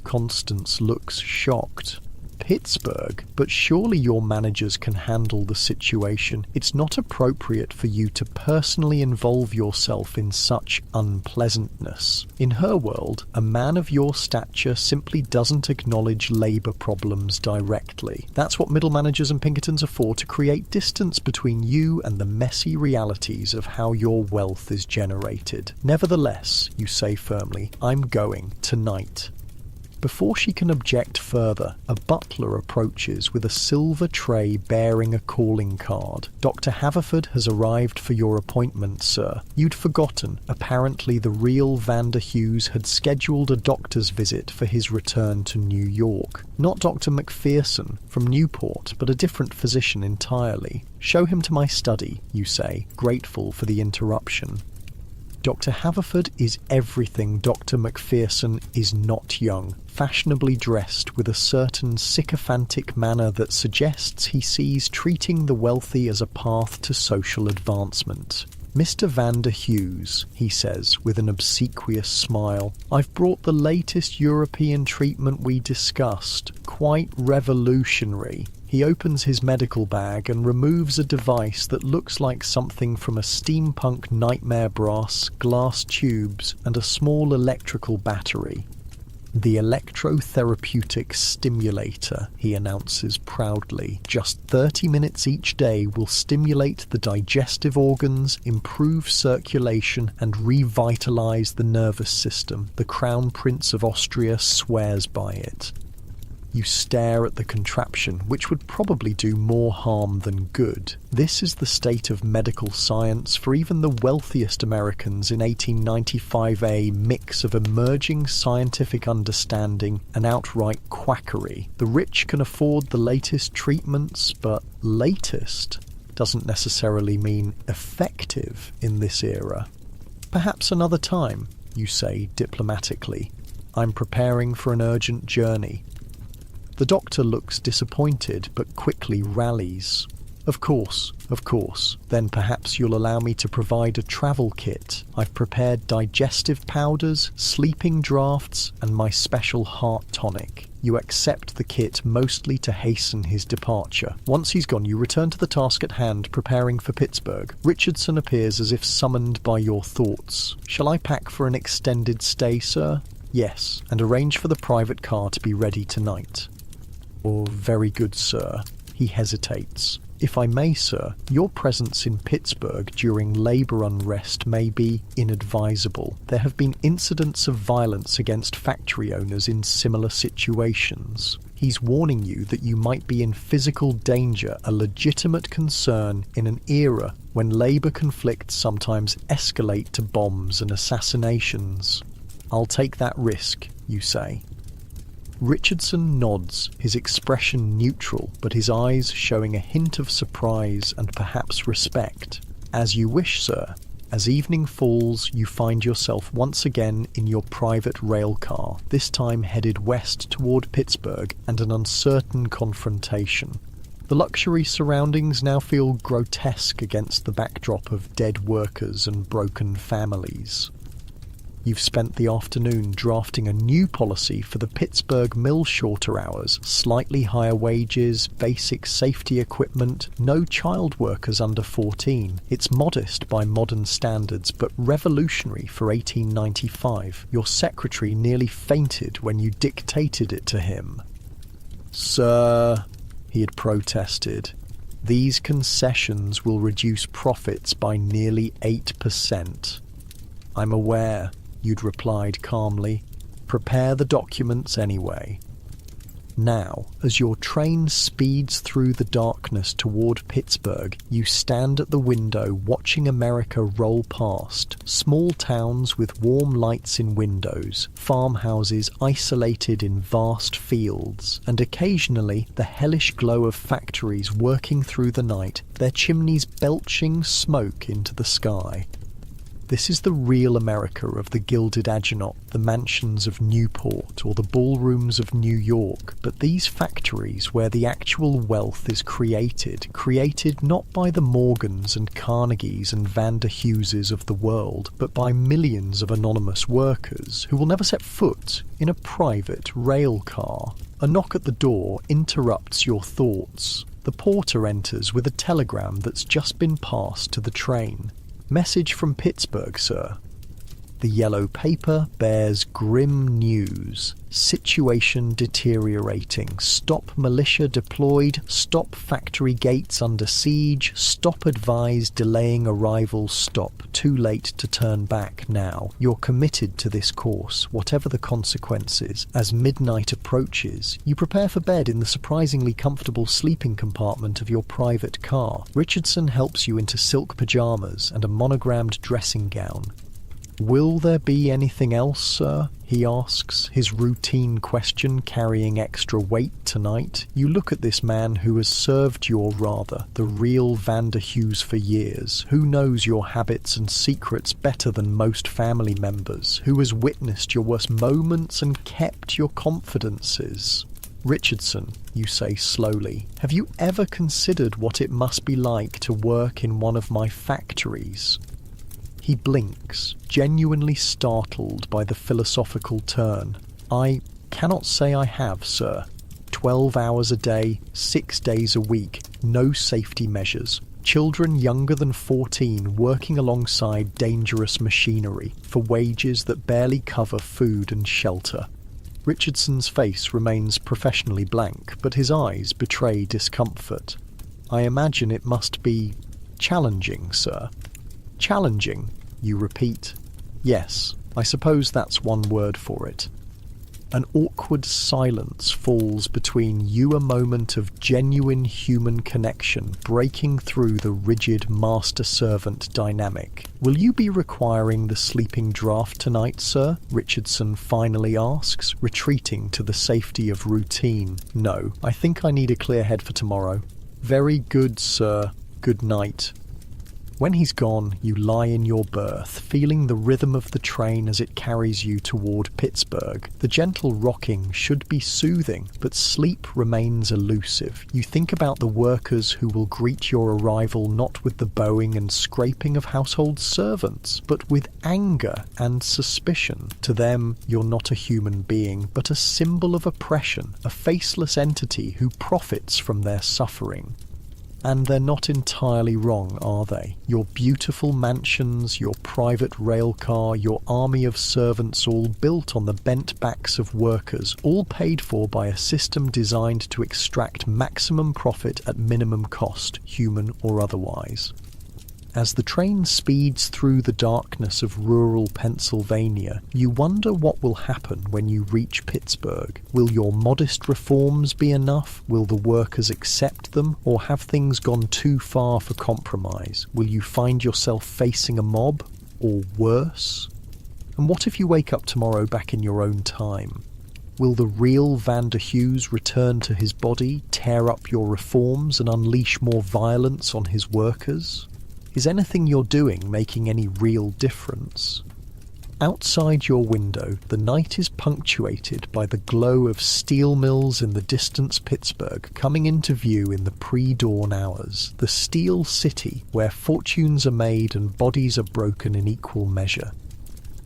Constance looks shocked. "Pittsburgh? But surely your managers can handle the situation. It's not appropriate for you to personally involve yourself in such unpleasantness." In her world, a man of your stature simply doesn't acknowledge labour problems directly. That's what middle managers and Pinkertons are for, to create distance between you and the messy realities of how your wealth is generated. "Nevertheless," you say firmly, "I'm going tonight." Before she can object further, a butler approaches with a silver tray bearing a calling card. "Dr. Haverford has arrived for your appointment, sir." You'd forgotten. Apparently the real Vander Hughes had scheduled a doctor's visit for his return to New York. Not Dr. Macpherson from Newport, but a different physician entirely. "Show him to my study," you say, grateful for the interruption. Dr. Haverford is everything Dr. Macpherson is not young, fashionably dressed with a certain sycophantic manner that suggests he sees treating the wealthy as a path to social advancement. "Mr. Vander Hughes," he says with an obsequious smile, "I've brought the latest European treatment we discussed. Quite revolutionary." He opens his medical bag and removes a device that looks like something from a steampunk nightmare, brass, glass tubes, and a small electrical battery. "The electrotherapeutic stimulator," he announces proudly. "Just 30 minutes each day will stimulate the digestive organs, improve circulation, and revitalize the nervous system. The Crown Prince of Austria swears by it." You stare at the contraption, which would probably do more harm than good. This is the state of medical science for even the wealthiest Americans in 1895, a mix of emerging scientific understanding and outright quackery. The rich can afford the latest treatments, but latest doesn't necessarily mean effective in this era. "Perhaps another time," you say diplomatically. "I'm preparing for an urgent journey." The doctor looks disappointed, but quickly rallies. Of course, of course. Then perhaps you'll allow me to provide a travel kit. I've prepared digestive powders, sleeping draughts, and my special heart tonic. You accept the kit mostly to hasten his departure. Once he's gone, you return to the task at hand, preparing for Pittsburgh. Richardson appears as if summoned by your thoughts. Shall I pack for an extended stay, sir? Yes, and arrange for the private car to be ready tonight. Oh, very good, sir. He hesitates. If I may, sir, your presence in Pittsburgh during labour unrest may be inadvisable. There have been incidents of violence against factory owners in similar situations. He's warning you that you might be in physical danger, a legitimate concern in an era when labour conflicts sometimes escalate to bombs and assassinations. I'll take that risk, you say. Richardson nods, his expression neutral, but his eyes showing a hint of surprise and perhaps respect. As you wish, sir. As evening falls, you find yourself once again in your private rail car, this time headed west toward Pittsburgh and an uncertain confrontation. The luxury surroundings now feel grotesque against the backdrop of dead workers and broken families. You've spent the afternoon drafting a new policy for the Pittsburgh mill, shorter hours, slightly higher wages, basic safety equipment, no child workers under 14. It's modest by modern standards, but revolutionary for 1895. Your secretary nearly fainted when you dictated it to him. Sir, he had protested, these concessions will reduce profits by nearly 8%. I'm aware, you'd replied calmly. Prepare the documents anyway. Now, as your train speeds through the darkness toward Pittsburgh, you stand at the window watching America roll past. Small towns with warm lights in windows, farmhouses isolated in vast fields, and occasionally the hellish glow of factories working through the night, their chimneys belching smoke into the sky. This is the real America of the Gilded Agenot, the mansions of Newport or the ballrooms of New York, but these factories where the actual wealth is created not by the Morgans and Carnegies and Vander Hugheses of the world, but by millions of anonymous workers who will never set foot in a private rail car. A knock at the door interrupts your thoughts. The porter enters with a telegram that's just been passed to the train. Message from Pittsburgh, sir. The yellow paper bears grim news. Situation deteriorating. Stop militia deployed. Stop factory gates under siege. Stop advised delaying arrival. Stop. Too late to turn back now. You're committed to this course, whatever the consequences. As midnight approaches, you prepare for bed in the surprisingly comfortable sleeping compartment of your private car. Richardson helps you into silk pajamas and a monogrammed dressing gown. Will there be anything else, sir? He asks, his routine question carrying extra weight tonight. You look at this man who has served the real Vander Hughes for years, who knows your habits and secrets better than most family members, who has witnessed your worst moments and kept your confidences. Richardson, you say slowly, have you ever considered what it must be like to work in one of my factories? He blinks, genuinely startled by the philosophical turn. I cannot say I have, sir. 12 hours a day, 6 days a week, no safety measures. Children younger than 14 working alongside dangerous machinery for wages that barely cover food and shelter. Richardson's face remains professionally blank, but his eyes betray discomfort. I imagine it must be challenging, sir. Challenging, you repeat. Yes, I suppose that's one word for it. An awkward silence falls between you, a moment of genuine human connection breaking through the rigid master-servant dynamic. Will you be requiring the sleeping draught tonight, sir? Richardson finally asks, retreating to the safety of routine. No, I think I need a clear head for tomorrow. Very good, sir. Good night. When he's gone, you lie in your berth, feeling the rhythm of the train as it carries you toward Pittsburgh. The gentle rocking should be soothing, but sleep remains elusive. You think about the workers who will greet your arrival not with the bowing and scraping of household servants, but with anger and suspicion. To them, you're not a human being, but a symbol of oppression, a faceless entity who profits from their suffering. And they're not entirely wrong, are they? Your beautiful mansions, your private rail car, your army of servants, all built on the bent backs of workers, all paid for by a system designed to extract maximum profit at minimum cost, human or otherwise. As the train speeds through the darkness of rural Pennsylvania, you wonder what will happen when you reach Pittsburgh. Will your modest reforms be enough? Will the workers accept them? Or have things gone too far for compromise? Will you find yourself facing a mob? Or worse? And what if you wake up tomorrow back in your own time? Will the real Vander Hughes return to his body, tear up your reforms and unleash more violence on his workers? Is anything you're doing making any real difference? Outside your window, the night is punctuated by the glow of steel mills in the distant Pittsburgh coming into view in the pre-dawn hours, the steel city where fortunes are made and bodies are broken in equal measure.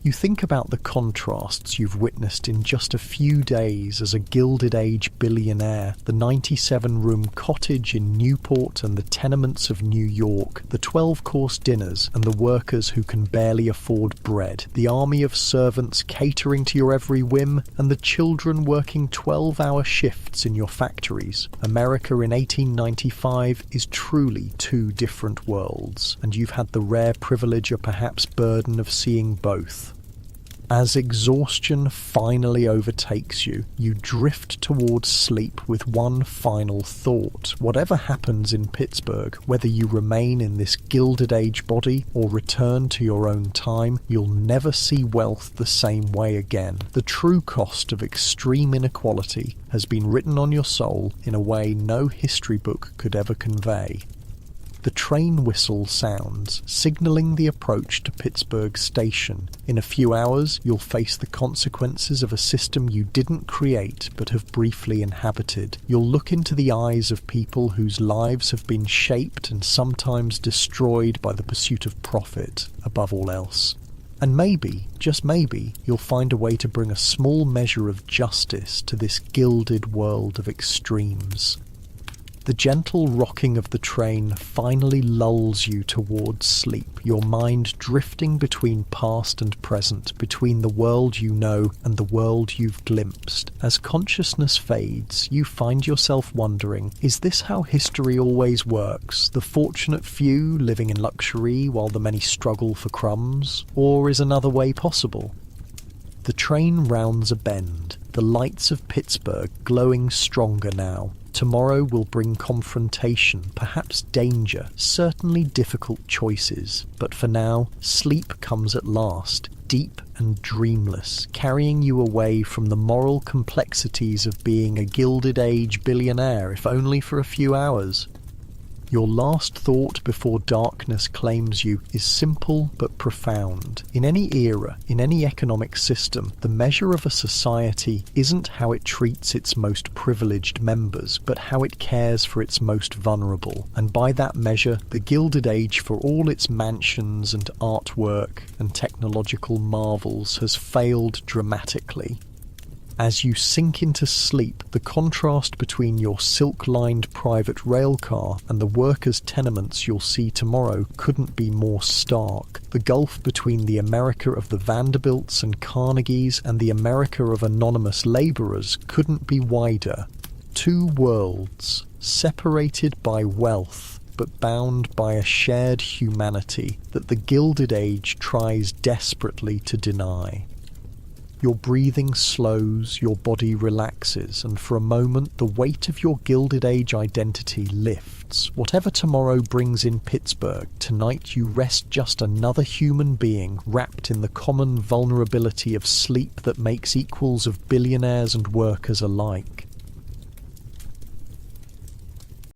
You think about the contrasts you've witnessed in just a few days as a Gilded Age billionaire, the 97-room cottage in Newport and the tenements of New York, the 12-course dinners and the workers who can barely afford bread, the army of servants catering to your every whim, and the children working 12-hour shifts in your factories. America in 1895 is truly two different worlds, and you've had the rare privilege or perhaps burden of seeing both. As exhaustion finally overtakes you, you drift towards sleep with one final thought. Whatever happens in Pittsburgh, whether you remain in this Gilded Age body or return to your own time, you'll never see wealth the same way again. The true cost of extreme inequality has been written on your soul in a way no history book could ever convey. The train whistle sounds, signalling the approach to Pittsburgh Station. In a few hours, you'll face the consequences of a system you didn't create but have briefly inhabited. You'll look into the eyes of people whose lives have been shaped and sometimes destroyed by the pursuit of profit, above all else. And maybe, just maybe, you'll find a way to bring a small measure of justice to this gilded world of extremes. The gentle rocking of the train finally lulls you towards sleep, your mind drifting between past and present, between the world you know and the world you've glimpsed. As consciousness fades, you find yourself wondering, is this how history always works? The fortunate few living in luxury while the many struggle for crumbs? Or is another way possible? The train rounds a bend, the lights of Pittsburgh glowing stronger now. Tomorrow will bring confrontation, perhaps danger, certainly difficult choices. But for now, sleep comes at last, deep and dreamless, carrying you away from the moral complexities of being a Gilded Age billionaire, if only for a few hours. Your last thought before darkness claims you is simple but profound. In any era, in any economic system, the measure of a society isn't how it treats its most privileged members, but how it cares for its most vulnerable. And by that measure, the Gilded Age, for all its mansions and artwork and technological marvels, has failed dramatically. As you sink into sleep, the contrast between your silk-lined private rail car and the workers' tenements you'll see tomorrow couldn't be more stark. The gulf between the America of the Vanderbilts and Carnegies and the America of anonymous labourers couldn't be wider. Two worlds, separated by wealth, but bound by a shared humanity that the Gilded Age tries desperately to deny. Your breathing slows, your body relaxes, and for a moment the weight of your Gilded Age identity lifts. Whatever tomorrow brings in Pittsburgh, tonight you rest just another human being wrapped in the common vulnerability of sleep that makes equals of billionaires and workers alike.